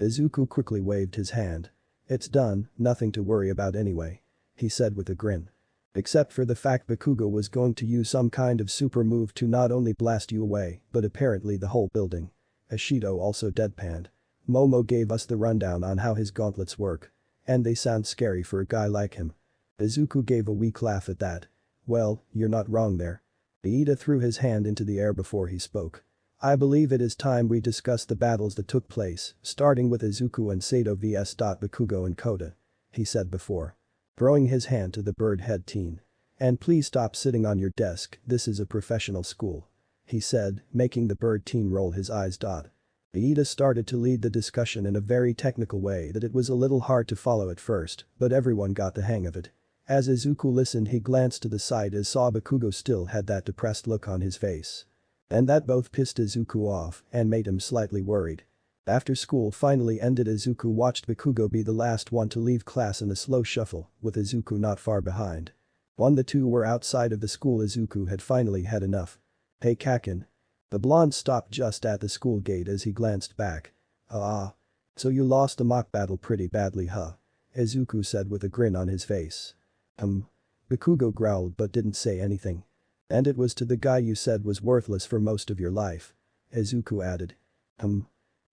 Izuku quickly waved his hand. It's done, nothing to worry about anyway. He said with a grin. Except for the fact Bakugo was going to use some kind of super move to not only blast you away, but apparently the whole building. Ashido also deadpanned. Momo gave us the rundown on how his gauntlets work. And they sound scary for a guy like him. Izuku gave a weak laugh at that. Well, you're not wrong there. Iida threw his hand into the air before he spoke. I believe it is time we discuss the battles that took place, starting with Izuku and Sato vs. Bakugo and Kota. He said before. Throwing his hand to the bird head teen. And please stop sitting on your desk, this is a professional school. He said, making the bird teen roll his eyes. Iida started to lead the discussion in a very technical way that it was a little hard to follow at first, but everyone got the hang of it. As Izuku listened, he glanced to the side and saw Bakugo still had that depressed look on his face. And that both pissed Izuku off and made him slightly worried. After school finally ended, Izuku watched Bakugo be the last one to leave class in a slow shuffle, with Izuku not far behind. When the two were outside of the school, Izuku had finally had enough. "Hey Kakin." The blonde stopped just at the school gate as he glanced back. "Ah. So you lost the mock battle pretty badly, huh?" Izuku said with a grin on his face. Bakugo growled but didn't say anything. "And it was to the guy you said was worthless for most of your life," Izuku added.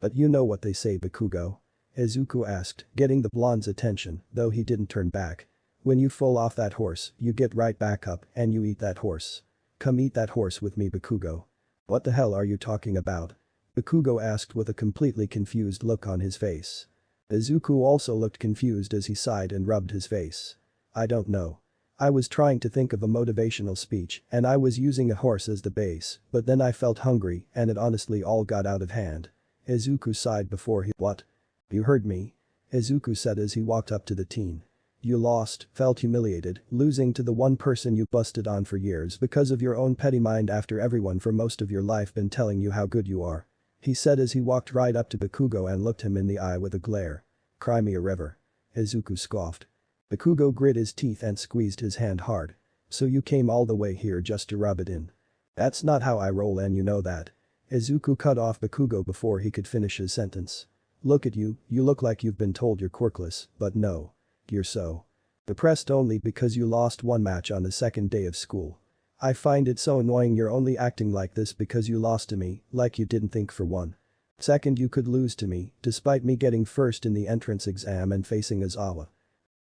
But you know what they say, Bakugo?" Izuku asked, getting the blonde's attention, though he didn't turn back. "When you fall off that horse, you get right back up and you eat that horse. Come eat that horse with me, Bakugo." "What the hell are you talking about?" Bakugo asked with a completely confused look on his face. Izuku also looked confused as he sighed and rubbed his face. "I don't know. I was trying to think of a motivational speech and I was using a horse as the base, but then I felt hungry and it honestly all got out of hand." Izuku sighed before he— "What? You heard me?" Izuku said as he walked up to the teen. "You lost, felt humiliated, losing to the one person you busted on for years because of your own petty mind after everyone for most of your life been telling you how good you are," he said as he walked right up to Bakugo and looked him in the eye with a glare. "Cry me a river." Izuku scoffed. Bakugo grit his teeth and squeezed his hand hard. "So you came all the way here just to rub it in?" "That's not how I roll and you know that." Izuku cut off Bakugo before he could finish his sentence. "Look at you, you look like you've been told you're quirkless, but no. You're so depressed only because you lost one match on the second day of school. I find it so annoying you're only acting like this because you lost to me, like you didn't think for one second you could lose to me, despite me getting first in the entrance exam and facing Aizawa.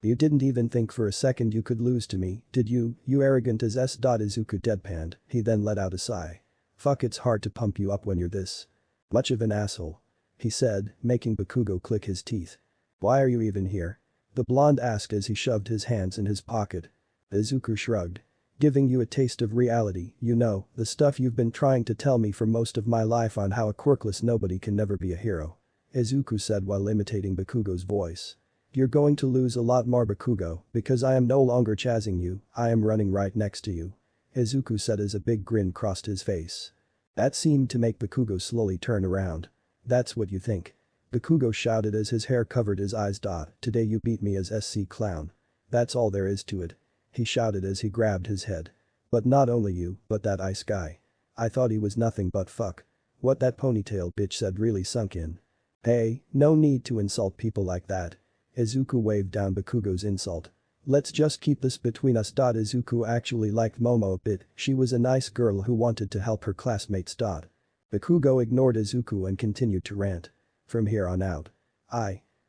You didn't even think for a second you could lose to me, did you, you arrogant as s. Izuku deadpanned, he then let out a sigh. "Fuck, it's hard to pump you up when you're this much of an asshole," he said, making Bakugo click his teeth. "Why are you even here?" the blonde asked as he shoved his hands in his pocket. Izuku shrugged. "Giving you a taste of reality, you know, the stuff you've been trying to tell me for most of my life on how a quirkless nobody can never be a hero," Izuku said while imitating Bakugo's voice. "You're going to lose a lot more, Bakugo, because I am no longer chasing you, I am running right next to you," Izuku said as a big grin crossed his face. That seemed to make Bakugo slowly turn around. "That's what you think?" Bakugo shouted as his hair covered his eyes. "Today you beat me as SC clown. That's all there is to it," he shouted as he grabbed his head. "But not only you, but that ice guy. I thought he was nothing but fuck. What that ponytail bitch said really sunk in." "Hey, no need to insult people like that." Izuku waved down Bakugo's insult. "Let's just keep this between us. Izuku actually liked Momo a bit, she was a nice girl who wanted to help her classmates. Bakugo ignored Izuku and continued to rant. "From here on out.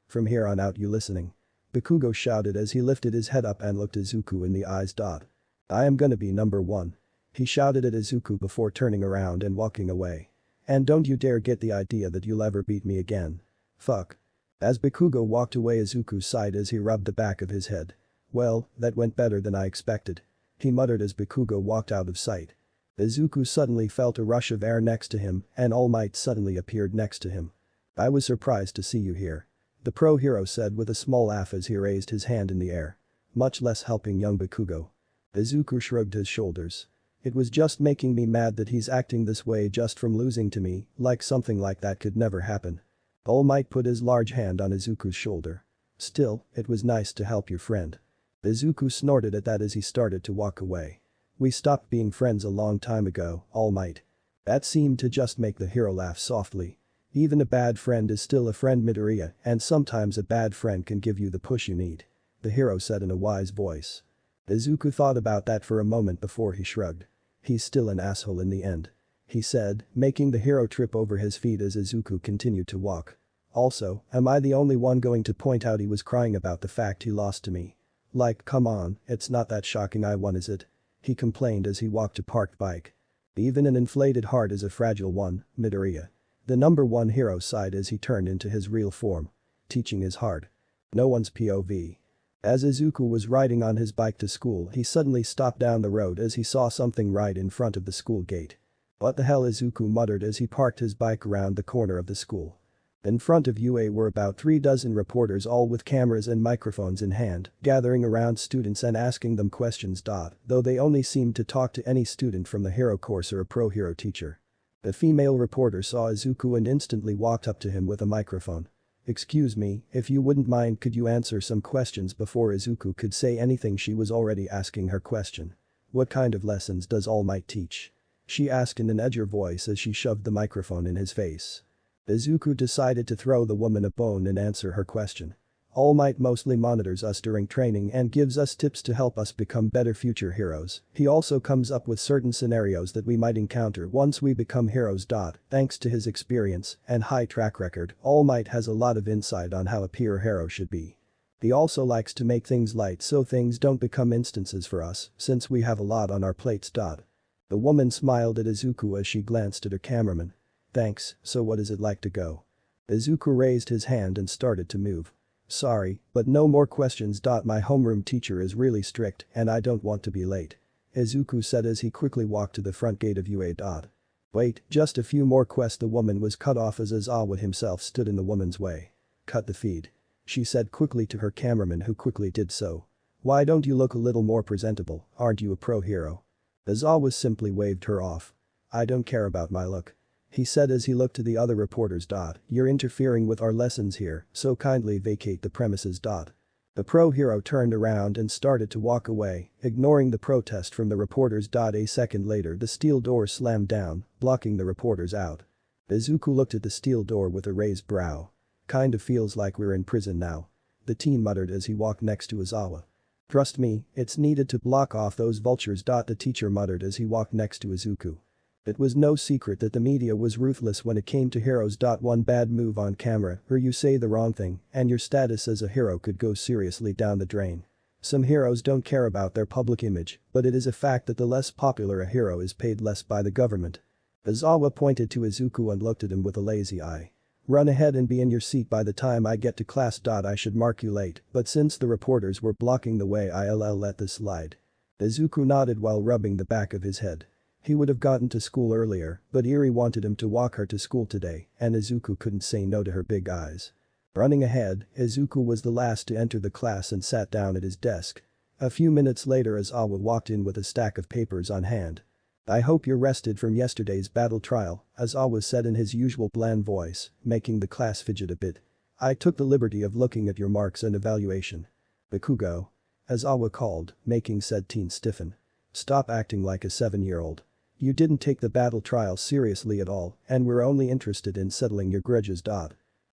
From here on out, you listening?" Bakugo shouted as he lifted his head up and looked Izuku in the eyes. "I am gonna be number one," he shouted at Izuku before turning around and walking away. "And don't you dare get the idea that you'll ever beat me again. Fuck." As Bakugo walked away, Izuku sighed as he rubbed the back of his head. "Well, that went better than I expected," he muttered as Bakugo walked out of sight. Izuku suddenly felt a rush of air next to him and All Might suddenly appeared next to him. "I was surprised to see you here," the pro hero said with a small laugh as he raised his hand in the air. "Much less helping young Bakugo." Izuku shrugged his shoulders. "It was just making me mad that he's acting this way just from losing to me, like something like that could never happen." All Might put his large hand on Izuku's shoulder. "Still, it was nice to help your friend." Izuku snorted at that as he started to walk away. "We stopped being friends a long time ago, All Might." That seemed to just make the hero laugh softly. "Even a bad friend is still a friend, Midoriya, and sometimes a bad friend can give you the push you need," the hero said in a wise voice. Izuku thought about that for a moment before he shrugged. "He's still an asshole in the end," he said, making the hero trip over his feet as Izuku continued to walk. "Also, am I the only one going to point out he was crying about the fact he lost to me? Like, come on, it's not that shocking I won, is it?" he complained as he walked a parked bike. "Even an inflated heart is a fragile one, Midoriya." The number one hero sighed as he turned into his real form. Teaching is hard. No one's POV. As Izuku was riding on his bike to school, he suddenly stopped down the road as he saw something right in front of the school gate. What the hell, Izuku muttered as he parked his bike around the corner of the school. In front of UA were about 3 dozen reporters, all with cameras and microphones in hand, gathering around students and asking them questions. Though they only seemed to talk to any student from the hero course or a pro-hero teacher. The female reporter saw Izuku and instantly walked up to him with a microphone. "Excuse me, if you wouldn't mind, could you answer some questions?" Before Izuku could say anything, she was already asking her question. "What kind of lessons does All Might teach?" she asked in an edgier voice as she shoved the microphone in his face. Izuku decided to throw the woman a bone and answer her question. "All Might mostly monitors us during training and gives us tips to help us become better future heroes. He also comes up with certain scenarios that we might encounter once we become heroes. Thanks to his experience and high track record, All Might has a lot of insight on how a peer hero should be. He also likes to make things light so things don't become instances for us, since we have a lot on our plates. The woman smiled at Izuku as she glanced at her cameraman. "Thanks, so what is it like to go?" Izuku raised his hand and started to move. "Sorry, but no more questions. My homeroom teacher is really strict and I don't want to be late," Izuku said as he quickly walked to the front gate of UA. "Wait, just a few more quests." The woman was cut off as Izawa himself stood in the woman's way. "Cut the feed," she said quickly to her cameraman, who quickly did so. "Why don't you look a little more presentable? Aren't you a pro hero?" Izawa simply waved her off. "I don't care about my look," he said as he looked to the other reporters. "You're interfering with our lessons here, so kindly vacate the premises." The pro hero turned around and started to walk away, ignoring the protest from the reporters. A second later, the steel door slammed down, blocking the reporters out. Izuku looked at the steel door with a raised brow. "Kind of feels like we're in prison now," the teen muttered as he walked next to Izawa. "Trust me, it's needed to block off those vultures." The teacher muttered as he walked next to Izuku. It was no secret that the media was ruthless when it came to heroes. One bad move on camera, or you say the wrong thing, and your status as a hero could go seriously down the drain. Some heroes don't care about their public image, but it is a fact that the less popular a hero is, paid less by the government. Izawa pointed to Izuku and looked at him with a lazy eye. "Run ahead and be in your seat by the time I get to class. I should mark you late, but since the reporters were blocking the way, I'll let this slide." Izuku nodded while rubbing the back of his head. He would have gotten to school earlier, but Eri wanted him to walk her to school today, and Izuku couldn't say no to her big eyes. Running ahead, Izuku was the last to enter the class and sat down at his desk. A few minutes later, Izawa walked in with a stack of papers on hand. "I hope you're rested from yesterday's battle trial," Izawa said in his usual bland voice, making the class fidget a bit. "I took the liberty of looking at your marks and evaluation." "Bakugo," Izawa called, making said teen stiffen. "Stop acting like a 7-year-old. You didn't take the battle trial seriously at all, and we're only interested in settling your grudges.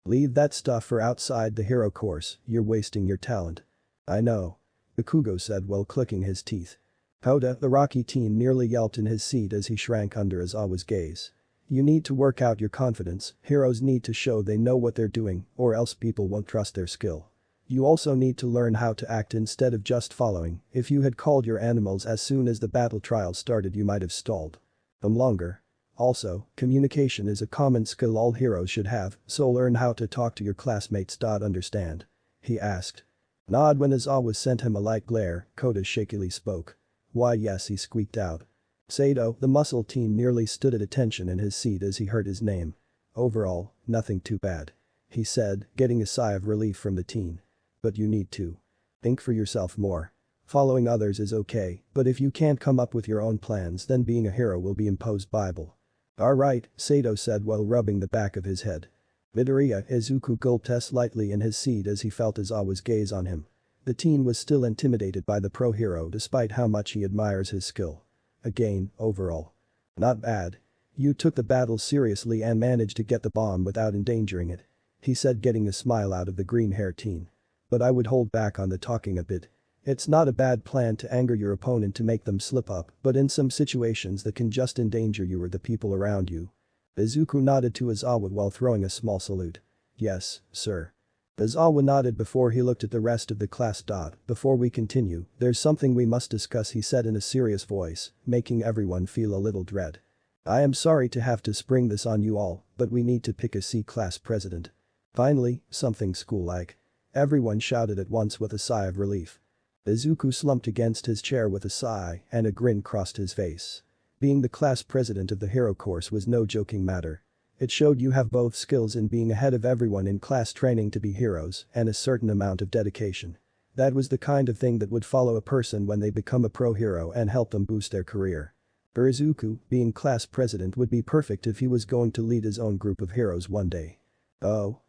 Leave that stuff for outside the hero course, you're wasting your talent." "I know," Bakugo said while clicking his teeth. "Hoda," the rocky teen nearly yelped in his seat as he shrank under Izawa's gaze. "You need to work out your confidence. Heroes need to show they know what they're doing, or else people won't trust their skill. You also need to learn how to act instead of just following. If you had called your animals as soon as the battle trial started, you might have stalled them longer. Also, communication is a common skill all heroes should have, so learn how to talk to your classmates. Understand?" he asked. Nod when Izawa sent him a light glare, Koda shakily spoke. "Why yes," he squeaked out. Sato, the muscle teen, nearly stood at attention in his seat as he heard his name. "Overall, nothing too bad," he said, getting a sigh of relief from the teen. "But you need to think for yourself more. Following others is okay, but if you can't come up with your own plans, then being a hero will be imposed Bible." "Alright," Sato said while rubbing the back of his head. "Midoriya," Izuku gulped slightly in his seat as he felt Izawa's gaze on him. The teen was still intimidated by the pro hero despite how much he admires his skill. Again, overall. "Not bad. You took the battle seriously and managed to get the bomb without endangering it," he said, getting a smile out of the green-haired teen. "But I would hold back on the talking a bit. It's not a bad plan to anger your opponent to make them slip up, but in some situations that can just endanger you or the people around you." Izuku nodded to Izawa while throwing a small salute. "Yes, sir." Izawa nodded before he looked at the rest of the class. "Before we continue, there's something we must discuss," he said in a serious voice, making everyone feel a little dread. "I am sorry to have to spring this on you all, but we need to pick a C-class president." Finally, something school-like. Everyone shouted at once with a sigh of relief. Izuku slumped against his chair with a sigh and a grin crossed his face. Being the class president of the hero course was no joking matter. It showed you have both skills in being ahead of everyone in class training to be heroes and a certain amount of dedication. That was the kind of thing that would follow a person when they become a pro hero and help them boost their career. Izuku, being class president, would be perfect if he was going to lead his own group of heroes one day. Oh,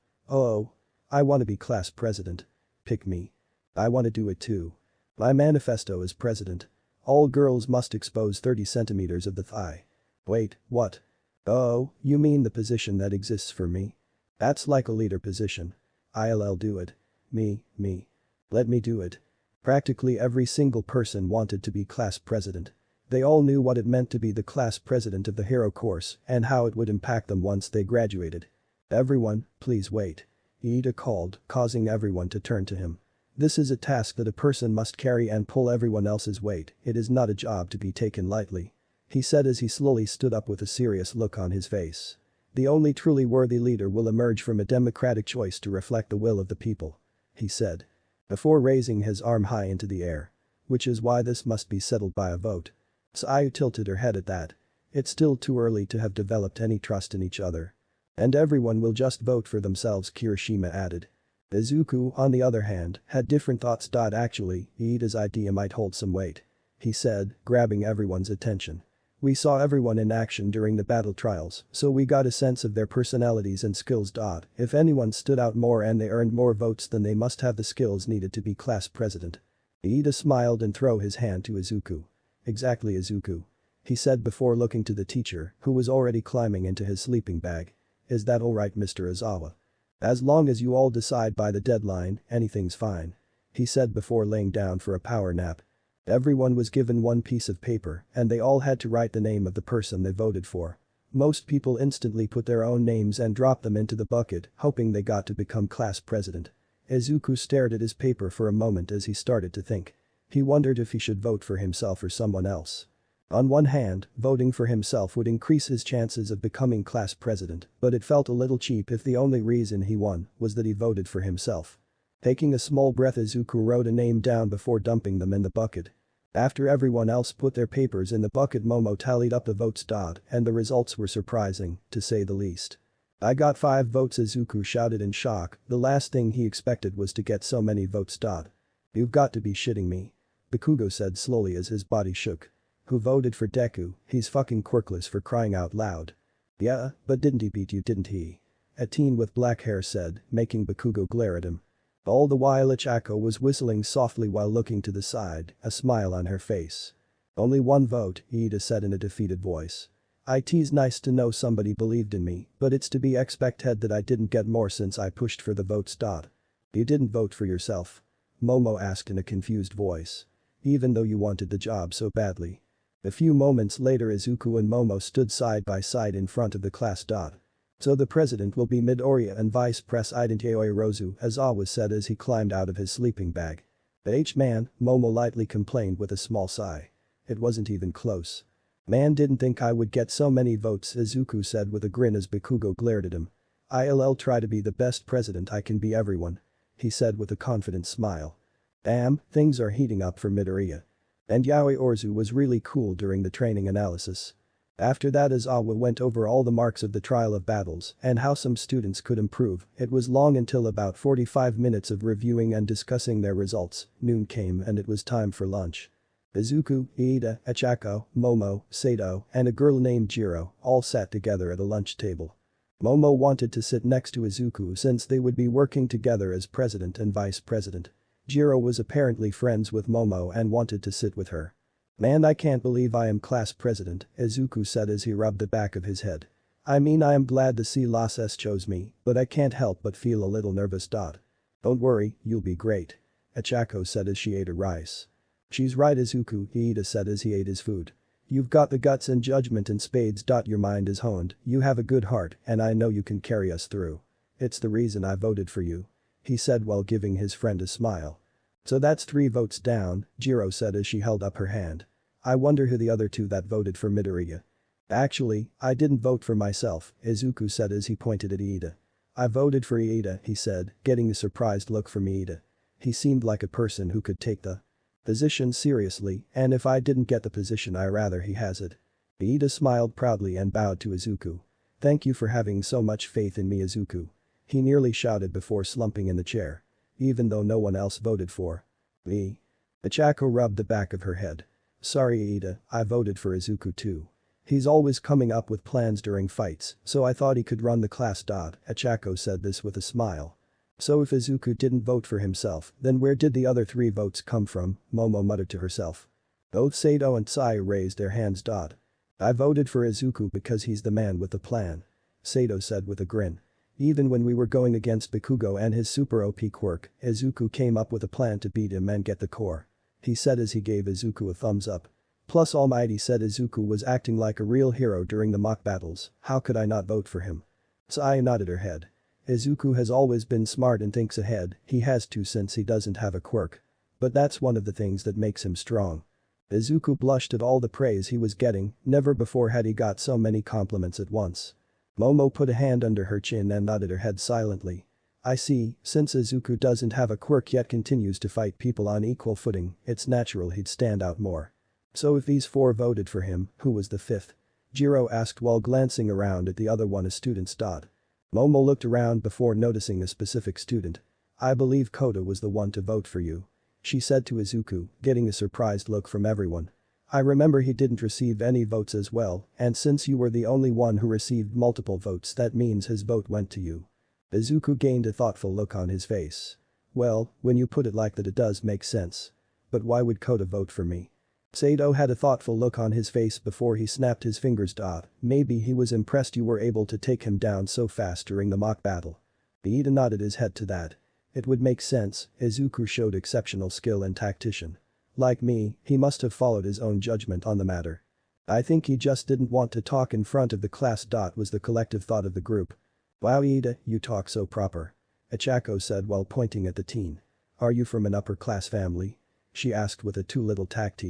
I want to be class president. Pick me. I want to do it too. My manifesto is president. All girls must expose 30 centimeters of the thigh. Wait, what? Oh, you mean the position that exists for me? That's like a leader position. I'll do it. Me. Let me do it. Practically every single person wanted to be class president. They all knew what it meant to be the class president of the hero course and how it would impact them once they graduated. Everyone, please wait. Ida called, causing everyone to turn to him. This is a task that a person must carry and pull everyone else's weight. It is not a job to be taken lightly. He said as he slowly stood up with a serious look on his face. The only truly worthy leader will emerge from a democratic choice to reflect the will of the people. He said. Before raising his arm high into the air. Which is why this must be settled by a vote. Sayu tilted her head at that. It's still too early to have developed any trust in each other. And everyone will just vote for themselves, Kirishima added. Izuku, on the other hand, had different thoughts. Actually, Iida's idea might hold some weight. He said, grabbing everyone's attention. We saw everyone in action during the battle trials, so we got a sense of their personalities and skills. If anyone stood out more and they earned more votes, then they must have the skills needed to be class president. Iida smiled and threw his hand to Izuku. Exactly, Izuku. He said before looking to the teacher, who was already climbing into his sleeping bag. Is that alright, Mr. Ozawa? As long as you all decide by the deadline, anything's fine. He said before laying down for a power nap. Everyone was given one piece of paper and they all had to write the name of the person they voted for. Most people instantly put their own names and dropped them into the bucket, hoping they got to become class president. Izuku stared at his paper for a moment as he started to think. He wondered if he should vote for himself or someone else. On one hand, voting for himself would increase his chances of becoming class president, but it felt a little cheap if the only reason he won was that he voted for himself. Taking a small breath, Izuku wrote a name down before dumping them in the bucket. After everyone else put their papers in the bucket, Momo tallied up the votes. And the results were surprising, to say the least. I got 5 votes, Izuku shouted in shock. The last thing he expected was to get so many votes. You've got to be shitting me. Bakugo said slowly as his body shook. Who voted for Deku? He's fucking quirkless, for crying out loud. Yeah, but didn't he beat you, didn't he? A teen with black hair said, making Bakugo glare at him. All the while Ichako was whistling softly while looking to the side, a smile on her face. Only 1 vote, Iida said in a defeated voice. It's nice to know somebody believed in me, but it's to be expected that I didn't get more since I pushed for the votes. You didn't vote for yourself? Momo asked in a confused voice. Even though you wanted the job so badly. A few moments later, Izuku and Momo stood side by side in front of the class. So the president will be Midoriya and vice president Aoyorozu, Ozawa said as he climbed out of his sleeping bag. Man, Momo lightly complained with a small sigh. It wasn't even close. Man, didn't think I would get so many votes, Izuku said with a grin as Bakugo glared at him. I'll try to be the best president I can be, everyone. He said with a confident smile. Damn, things are heating up for Midoriya. And Yaoi Orzu was really cool during the training analysis. After that, Ozawa went over all the marks of the trial of battles and how some students could improve. It was long until about 45 minutes of reviewing and discussing their results. Noon came and it was time for lunch. Izuku, Iida, Ichako, Momo, Sato, and a girl named Jiro all sat together at a lunch table. Momo wanted to sit next to Izuku since they would be working together as president and vice president. Jiro was apparently friends with Momo and wanted to sit with her. Man, I can't believe I am class president, Izuku said as he rubbed the back of his head. I mean, I am glad to see Las S chose me, but I can't help but feel a little nervous. Don't worry, you'll be great. Ichako said as she ate her rice. She's right, Izuku, Iida said as he ate his food. You've got the guts and judgment in spades. Your mind is honed, you have a good heart, and I know you can carry us through. It's the reason I voted for you. He said while giving his friend a smile. So that's 3 votes down, Jiro said as she held up her hand. I wonder who the other 2 that voted for Midoriya. Actually, I didn't vote for myself, Izuku said as he pointed at Iida. I voted for Iida, he said, getting a surprised look from Iida. He seemed like a person who could take the position seriously, and if I didn't get the position, I rather he has it. Iida smiled proudly and bowed to Izuku. Thank you for having so much faith in me, Izuku. He nearly shouted before slumping in the chair. Even though no one else voted for me. Ichako rubbed the back of her head. Sorry Iida, I voted for Izuku too. He's always coming up with plans during fights, so I thought he could run the class. Ichako said this with a smile. So if Izuku didn't vote for himself, then where did the other 3 votes come from? Momo muttered to herself. Both Sato and Sayu raised their hands. I voted for Izuku because he's the man with the plan. Sato said with a grin. Even when we were going against Bakugo and his super OP Quirk, Izuku came up with a plan to beat him and get the core. He said as he gave Izuku a thumbs up. Plus Almighty said Izuku was acting like a real hero during the mock battles, how could I not vote for him? Sayu nodded her head. Izuku has always been smart and thinks ahead, he has to since he doesn't have a quirk. But that's one of the things that makes him strong. Izuku blushed at all the praise he was getting, never before had he got so many compliments at once. Momo put a hand under her chin and nodded her head silently. I see, since Izuku doesn't have a quirk yet continues to fight people on equal footing, it's natural he'd stand out more. So if these 4 voted for him, who was the 5th? Jiro asked while glancing around at the other students. Momo looked around before noticing a specific student. I believe Kota was the one to vote for you. She said to Izuku, getting a surprised look from everyone. I remember he didn't receive any votes as well, and since you were the only one who received multiple votes that means his vote went to you. Izuku gained a thoughtful look on his face. Well, when you put it like that it does make sense. But why would Kota vote for me? Sato had a thoughtful look on his face before he snapped his fingers. Maybe he was impressed you were able to take him down so fast during the mock battle. Iida nodded his head to that. It would make sense, Izuku showed exceptional skill and tactician. Like me, he must have followed his own judgment on the matter. I think he just didn't want to talk in front of the class. Was the collective thought of the group. Wow Iida, you talk so proper. Ichako said while pointing at the teen. Are you from an upper class family? She asked with a too little tact.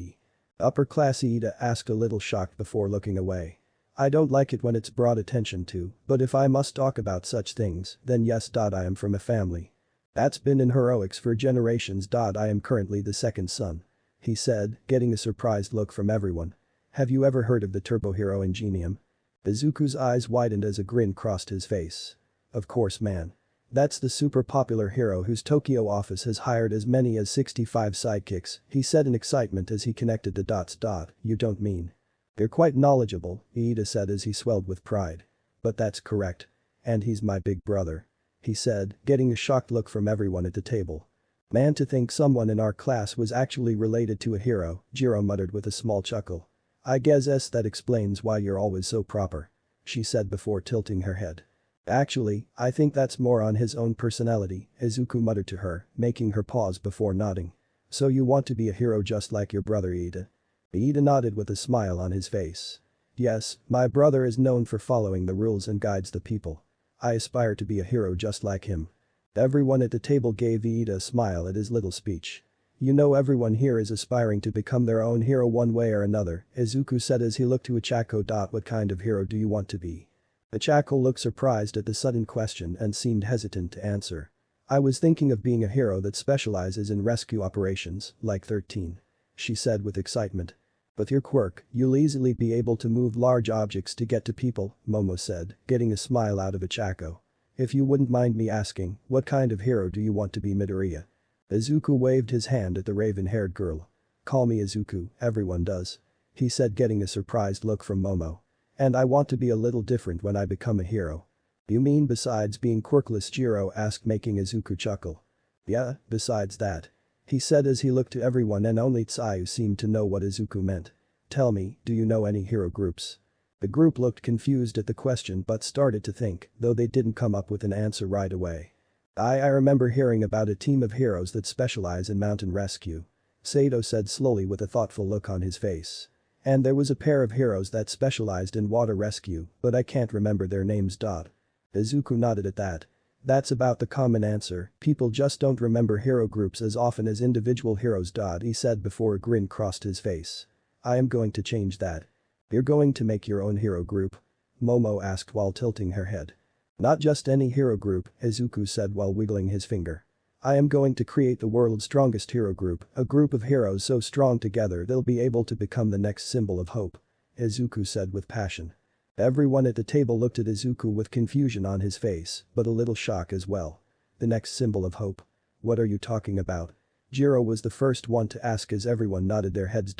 Upper class Iida asked a little shocked before looking away. I don't like it when it's brought attention to, but if I must talk about such things, then yes. I am from a family that's been in heroics for generations. I am currently the 2nd son. He said, getting a surprised look from everyone. Have you ever heard of the turbo hero Ingenium? Izuku's eyes widened as a grin crossed his face. Of course man. That's the super popular hero whose Tokyo office has hired as many as 65 sidekicks, he said in excitement as he connected the dots. You don't mean. You're quite knowledgeable, Iida said as he swelled with pride. But that's correct. And he's my big brother. He said, getting a shocked look from everyone at the table. Man, to think someone in our class was actually related to a hero, Jiro muttered with a small chuckle. I guess that explains why you're always so proper. She said before tilting her head. Actually, I think that's more on his own personality, Izuku muttered to her, making her pause before nodding. So you want to be a hero just like your brother Iida? Iida nodded with a smile on his face. Yes, my brother is known for following the rules and guides the people. I aspire to be a hero just like him. Everyone at the table gave Iida a smile at his little speech. You know everyone here is aspiring to become their own hero one way or another, Izuku said as he looked to Ichako. What kind of hero do you want to be? Ichako looked surprised at the sudden question and seemed hesitant to answer. I was thinking of being a hero that specializes in rescue operations, like 13. She said with excitement. With your quirk, you'll easily be able to move large objects to get to people, Momo said, getting a smile out of Ichako. If you wouldn't mind me asking, what kind of hero do you want to be Midoriya? Izuku waved his hand at the raven-haired girl. Call me Izuku, everyone does. He said getting a surprised look from Momo. And I want to be a little different when I become a hero. You mean besides being quirkless? Jiro asked making Izuku chuckle. Yeah, besides that. He said as he looked to everyone and only Sayu seemed to know what Izuku meant. Tell me, do you know any hero groups? The group looked confused at the question but started to think, though they didn't come up with an answer right away. I remember hearing about a team of heroes that specialize in mountain rescue. Sato said slowly with a thoughtful look on his face. And there was a pair of heroes that specialized in water rescue, but I can't remember their names. Izuku nodded at that. That's about the common answer, people just don't remember hero groups as often as individual heroes. He said before a grin crossed his face. I am going to change that. You're going to make your own hero group? Momo asked while tilting her head. Not just any hero group, Izuku said while wiggling his finger. I am going to create the world's strongest hero group, a group of heroes so strong together they'll be able to become the next symbol of hope. Izuku said with passion. Everyone at the table looked at Izuku with confusion on his face, but a little shock as well. The next symbol of hope. What are you talking about? Jiro was the first one to ask as everyone nodded their heads.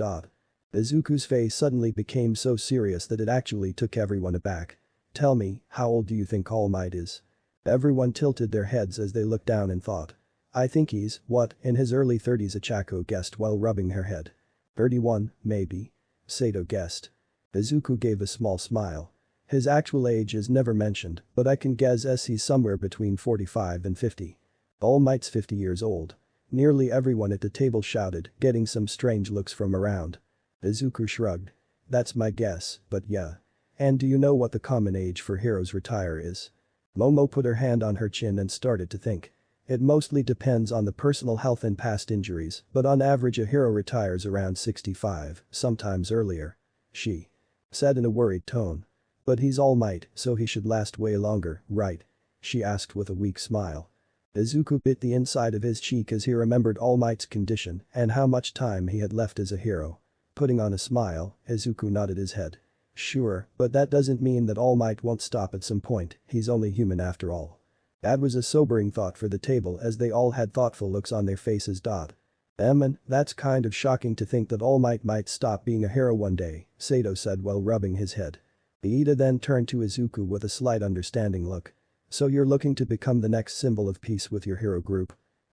Izuku's face suddenly became so serious that it actually took everyone aback. Tell me, how old do you think All Might is? Everyone tilted their heads as they looked down and thought. I think he's, in his early 30s, Achako guessed while rubbing her head. 31, maybe. Sato guessed. Izuku gave a small smile. His actual age is never mentioned, but I can guess he's somewhere between 45 and 50. All Might's 50 years old. Nearly everyone at the table shouted, getting some strange looks from around. Izuku shrugged. That's my guess, but yeah. And do you know what the common age for heroes retire is? Momo put her hand on her chin and started to think. It mostly depends on the personal health and past injuries, but on average a hero retires around 65, sometimes earlier. She said in a worried tone. But he's All Might, so he should last way longer, right? She asked with a weak smile. Izuku bit the inside of his cheek as he remembered All Might's condition and how much time he had left as a hero. Putting on a smile, Izuku nodded his head. Sure, but that doesn't mean that All Might won't stop at some point, he's only human after all. That was a sobering thought for the table as they all had thoughtful looks on their faces. And that's kind of shocking to think that All might stop being a hero one day, Sato said while rubbing his head. Iida then turned to Izuku with a slight understanding look. So you're looking to become the next symbol of peace with your hero group?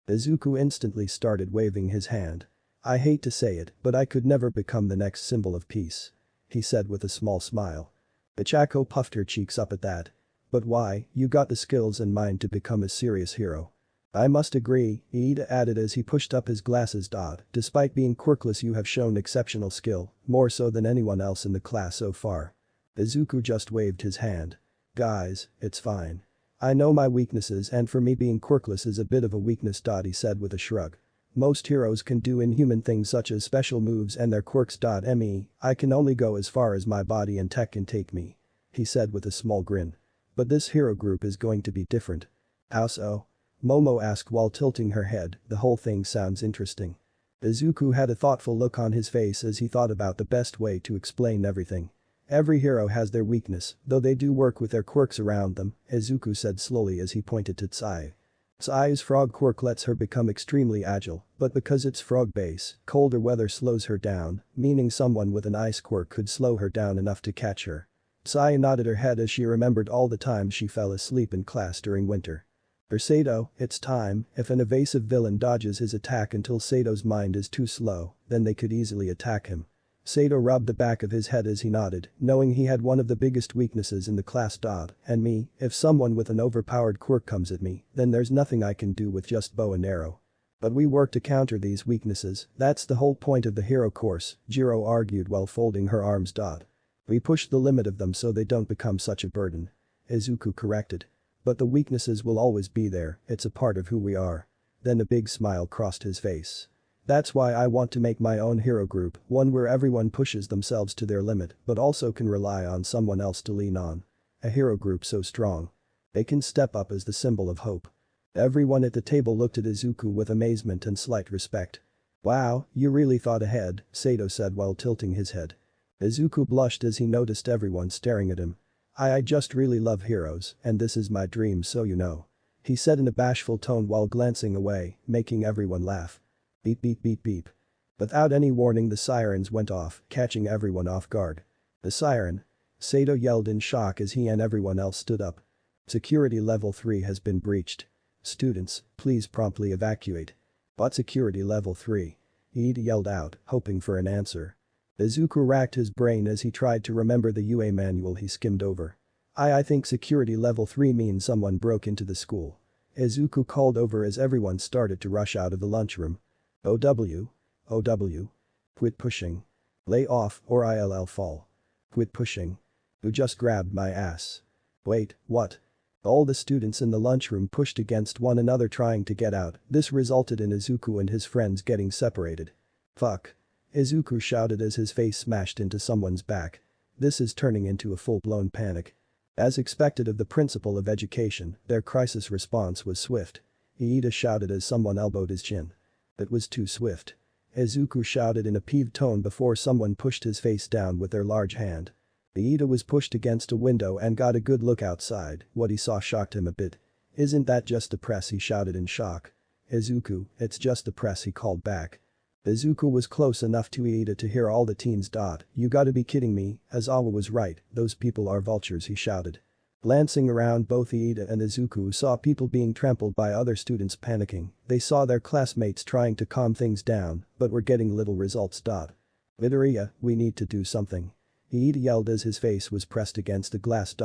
Izuku instantly started waving his hand. I hate to say it, but I could never become the next symbol of peace. He said with a small smile. Ichako puffed her cheeks up at that. But why, you got the skills and mind to become a serious hero. I must agree, Iida added as he pushed up his glasses. Despite being quirkless you have shown exceptional skill, more so than anyone else in the class so far. Izuku just waved his hand. Guys, it's fine. I know my weaknesses and for me being quirkless is a bit of a weakness. He said with a shrug. Most heroes can do inhuman things such as special moves and their quirks. I can only go as far as my body and tech can take me. He said with a small grin. But this hero group is going to be different. How so? Momo asked while tilting her head, the whole thing sounds interesting. Izuku had a thoughtful look on his face as he thought about the best way to explain everything. Every hero has their weakness, though they do work with their quirks around them, Izuku said slowly as he pointed to Tsai. Tsai's frog quirk lets her become extremely agile, but because it's frog base, colder weather slows her down, meaning someone with an ice quirk could slow her down enough to catch her. Tsai nodded her head as she remembered all the times she fell asleep in class during winter. For Sato, it's time, if an evasive villain dodges his attack until Sato's mind is too slow, then they could easily attack him. Sato rubbed the back of his head as he nodded, knowing he had one of the biggest weaknesses in the class. And me, if someone with an overpowered quirk comes at me, then there's nothing I can do with just bow and arrow. But we work to counter these weaknesses, that's the whole point of the hero course, Jiro argued while folding her arms. We push the limit of them so they don't become such a burden. Izuku corrected. But the weaknesses will always be there, it's a part of who we are. Then a big smile crossed his face. That's why I want to make my own hero group, one where everyone pushes themselves to their limit but also can rely on someone else to lean on. A hero group so strong. They can step up as the symbol of hope. Everyone at the table looked at Izuku with amazement and slight respect. Wow, you really thought ahead, Sato said while tilting his head. Izuku blushed as he noticed everyone staring at him. I just really love heroes, and this is my dream so you know. He said in a bashful tone while glancing away, making everyone laugh. Beep beep beep beep. Without any warning the sirens went off, catching everyone off guard. The siren? Sato yelled in shock as he and everyone else stood up. Security level 3 has been breached. Students, please promptly evacuate. What security level 3? Iida yelled out, hoping for an answer. Izuku racked his brain as he tried to remember the UA manual he skimmed over. I think security level 3 means someone broke into the school. Izuku called over as everyone started to rush out of the lunchroom. OW. Quit pushing. Lay off or I'll fall. Quit pushing. Who just grabbed my ass? Wait, what? All the students in the lunchroom pushed against one another trying to get out, this resulted in Izuku and his friends getting separated. Fuck. Izuku shouted as his face smashed into someone's back. This is turning into a full-blown panic. As expected of the principal of education, their crisis response was swift. Iida shouted as someone elbowed his chin. It was too swift. Izuku shouted in a peeved tone before someone pushed his face down with their large hand. Iida was pushed against a window and got a good look outside. What he saw shocked him a bit. "Isn't that just the press?" he shouted in shock. "Izuku, it's just the press," he called back. Izuku was close enough to Iida to hear all the teens. "You gotta be kidding me, Aizawa was right, those people are vultures," he shouted. Glancing around, both Iida and Izuku saw people being trampled by other students panicking. They saw their classmates trying to calm things down, but were getting little results. "Midoriya, we need to do something," Iida yelled as his face was pressed against the glass.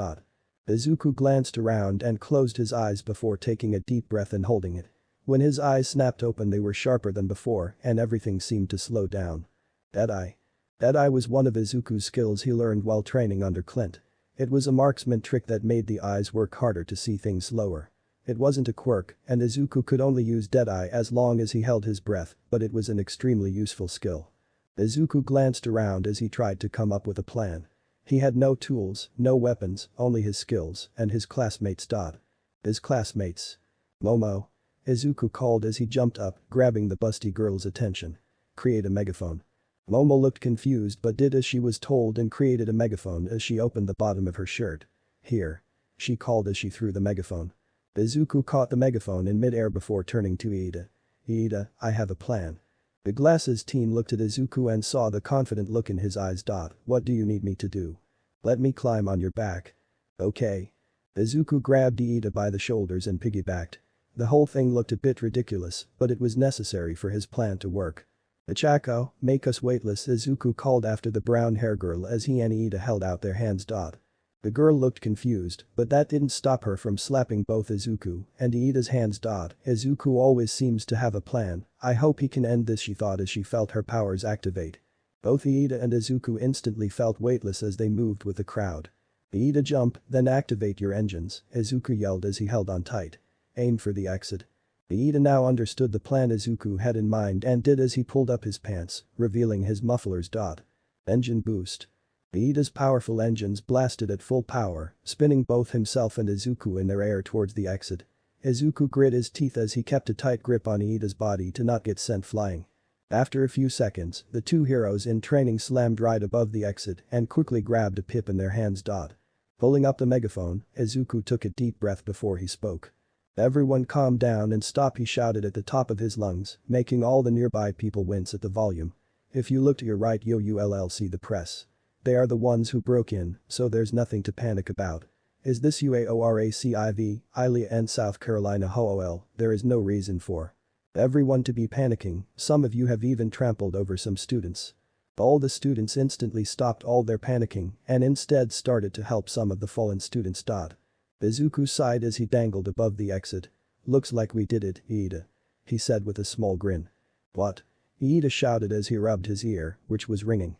Izuku glanced around and closed his eyes before taking a deep breath and holding it. When his eyes snapped open, they were sharper than before and everything seemed to slow down. Deadeye. Deadeye was one of Izuku's skills he learned while training under Clint. It was a marksman trick that made the eyes work harder to see things slower. It wasn't a quirk, and Izuku could only use Deadeye as long as he held his breath, but it was an extremely useful skill. Izuku glanced around as he tried to come up with a plan. He had no tools, no weapons, only his skills and his classmates. His classmates. "Momo," Izuku called as he jumped up, grabbing the busty girl's attention. "Create a megaphone." Momo looked confused but did as she was told and created a megaphone as she opened the bottom of her shirt. "Here," she called as she threw the megaphone. Izuku caught the megaphone in mid-air before turning to Iida. "Iida, I have a plan." The glasses teen looked at Izuku and saw the confident look in his eyes. "What do you need me to do?" "Let me climb on your back." "Okay." Izuku grabbed Iida by the shoulders and piggybacked. The whole thing looked a bit ridiculous, but it was necessary for his plan to work. "Ichako, make us weightless," Izuku called after the brown hair girl as he and Iida held out their hands. The girl looked confused, but that didn't stop her from slapping both Izuku and Iida's hands. "Izuku always seems to have a plan, I hope he can end this," she thought as she felt her powers activate. Both Iida and Izuku instantly felt weightless as they moved with the crowd. "Iida, jump, then activate your engines," Izuku yelled as he held on tight. "Aim for the exit." Iida now understood the plan Izuku had in mind and did as he pulled up his pants, revealing his mufflers. Engine boost. Iida's powerful engines blasted at full power, spinning both himself and Izuku in their air towards the exit. Izuku grit his teeth as he kept a tight grip on Iida's body to not get sent flying. After a few seconds, the two heroes in training slammed right above the exit and quickly grabbed a pip in their hands. Pulling up the megaphone, Izuku took a deep breath before he spoke. "Everyone calm down and stop," he shouted at the top of his lungs, making all the nearby people wince at the volume. "If you look to your right, you'll see the press. They are the ones who broke in, so there's nothing to panic about. Is this UAORACIV, Ilea and South Carolina HOOL, there is no reason for everyone to be panicking, some of you have even trampled over some students." All the students instantly stopped all their panicking and instead started to help some of the fallen students. Izuku sighed as he dangled above the exit. "Looks like we did it, Iida," he said with a small grin. "What?" Iida shouted as he rubbed his ear, which was ringing.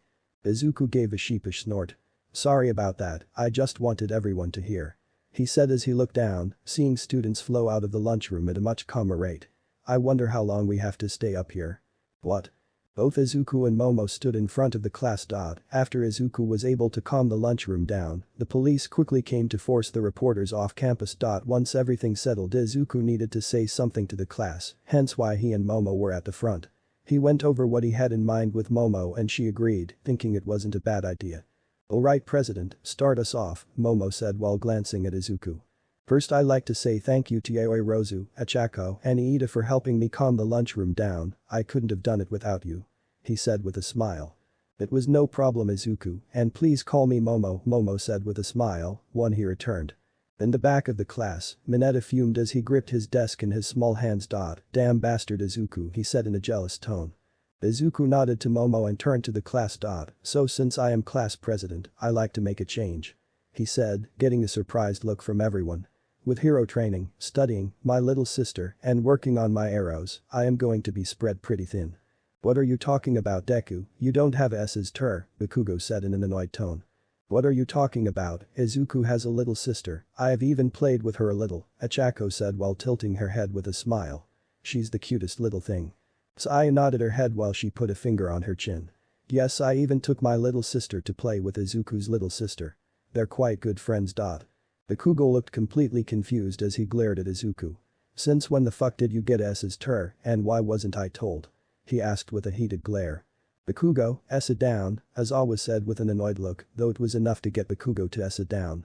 Izuku gave a sheepish snort. "Sorry about that, I just wanted everyone to hear," he said as he looked down, seeing students flow out of the lunchroom at a much calmer rate. "I wonder how long we have to stay up here." "What?" Both Izuku and Momo stood in front of the class. After Izuku was able to calm the lunchroom down, the police quickly came to force the reporters off campus. Once everything settled, Izuku needed to say something to the class, hence why he and Momo were at the front. He went over what he had in mind with Momo and she agreed, thinking it wasn't a bad idea. "Alright, President, start us off," Momo said while glancing at Izuku. "First, I'd like to say thank you to Yaoi Rozu, Ichako, and Iida for helping me calm the lunchroom down, I couldn't have done it without you," he said with a smile. "It was no problem, Izuku, and please call me Momo," Momo said with a smile, one he returned. In the back of the class, Mineta fumed as he gripped his desk in his small hands. "Damn bastard Izuku," he said in a jealous tone. Izuku nodded to Momo and turned to the class. "So since I am class president, I like to make a change," he said, getting a surprised look from everyone. "With hero training, studying, my little sister, and working on my arrows, I am going to be spread pretty thin." "What are you talking about, Deku, you don't have S's tur," Bakugo said in an annoyed tone. "What are you talking about, Izuku has a little sister, I have even played with her a little," Ichako said while tilting her head with a smile. "She's the cutest little thing." Saya nodded her head while she put a finger on her chin. "Yes, I even took my little sister to play with Izuku's little sister. They're quite good friends. Bakugo looked completely confused as he glared at Izuku. "Since when the fuck did you get S's tur, and why wasn't I told?" he asked with a heated glare. Bakugo, sit down, Aizawa said with an annoyed look, though it was enough to get Bakugo to sit down.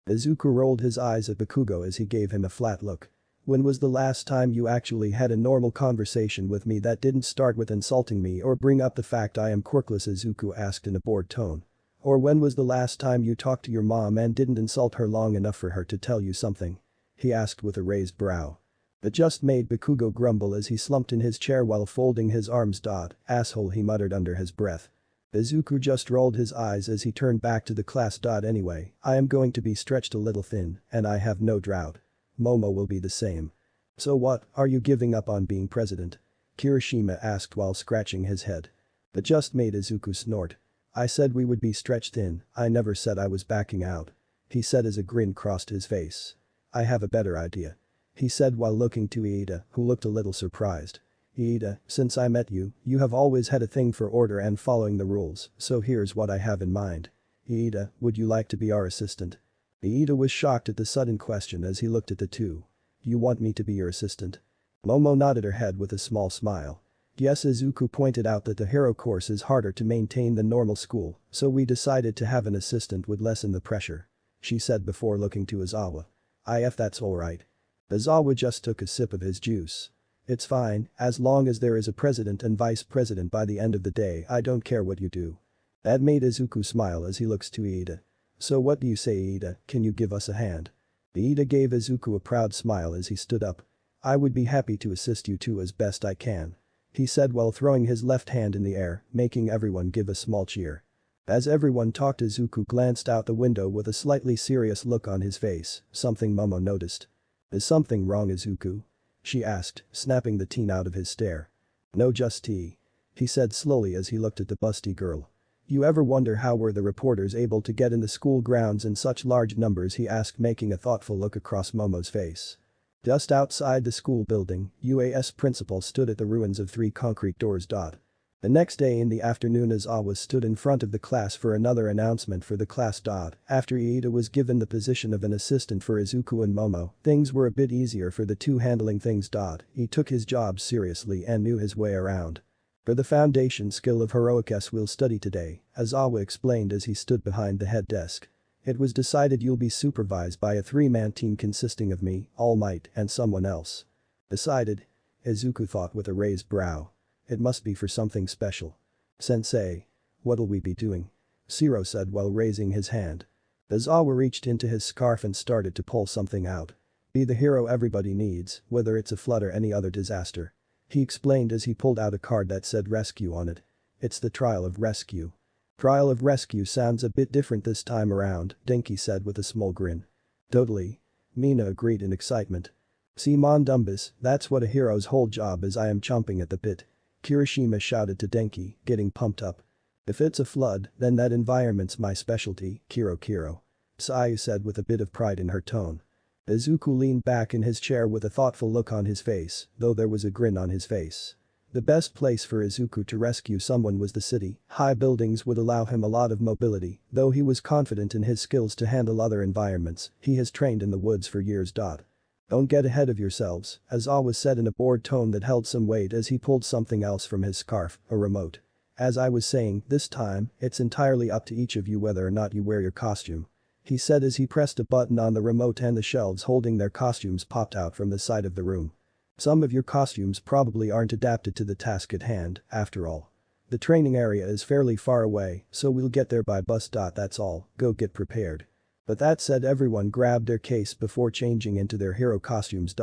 Izuku rolled his eyes at Bakugo as he gave him a flat look. When was the last time you actually had a normal conversation with me that didn't start with insulting me or bring up the fact I am quirkless? Izuku asked in a bored tone. Or when was the last time you talked to your mom and didn't insult her long enough for her to tell you something? He asked with a raised brow. It just made Bakugo grumble as he slumped in his chair while folding his arms. Asshole, he muttered under his breath. Izuku just rolled his eyes as he turned back to the class. Anyway, I am going to be stretched a little thin, and I have no drought. Momo will be the same. So what, are you giving up on being president? Kirishima asked while scratching his head. It just made Izuku snort. I said we would be stretched thin, I never said I was backing out. He said as a grin crossed his face. I have a better idea. He said while looking to Iida, who looked a little surprised. Iida, since I met you, you have always had a thing for order and following the rules, so here's what I have in mind. Iida, would you like to be our assistant? Iida was shocked at the sudden question as he looked at the two. You want me to be your assistant? Momo nodded her head with a small smile. Yes, Izuku pointed out that the hero course is harder to maintain than normal school, so we decided to have an assistant would lessen the pressure. She said before looking to Aizawa. If that's alright. Aizawa just took a sip of his juice. It's fine, as long as there is a president and vice president by the end of the day. I don't care what you do. That made Izuku smile as he looks to Iida. So what do you say, Iida, can you give us a hand? Iida gave Izuku a proud smile as he stood up. I would be happy to assist you too as best I can. He said while throwing his left hand in the air, making everyone give a small cheer. As everyone talked, Izuku glanced out the window with a slightly serious look on his face, something Momo noticed. Is something wrong, Izuku? She asked, snapping the teen out of his stare. No, just tea. He said slowly as he looked at the busty girl. You ever wonder how were the reporters able to get in the school grounds in such large numbers? He asked, making a thoughtful look across Momo's face. Just outside the school building, UAS principal stood at the ruins of 3 concrete doors. The next day in the afternoon, Aizawa stood in front of the class for another announcement for the class. After Iida was given the position of an assistant for Izuku and Momo, things were a bit easier for the two handling things. He took his job seriously and knew his way around. For the foundation skill of heroic we'll study today, Aizawa explained as he stood behind the head desk. It was decided you'll be supervised by a 3-man team consisting of me, All Might, and someone else. Decided? Izuku thought with a raised brow. It must be for something special. Sensei. What'll we be doing? Shiro said while raising his hand. Aizawa reached into his scarf and started to pull something out. Be the hero everybody needs, whether it's a flood or any other disaster. He explained as he pulled out a card that said rescue on it. It's the trial of rescue. Trial of rescue sounds a bit different this time around, Denki said with a small grin. Totally. Mina agreed in excitement. See Mondumbus, that's what a hero's whole job is. I am chomping at the bit. Kirishima shouted to Denki, getting pumped up. If it's a flood, then that environment's my specialty, Kiro. Sayu said with a bit of pride in her tone. Izuku leaned back in his chair with a thoughtful look on his face, though there was a grin on his face. The best place for Izuku to rescue someone was the city. High buildings would allow him a lot of mobility, though he was confident in his skills to handle other environments. He has trained in the woods for years. Don't get ahead of yourselves, Aizawa said in a bored tone that held some weight as he pulled something else from his scarf, a remote. As I was saying, this time, it's entirely up to each of you whether or not you wear your costume. He said as he pressed a button on the remote and the shelves holding their costumes popped out from the side of the room. Some of your costumes probably aren't adapted to the task at hand, after all. The training area is fairly far away, so we'll get there by bus. That's all, go get prepared. But that said, everyone grabbed their case before changing into their hero costumes.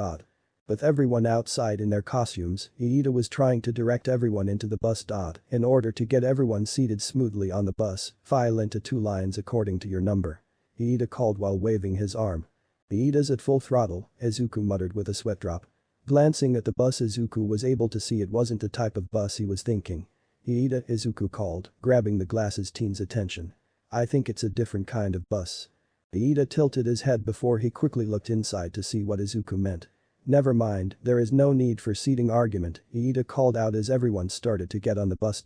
With everyone outside in their costumes, Iida was trying to direct everyone into the bus. In order to get everyone seated smoothly on the bus, file into 2 lines according to your number. Iida called while waving his arm. Iida's at full throttle, Izuku muttered with a sweat drop. Glancing at the bus, Izuku was able to see it wasn't the type of bus he was thinking. Iida, Izuku called, grabbing the glasses teen's attention. I think it's a different kind of bus. Iida tilted his head before he quickly looked inside to see what Izuku meant. Never mind, there is no need for seating argument, Iida called out as everyone started to get on the bus.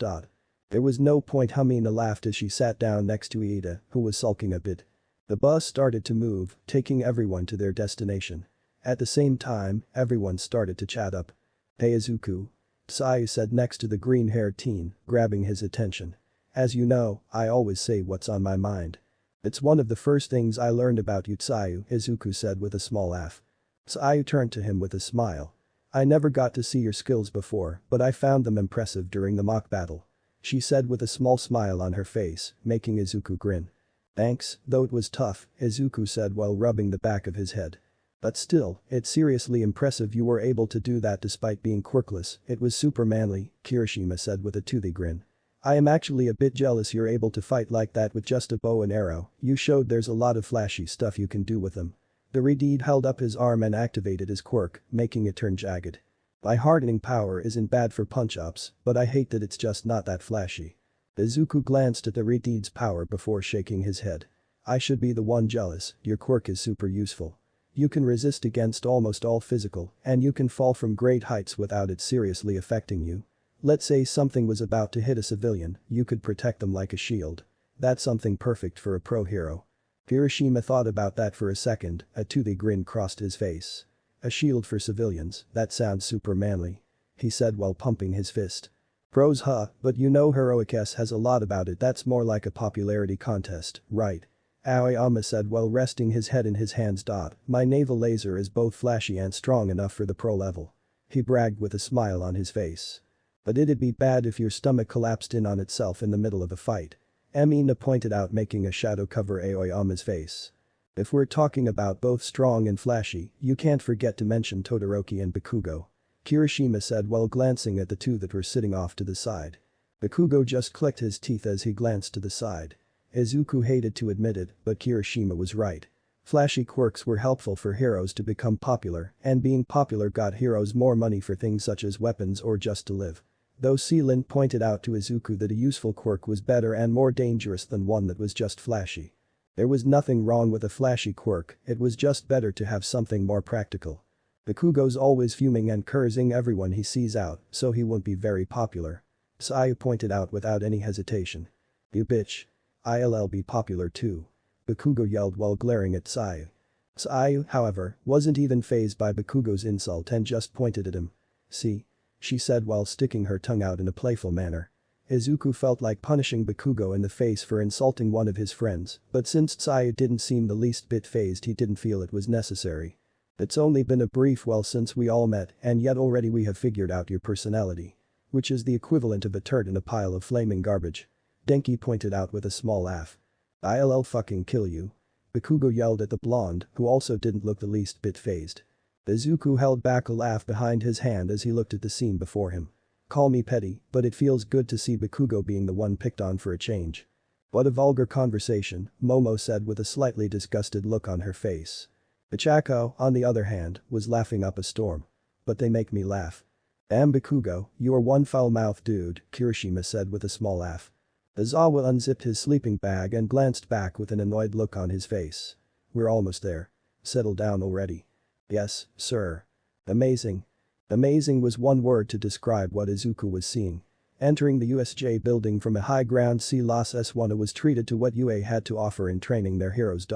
There was no point. Hamina laughed as she sat down next to Iida, who was sulking a bit. The bus started to move, taking everyone to their destination. At the same time, everyone started to chat up. Hey Izuku. Tsuyu said next to the green-haired teen, grabbing his attention. As you know, I always say what's on my mind. It's one of the first things I learned about you, Tsuyu, Izuku said with a small laugh. Tsuyu turned to him with a smile. I never got to see your skills before, but I found them impressive during the mock battle. She said with a small smile on her face, making Izuku grin. Thanks, though it was tough, Izuku said while rubbing the back of his head. But still, it's seriously impressive you were able to do that despite being quirkless, it was super manly, Kirishima said with a toothy grin. I am actually a bit jealous you're able to fight like that with just a bow and arrow, you showed there's a lot of flashy stuff you can do with them. The Redeed held up his arm and activated his quirk, making it turn jagged. My hardening power isn't bad for punch-ups, but I hate that it's just not that flashy. Izuku glanced at the Redeed's power before shaking his head. I should be the one jealous, your quirk is super useful. You can resist against almost all physical, and you can fall from great heights without it seriously affecting you. Let's say something was about to hit a civilian, you could protect them like a shield. That's something perfect for a pro hero. Kirishima thought about that for a second, a toothy grin crossed his face. A shield for civilians, that sounds super manly. He said while pumping his fist. Pros but you know Heroicess has a lot about it, that's more like a popularity contest, right? Aoyama said while resting his head in his hands. My naval laser is both flashy and strong enough for the pro level. He bragged with a smile on his face. But it'd be bad if your stomach collapsed in on itself in the middle of a fight. Emina pointed out, making a shadow cover Aoyama's face. If we're talking about both strong and flashy, you can't forget to mention Todoroki and Bakugo. Kirishima said while glancing at the two that were sitting off to the side. Bakugo just clicked his teeth as he glanced to the side. Izuku hated to admit it, but Kirishima was right. Flashy quirks were helpful for heroes to become popular, and being popular got heroes more money for things such as weapons or just to live. Though Seelin pointed out to Izuku that a useful quirk was better and more dangerous than one that was just flashy. There was nothing wrong with a flashy quirk, it was just better to have something more practical. Bakugo's always fuming and cursing everyone he sees out, so he won't be very popular. Tsuyu pointed out without any hesitation. You bitch. I'll be popular too. Bakugo yelled while glaring at Tsuyu. Tsuyu, however, wasn't even fazed by Bakugo's insult and just pointed at him. See? She said while sticking her tongue out in a playful manner. Izuku felt like punishing Bakugo in the face for insulting one of his friends, but since Tsuyu didn't seem the least bit fazed, he didn't feel it was necessary. It's only been a brief while since we all met, and yet already we have figured out your personality. Which is the equivalent of a turd in a pile of flaming garbage. Denki pointed out with a small laugh. I'll fucking kill you. Bakugo yelled at the blonde, who also didn't look the least bit fazed. Izuku held back a laugh behind his hand as he looked at the scene before him. Call me petty, but it feels good to see Bakugo being the one picked on for a change. What a vulgar conversation, Momo said with a slightly disgusted look on her face. Ichako, on the other hand, was laughing up a storm. But they make me laugh. Damn Bakugo, you are one foul-mouthed dude, Kirishima said with a small laugh. Izawa unzipped his sleeping bag and glanced back with an annoyed look on his face. We're almost there. Settle down already. Yes, sir. Amazing. Amazing was one word to describe what Izuku was seeing. Entering the USJ building from a high ground, C. Las S1 was treated to what UA had to offer in training their heroes.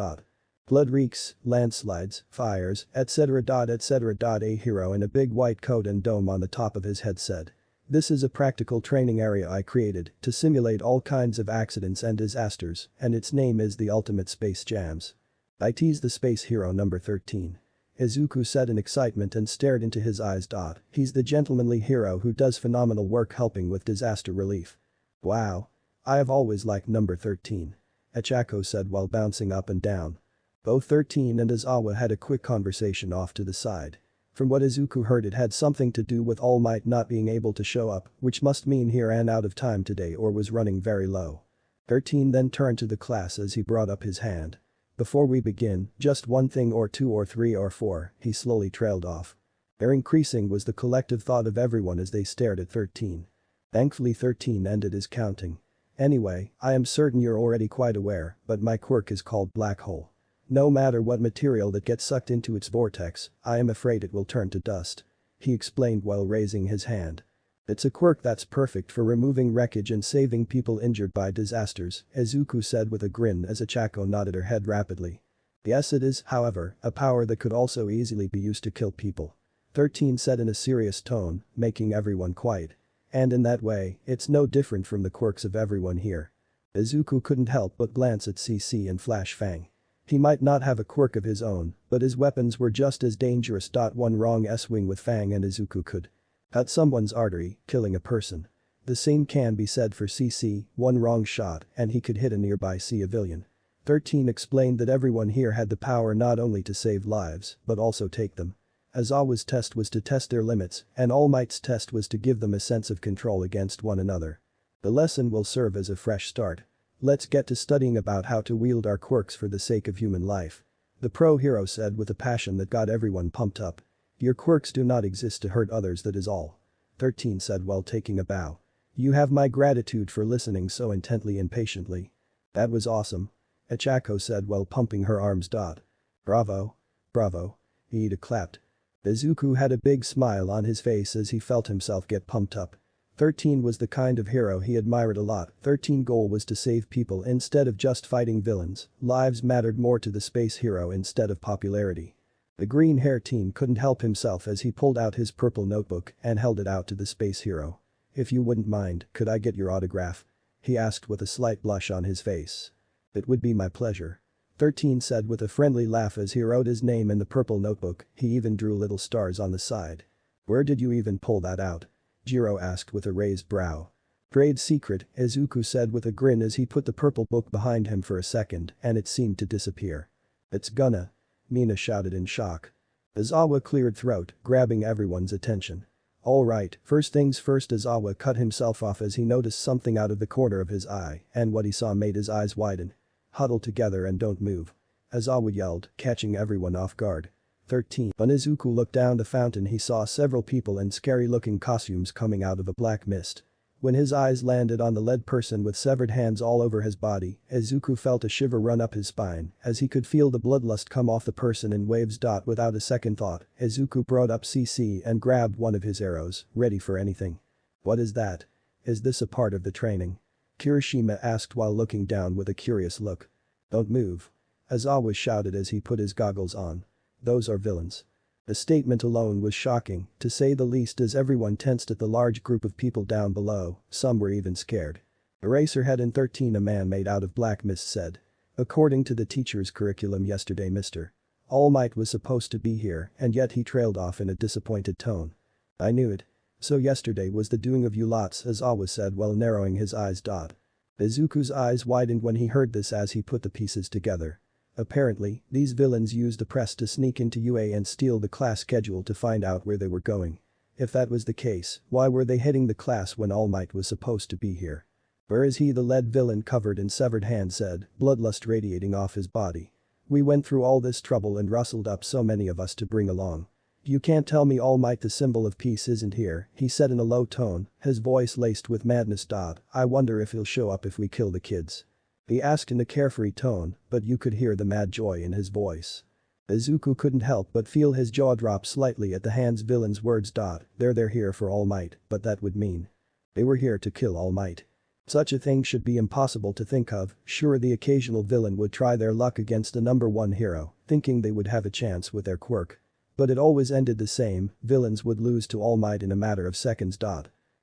Blood reeks, landslides, fires, etc. A hero in a big white coat and dome on the top of his head said. This is a practical training area I created to simulate all kinds of accidents and disasters, and its name is the Ultimate Space Jams. I tease the space hero number 13. Izuku said in excitement and stared into his eyes. He's the gentlemanly hero who does phenomenal work helping with disaster relief. Wow. I have always liked number 13. Ichako said while bouncing up and down. Both 13 and Izawa had a quick conversation off to the side. From what Izuku heard, it had something to do with All Might not being able to show up, which must mean he ran out of time today or was running very low. 13 then turned to the class as he brought up his hand. Before we begin, just one thing or two or three or four, he slowly trailed off. Their increasing was the collective thought of everyone as they stared at 13. Thankfully 13 ended his counting. Anyway, I am certain you're already quite aware, but my quirk is called Black Hole. No matter what material that gets sucked into its vortex, I am afraid it will turn to dust. He explained while raising his hand. It's a quirk that's perfect for removing wreckage and saving people injured by disasters, Izuku said with a grin as Ichako nodded her head rapidly. Yes, it is, however, a power that could also easily be used to kill people. 13 said in a serious tone, making everyone quiet. And in that way, it's no different from the quirks of everyone here. Izuku couldn't help but glance at CC and Flash Fang. He might not have a quirk of his own, but his weapons were just as dangerous. One wrong S-wing with Fang and Izuku could cut someone's artery, killing a person. The same can be said for CC, one wrong shot and he could hit a nearby civilian. 13 explained that everyone here had the power not only to save lives, but also take them. Aizawa's test was to test their limits, and All Might's test was to give them a sense of control against one another. The lesson will serve as a fresh start. Let's get to studying about how to wield our quirks for the sake of human life. The pro-hero said with a passion that got everyone pumped up. Your quirks do not exist to hurt others, that is all. 13 said while taking a bow. You have my gratitude for listening so intently and patiently. That was awesome. Ichako said while pumping her arms. Bravo. Bravo. Iida clapped. Izuku had a big smile on his face as he felt himself get pumped up. 13 was the kind of hero he admired a lot. 13's goal was to save people instead of just fighting villains. Lives mattered more to the space hero instead of popularity. The green hair teen couldn't help himself as he pulled out his purple notebook and held it out to the space hero. If you wouldn't mind, could I get your autograph? He asked with a slight blush on his face. It would be my pleasure. 13 said with a friendly laugh as he wrote his name in the purple notebook. He even drew little stars on the side. Where did you even pull that out? Jiro asked with a raised brow. Trade secret, Izuku said with a grin as he put the purple book behind him for a second and it seemed to disappear. It's gonna. Mina shouted in shock. Aizawa cleared throat, grabbing everyone's attention. Alright, first things first. Aizawa cut himself off as he noticed something out of the corner of his eye and what he saw made his eyes widen. Huddle together and don't move. Aizawa yelled, catching everyone off guard. 13. When Izuku looked down the fountain he saw several people in scary-looking costumes coming out of a black mist. When his eyes landed on the lead person with severed hands all over his body, Izuku felt a shiver run up his spine as he could feel the bloodlust come off the person in waves. Without a second thought, Izuku brought up CC and grabbed one of his arrows, ready for anything. What is that? Is this a part of the training? Kirishima asked while looking down with a curious look. Don't move. Aizawa shouted as he put his goggles on. Those are villains. The statement alone was shocking, to say the least, as everyone tensed at the large group of people down below. Some were even scared. Eraserhead and 13, a man made out of black mist, said. According to the teacher's curriculum yesterday, Mr. All Might was supposed to be here and yet he trailed off in a disappointed tone. I knew it. So yesterday was the doing of you lots, Aizawa said while narrowing his eyes. Izuku's eyes widened when he heard this as he put the pieces together. Apparently, these villains used the press to sneak into UA and steal the class schedule to find out where they were going. If that was the case, why were they hitting the class when All Might was supposed to be here? Where is he? The lead villain covered in severed hands said, bloodlust radiating off his body. We went through all this trouble and rustled up so many of us to bring along. You can't tell me All Might, the symbol of peace, isn't here, he said in a low tone, his voice laced with madness. I wonder if he'll show up if we kill the kids. He asked in a carefree tone, but you could hear the mad joy in his voice. Izuku couldn't help but feel his jaw drop slightly at the hands villain's words. They're here for All Might, but that would mean they were here to kill All Might. Such a thing should be impossible to think of. Sure, the occasional villain would try their luck against the #1 hero, thinking they would have a chance with their quirk. But it always ended the same, villains would lose to All Might in a matter of seconds.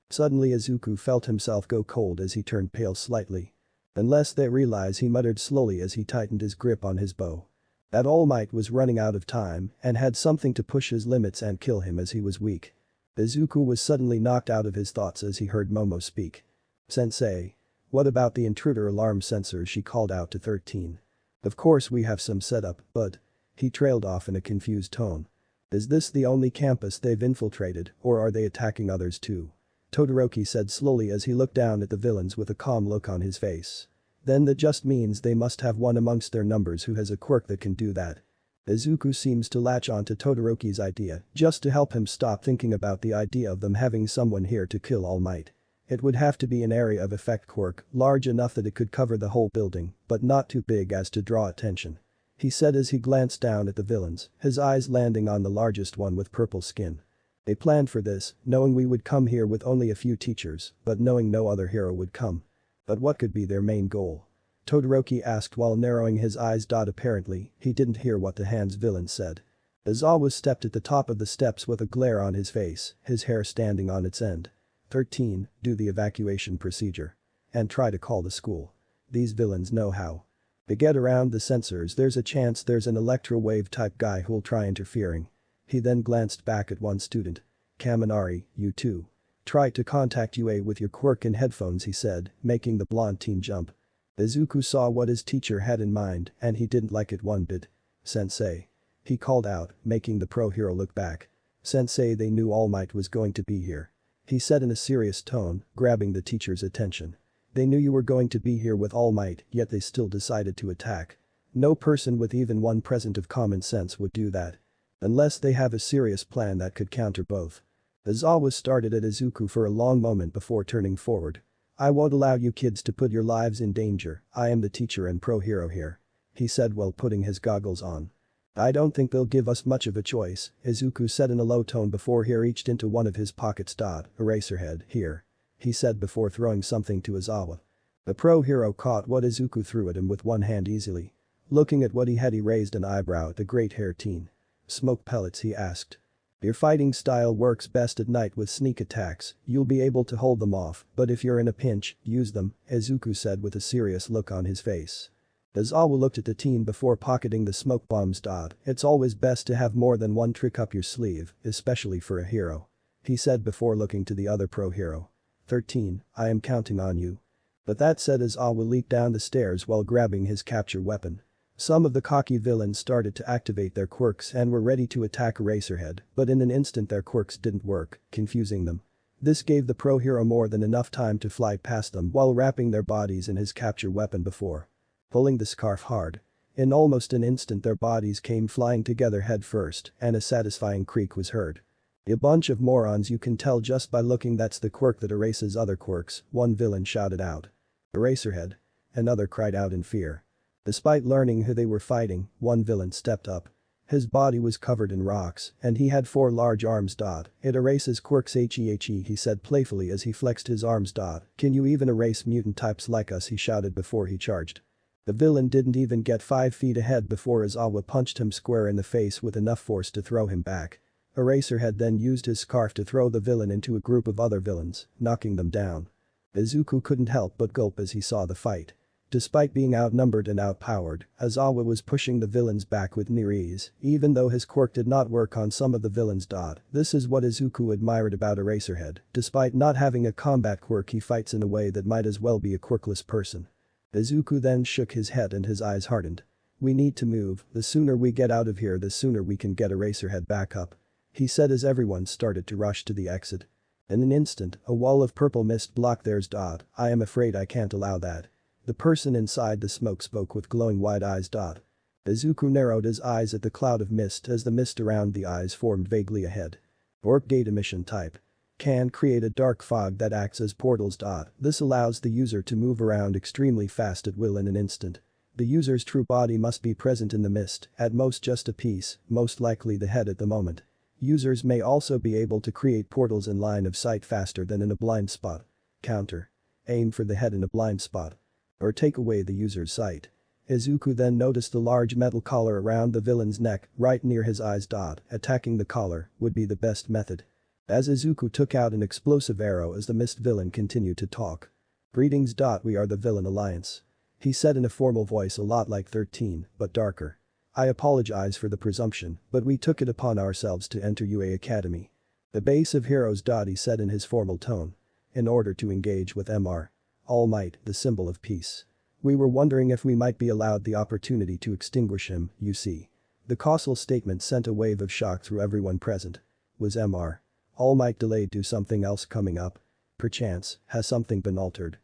Suddenly Izuku felt himself go cold as he turned pale slightly. Unless they realize, he muttered slowly as he tightened his grip on his bow. That All Might was running out of time and had something to push his limits and kill him as he was weak. Izuku was suddenly knocked out of his thoughts as he heard Momo speak. Sensei. What about the intruder alarm sensors? She called out to 13. Of course we have some set up, but… He trailed off in a confused tone. Is this the only campus they've infiltrated, or are they attacking others too? Todoroki said slowly as he looked down at the villains with a calm look on his face. Then that just means they must have one amongst their numbers who has a quirk that can do that. Izuku seems to latch on to Todoroki's idea just to help him stop thinking about the idea of them having someone here to kill All Might. It would have to be an area of effect quirk, large enough that it could cover the whole building, but not too big as to draw attention. He said as he glanced down at the villains, his eyes landing on the largest one with purple skin. They planned for this, knowing we would come here with only a few teachers, but knowing no other hero would come. But what could be their main goal? Todoroki asked while narrowing his eyes. Apparently, he didn't hear what the Hands villain said. Izawa stepped at the top of the steps with a glare on his face, his hair standing on its end. 13. Do the evacuation procedure. And try to call the school. These villains know how. To get around the sensors, there's a chance there's an electro-wave type guy who'll try interfering. He then glanced back at one student. Kaminari, you too. Try to contact UA with your Quirk in headphones, he said, making the blonde teen jump. Izuku saw what his teacher had in mind and he didn't like it one bit. Sensei. He called out, making the pro hero look back. Sensei, they knew All Might was going to be here. He said in a serious tone, grabbing the teacher's attention. They knew you were going to be here with All Might, yet they still decided to attack. No person with even 1% of common sense would do that. Unless they have a serious plan that could counter both. Izawa started at Izuku for a long moment before turning forward. I won't allow you kids to put your lives in danger, I am the teacher and pro hero here. He said while putting his goggles on. I don't think they'll give us much of a choice, Izuku said in a low tone before he reached into one of his pockets. Eraserhead, here. He said before throwing something to Izawa. The pro hero caught what Izuku threw at him with one hand easily. Looking at what he had, he raised an eyebrow at the great-haired teen. Smoke pellets, he asked. Your fighting style works best at night with sneak attacks, you'll be able to hold them off, but if you're in a pinch, use them, Izuku said with a serious look on his face. Izawa looked at the teen before pocketing the smoke bombs. It's always best to have more than one trick up your sleeve, especially for a hero. He said before looking to the other pro hero. 13, I am counting on you. But that said, Izawa leaped down the stairs while grabbing his capture weapon. Some of the cocky villains started to activate their quirks and were ready to attack Eraserhead, but in an instant their quirks didn't work, confusing them. This gave the pro hero more than enough time to fly past them while wrapping their bodies in his capture weapon before pulling the scarf hard. In almost an instant their bodies came flying together head first and a satisfying creak was heard. A bunch of morons, you can tell just by looking, that's the quirk that erases other quirks, one villain shouted out. Eraserhead. Another cried out in fear. Despite learning who they were fighting, one villain stepped up. His body was covered in rocks and he had 4 large arms. It erases quirks, he said playfully as he flexed his arms. Can you even erase mutant types like us, he shouted before he charged. The villain didn't even get 5 feet ahead before Izawa punched him square in the face with enough force to throw him back. Eraserhead then used his scarf to throw the villain into a group of other villains, knocking them down. Izuku couldn't help but gulp as he saw the fight. Despite being outnumbered and outpowered, Izawa was pushing the villains back with near ease, even though his quirk did not work on some of the villains. This is what Izuku admired about Eraserhead. Despite not having a combat quirk, he fights in a way that might as well be a quirkless person. Izuku then shook his head and his eyes hardened. We need to move, the sooner we get out of here the sooner we can get Eraserhead back up. He said as everyone started to rush to the exit. In an instant, a wall of purple mist blocked theirs. I am afraid I can't allow that. The person inside the smoke spoke with glowing wide eyes. Izuku narrowed his eyes at the cloud of mist as the mist around the eyes formed vaguely ahead. Orc gate emission type. Can create a dark fog that acts as portals. This allows the user to move around extremely fast at will in an instant. The user's true body must be present in the mist, at most just a piece, most likely the head at the moment. Users may also be able to create portals in line of sight faster than in a blind spot. Counter. Aim for the head in a blind spot. Or take away the user's sight. Izuku then noticed the large metal collar around the villain's neck, right near his eyes. Attacking the collar would be the best method. As Izuku took out an explosive arrow as the mist villain continued to talk. Greetings. We are the Villain Alliance. He said in a formal voice a lot like 13, but darker. I apologize for the presumption, but we took it upon ourselves to enter UA Academy. The base of heroes. He said in his formal tone. In order to engage with Mr. All Might, the symbol of peace. We were wondering if we might be allowed the opportunity to extinguish him, you see. The causal statement sent a wave of shock through everyone present. Was Mr. All Might delayed to something else coming up? Perchance, has something been altered?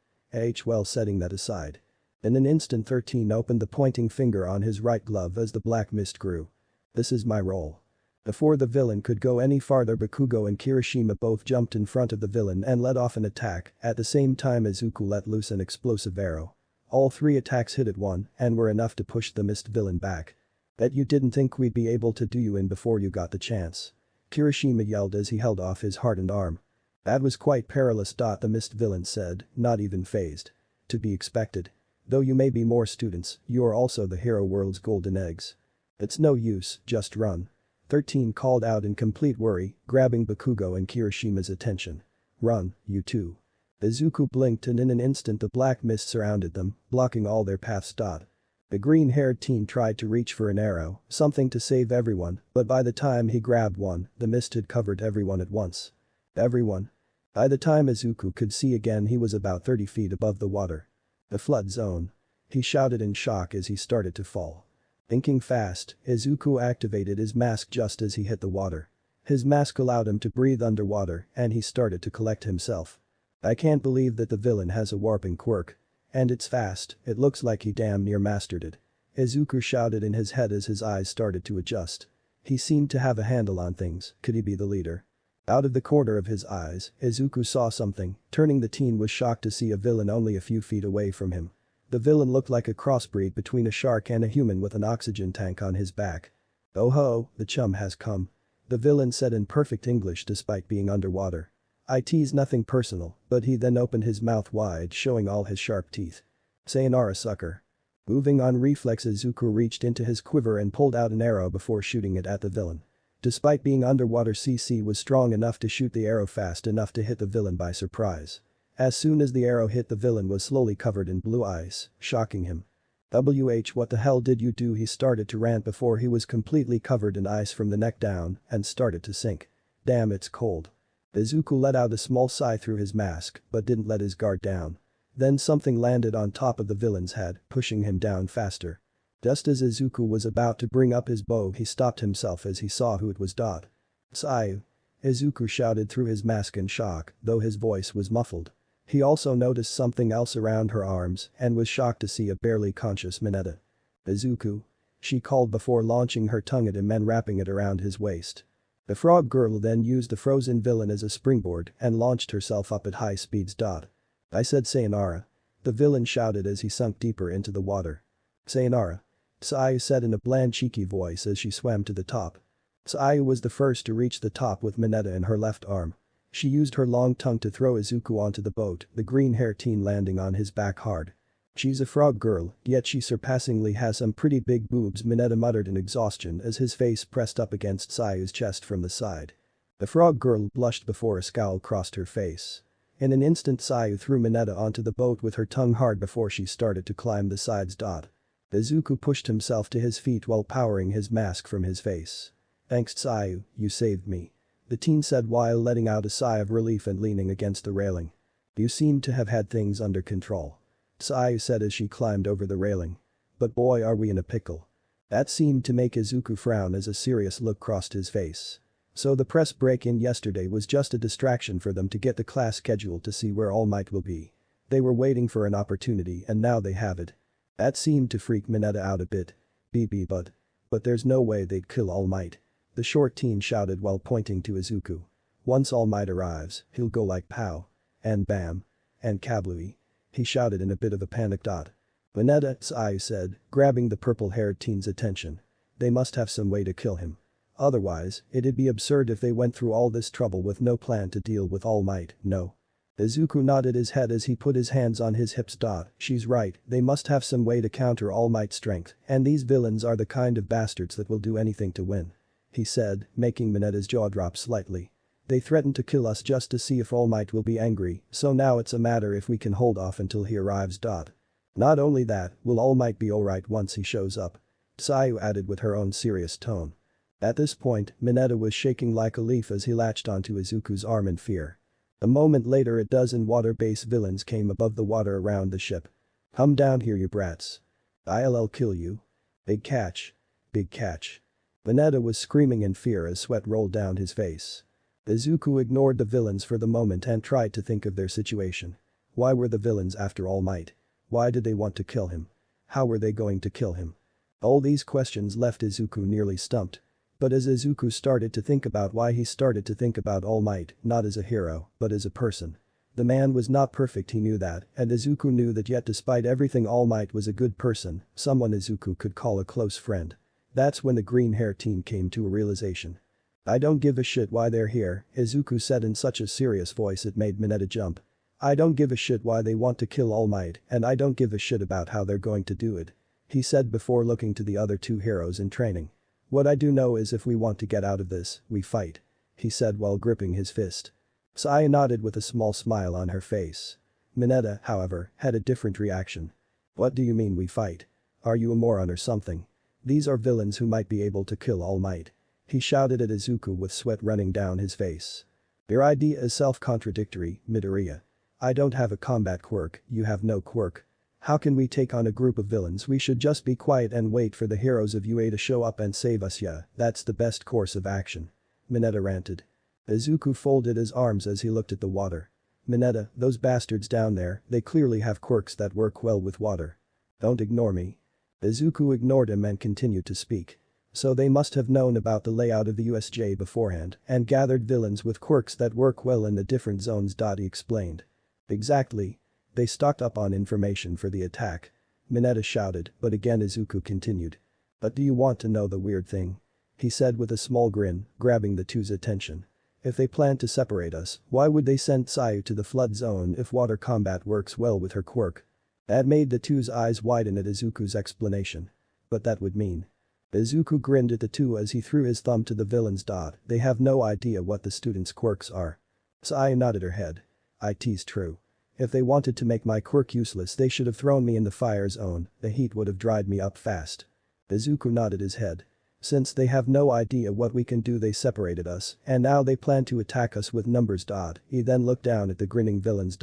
Well, setting that aside. In an instant 13 opened the pointing finger on his right glove as the black mist grew. This is my role. Before the villain could go any farther, Bakugo and Kirishima both jumped in front of the villain and let off an attack, at the same time Izuku let loose an explosive arrow. All 3 attacks hit at one and were enough to push the mist villain back. Bet you didn't think we'd be able to do you in before you got the chance. Kirishima yelled as he held off his hardened arm. That was quite perilous. The mist villain said, not even fazed. To be expected. Though you may be more students, you are also the hero world's golden eggs. It's no use, just run. 13 called out in complete worry, grabbing Bakugo and Kirishima's attention. "Run, you two." Izuku blinked and in an instant the black mist surrounded them, blocking all their paths. The green-haired teen tried to reach for an arrow, something to save everyone, but by the time he grabbed one, the mist had covered everyone at once. Everyone? By the time Izuku could see again he was about 30 feet above the water. The flood zone. He shouted in shock as he started to fall. Thinking fast, Izuku activated his mask just as he hit the water. His mask allowed him to breathe underwater and he started to collect himself. "I can't believe that the villain has a warping quirk. And it's fast, it looks like he damn near mastered it." Izuku shouted in his head as his eyes started to adjust. He seemed to have a handle on things, could he be the leader? Out of the corner of his eyes, Izuku saw something, turning the teen was shocked to see a villain only a few feet away from him. The villain looked like a crossbreed between a shark and a human with an oxygen tank on his back. "Oh ho, the chum has come," the villain said in perfect English despite being underwater. "It's nothing personal," but he then opened his mouth wide showing all his sharp teeth. "Sayonara, sucker." Moving on reflex, Izuku reached into his quiver and pulled out an arrow before shooting it at the villain. Despite being underwater, CC was strong enough to shoot the arrow fast enough to hit the villain by surprise. As soon as the arrow hit, the villain was slowly covered in blue ice, shocking him. What the hell did you do?" He started to rant before he was completely covered in ice from the neck down and started to sink. "Damn, it's cold." Izuku let out a small sigh through his mask but didn't let his guard down. Then something landed on top of the villain's head, pushing him down faster. Just as Izuku was about to bring up his bow, he stopped himself as he saw who it was. "Sayu." Izuku shouted through his mask in shock, though his voice was muffled. He also noticed something else around her arms and was shocked to see a barely conscious Mineta. "Izuku," she called before launching her tongue at him and wrapping it around his waist. The frog girl then used the frozen villain as a springboard and launched herself up at high speeds. "I said sayonara," the villain shouted as he sunk deeper into the water. "Sayonara," Sayu said in a bland cheeky voice as she swam to the top. Sayu was the first to reach the top with Mineta in her left arm. She used her long tongue to throw Izuku onto the boat, the green hair teen landing on his back hard. "She's a frog girl, yet she surpassingly has some pretty big boobs," Mineta muttered in exhaustion as his face pressed up against Sayu's chest from the side. The frog girl blushed before a scowl crossed her face. In an instant, Sayu threw Mineta onto the boat with her tongue hard before she started to climb the sides. Izuku pushed himself to his feet while powering his mask from his face. "Thanks, Sayu, you saved me," the teen said while letting out a sigh of relief and leaning against the railing. "You seem to have had things under control," Sayu said as she climbed over the railing. "But boy, are we in a pickle." That seemed to make Izuku frown as a serious look crossed his face. So the press break-in yesterday was just a distraction for them to get the class schedule to see where All Might will be. They were waiting for an opportunity and now they have it. That seemed to freak Mineta out a bit. But there's no way they'd kill All Might," the short teen shouted while pointing to Izuku. "Once All Might arrives, he'll go like pow. And bam. And kablooey," he shouted in a bit of a panic. "Mineta," Sayu said, grabbing the purple-haired teen's attention. "They must have some way to kill him. Otherwise, it'd be absurd if they went through all this trouble with no plan to deal with All Might, no?" Izuku nodded his head as he put his hands on his hips. "She's right, they must have some way to counter All Might's strength, and these villains are the kind of bastards that will do anything to win," he said, making Mineta's jaw drop slightly. "They threatened to kill us just to see if All Might will be angry, so now it's a matter if we can hold off until he arrives. Not only that, will All Might be alright once he shows up?" Sayu added with her own serious tone. At this point, Mineta was shaking like a leaf as he latched onto Izuku's arm in fear. A moment later, a dozen water-based villains came above the water around the ship. "Come down here, you brats. I'll kill you. Big catch. Big catch." Mineta was screaming in fear as sweat rolled down his face. Izuku ignored the villains for the moment and tried to think of their situation. Why were the villains after All Might? Why did they want to kill him? How were they going to kill him? All these questions left Izuku nearly stumped. But as Izuku started to think about why, he started to think about All Might, not as a hero, but as a person. The man was not perfect, he knew that, and Izuku knew that, yet despite everything All Might was a good person, someone Izuku could call a close friend. That's when the green hair teen came to a realization. "I don't give a shit why they're here," Izuku said in such a serious voice it made Mineta jump. "I don't give a shit why they want to kill All Might, and I don't give a shit about how they're going to do it," he said before looking to the other two heroes in training. What I do know is if we want to get out of this, we fight. He said while gripping his fist. Saya nodded with a small smile on her face. Mineta, however, had a different reaction. What do you mean we fight? Are you a moron or something? These are villains who might be able to kill All Might. He shouted at Izuku with sweat running down his face. Your idea is self-contradictory, Midoriya. I don't have a combat quirk, you have no quirk. How can we take on a group of villains? We should just be quiet and wait for the heroes of UA to show up and save us. Yeah, that's the best course of action. Mineta ranted. Izuku folded his arms as he looked at the water. Mineta, those bastards down there, they clearly have quirks that work well with water. Don't ignore me. Izuku ignored him and continued to speak. So they must have known about the layout of the USJ beforehand and gathered villains with quirks that work well in the different zones. He explained. Exactly. They stocked up on information for the attack. Mineta shouted, but again Izuku continued. But do you want to know the weird thing? He said with a small grin, grabbing the two's attention. If they planned to separate us, why would they send Sayu to the flood zone if water combat works well with her quirk? That made the two's eyes widen at Izuku's explanation. But that would mean. Izuku grinned at the two as he threw his thumb to the villains. They have no idea what the students' quirks are. Sayu nodded her head. It's true. If they wanted to make my quirk useless they should have thrown me in the fire zone, the heat would have dried me up fast. Izuku nodded his head. Since they have no idea what we can do they separated us and now they plan to attack us with numbers. He then looked down at the grinning villains.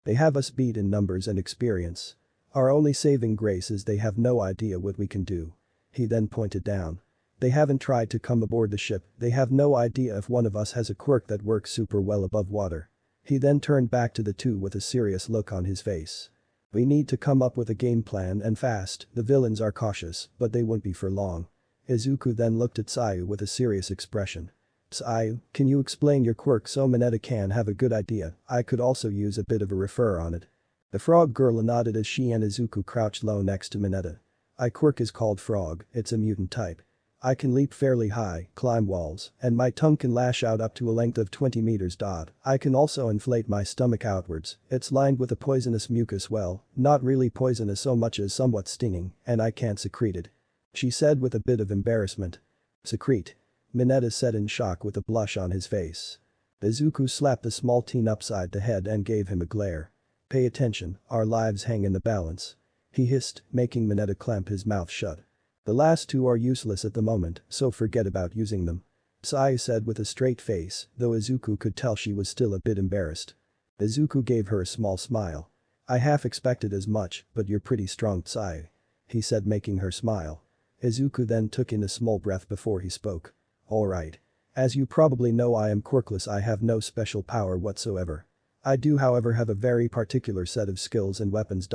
They have us beat in numbers and experience. Our only saving grace is they have no idea what we can do. He then pointed down. They haven't tried to come aboard the ship, they have no idea if one of us has a quirk that works super well above water. He then turned back to the two with a serious look on his face. We need to come up with a game plan and fast, the villains are cautious, but they won't be for long. Izuku then looked at Sayu with a serious expression. Sayu, can you explain your quirk so Mineta can have a good idea? I could also use a bit of a refer on it. The frog girl nodded as she and Izuku crouched low next to Mineta. My quirk is called Frog, it's a mutant type. I can leap fairly high, climb walls, and my tongue can lash out up to a length of 20 meters. I can also inflate my stomach outwards, it's lined with a poisonous mucus, well, not really poisonous so much as somewhat stinging, and I can't secrete it. She said with a bit of embarrassment. Secrete? Mineta said in shock with a blush on his face. Izuku slapped the small teen upside the head and gave him a glare. Pay attention, our lives hang in the balance. He hissed, making Mineta clamp his mouth shut. The last two are useless at the moment, so forget about using them. Sayu said with a straight face, though Izuku could tell she was still a bit embarrassed. Izuku gave her a small smile. I half expected as much, but you're pretty strong, Sayu. He said, making her smile. Izuku then took in a small breath before he spoke. Alright. As you probably know I am quirkless, I have no special power whatsoever. I do however have a very particular set of skills and weapons.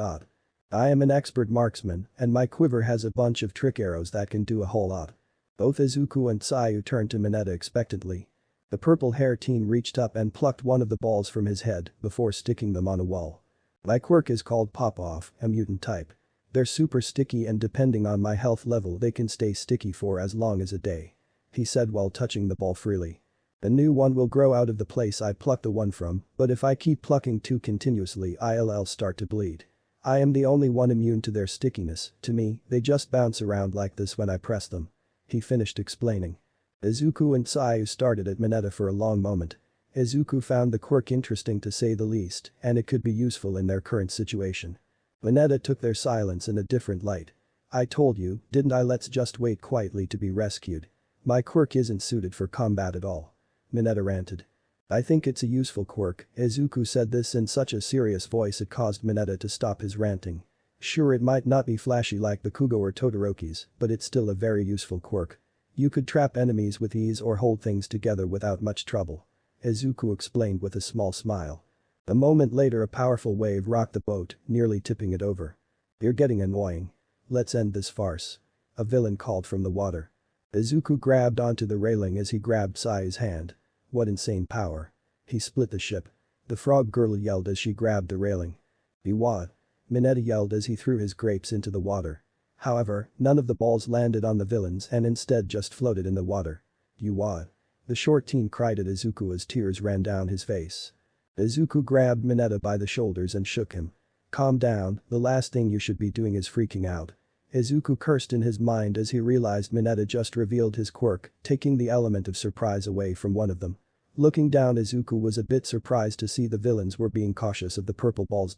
I am an expert marksman, and my quiver has a bunch of trick arrows that can do a whole lot. Both Izuku and Sayu turned to Mineta expectantly. The purple-haired teen reached up and plucked one of the balls from his head before sticking them on a wall. My quirk is called Pop-Off, a mutant type. They're super sticky and depending on my health level they can stay sticky for as long as a day. He said while touching the ball freely. The new one will grow out of the place I plucked the one from, but if I keep plucking two continuously I'll start to bleed. I am the only one immune to their stickiness, to me, they just bounce around like this when I press them. He finished explaining. Izuku and Sayu started at Mineta for a long moment. Izuku found the quirk interesting to say the least, and it could be useful in their current situation. Mineta took their silence in a different light. I told you, didn't I? Let's just wait quietly to be rescued. My quirk isn't suited for combat at all. Mineta ranted. I think it's a useful quirk, Izuku said this in such a serious voice it caused Mineta to stop his ranting. Sure, it might not be flashy like Bakugo or Todoroki's, but it's still a very useful quirk. You could trap enemies with ease or hold things together without much trouble. Izuku explained with a small smile. A moment later a powerful wave rocked the boat, nearly tipping it over. You're getting annoying. Let's end this farce. A villain called from the water. Izuku grabbed onto the railing as he grabbed Sayu's hand. What insane power. He split the ship. The frog girl yelled as she grabbed the railing. Be what? Mineta yelled as he threw his grapes into the water. However, none of the balls landed on the villains and instead just floated in the water. You what? The short teen cried at Izuku as tears ran down his face. Izuku grabbed Mineta by the shoulders and shook him. Calm down, the last thing you should be doing is freaking out. Izuku cursed in his mind as he realized Mineta just revealed his quirk, taking the element of surprise away from one of them. Looking down, Izuku was a bit surprised to see the villains were being cautious of the purple balls.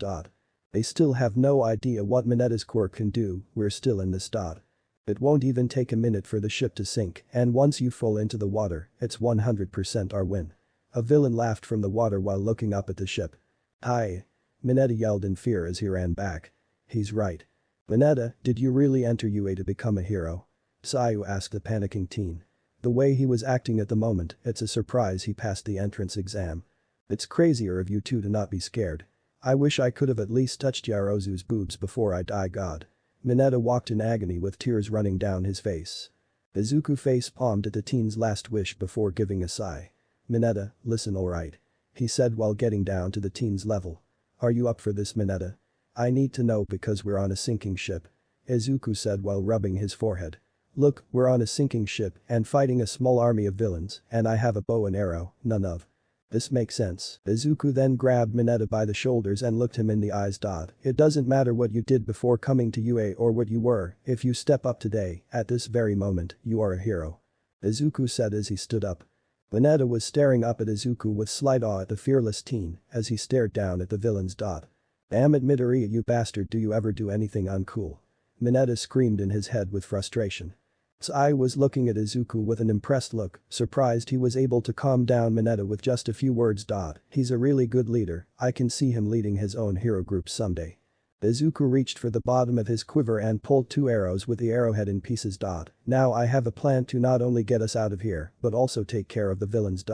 They still have no idea what Mineta's quirk can do, we're still in this. It won't even take a minute for the ship to sink, and once you fall into the water, it's 100% our win. A villain laughed from the water while looking up at the ship. Hi. Mineta yelled in fear as he ran back. He's right. Mineta, did you really enter UA to become a hero? Sayu asked the panicking teen. The way he was acting at the moment, it's a surprise he passed the entrance exam. It's crazier of you two to not be scared. I wish I could have at least touched Yaozu's boobs before I die. God. Mineta walked in agony with tears running down his face. Izuku face-palmed at the teen's last wish before giving a sigh. Mineta, listen, alright. He said while getting down to the teen's level. Are you up for this, Mineta? I need to know because we're on a sinking ship. Izuku said while rubbing his forehead. Look, we're on a sinking ship and fighting a small army of villains, and I have a bow and arrow, none of. This makes sense. Izuku then grabbed Mineta by the shoulders and looked him in the eyes. It doesn't matter what you did before coming to UA or what you were, if you step up today, at this very moment, you are a hero. Izuku said as he stood up. Mineta was staring up at Izuku with slight awe at the fearless teen as he stared down at the villains. Damn it, Midoriya, you bastard, do you ever do anything uncool? Mineta screamed in his head with frustration. Sai was looking at Izuku with an impressed look, surprised he was able to calm down Mineta with just a few words. He's a really good leader, I can see him leading his own hero groups someday. Izuku reached for the bottom of his quiver and pulled 2 arrows with the arrowhead in pieces. Now I have a plan to not only get us out of here, but also take care of the villains.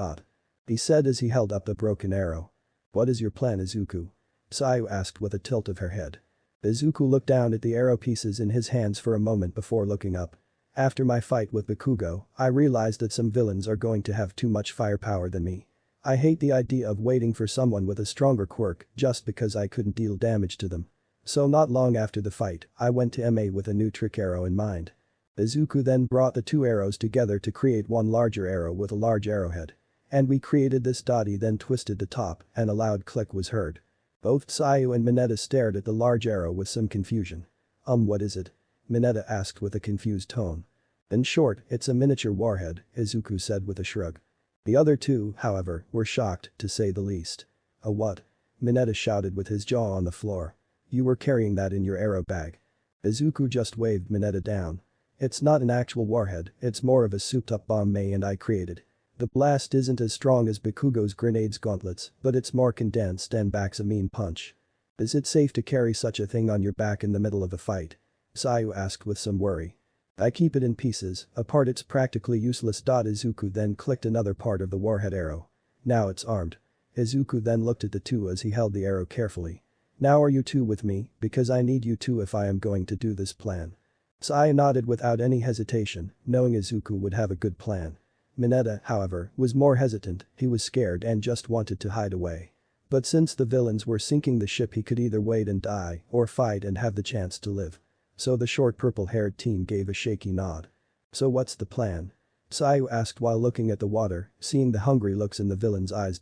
He said as he held up the broken arrow. What is your plan, Izuku? Sayu asked with a tilt of her head. Izuku looked down at the arrow pieces in his hands for a moment before looking up. After my fight with Bakugo, I realized that some villains are going to have too much firepower than me. I hate the idea of waiting for someone with a stronger quirk just because I couldn't deal damage to them. So not long after the fight, I went to MA with a new trick arrow in mind. Izuku then brought the 2 arrows together to create one larger arrow with a large arrowhead. And we created this. He then twisted the top and a loud click was heard. Both Sayu and Mineta stared at the large arrow with some confusion. What is it? Mineta asked with a confused tone. In short, it's a miniature warhead, Izuku said with a shrug. The other two, however, were shocked, to say the least. A what? Mineta shouted with his jaw on the floor. You were carrying that in your arrow bag. Izuku just waved Mineta down. It's not an actual warhead, it's more of a souped-up bomb May and I created. The blast isn't as strong as Bakugo's grenades gauntlets, but it's more condensed and backs a mean punch. Is it safe to carry such a thing on your back in the middle of a fight? Sayu asked with some worry. I keep it in pieces, a part it's practically useless. Izuku then clicked another part of the warhead arrow. Now it's armed. Izuku then looked at the two as he held the arrow carefully. Now are you two with me, because I need you two if I am going to do this plan. Sayu nodded without any hesitation, knowing Izuku would have a good plan. Mineta, however, was more hesitant, he was scared and just wanted to hide away. But since the villains were sinking the ship, he could either wait and die or fight and have the chance to live. So the short purple-haired teen gave a shaky nod. So what's the plan? Sayu asked while looking at the water, seeing the hungry looks in the villain's eyes.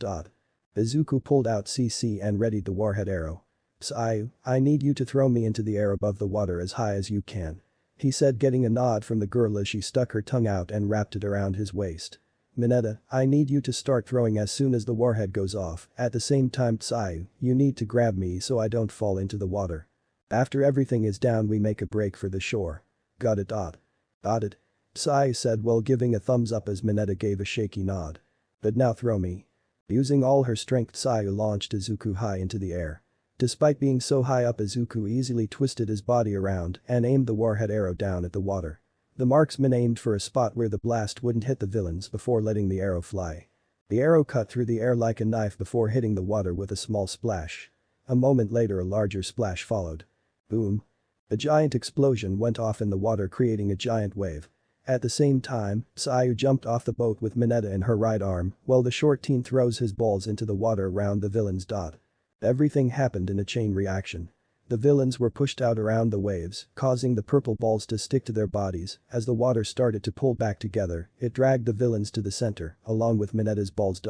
Izuku pulled out CC and readied the warhead arrow. Sayu, I need you to throw me into the air above the water as high as you can. He said, getting a nod from the girl as she stuck her tongue out and wrapped it around his waist. Mineta, I need you to start throwing as soon as the warhead goes off. At the same time, Sayu, you need to grab me so I don't fall into the water. After everything is down, we make a break for the shore. Got it. Got it. Sayu said while giving a thumbs up as Mineta gave a shaky nod. But now throw me. Using all her strength, Sayu launched Izuku high into the air. Despite being so high up, Izuku easily twisted his body around and aimed the warhead arrow down at the water. The marksman aimed for a spot where the blast wouldn't hit the villains before letting the arrow fly. The arrow cut through the air like a knife before hitting the water with a small splash. A moment later, a larger splash followed. Boom. A giant explosion went off in the water, creating a giant wave. At the same time, Sayu jumped off the boat with Mineta in her right arm while the short teen throws his balls into the water around the villains. Everything happened in a chain reaction. The villains were pushed out around the waves, causing the purple balls to stick to their bodies. As the water started to pull back together, it dragged the villains to the center, along with Mineta's balls.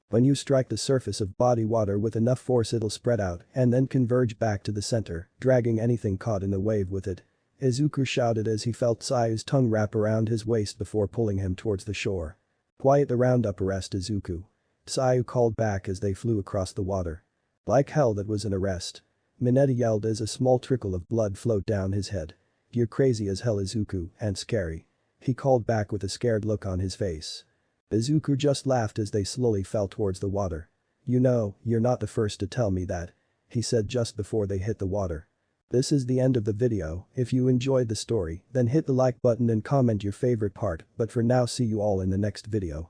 When you strike the surface of body water with enough force, it'll spread out and then converge back to the center, dragging anything caught in the wave with it. Izuku shouted as he felt Sayu's tongue wrap around his waist before pulling him towards the shore. Quiet the roundup, arrest Izuku. Sayu called back as they flew across the water. Like hell, that was an arrest. Mineta yelled as a small trickle of blood flowed down his head. You're crazy as hell, Izuku, and scary. He called back with a scared look on his face. Izuku just laughed as they slowly fell towards the water. You know, you're not the first to tell me that, he said just before they hit the water. This is the end of the video. If you enjoyed the story, then hit the like button and comment your favorite part, but for now, see you all in the next video.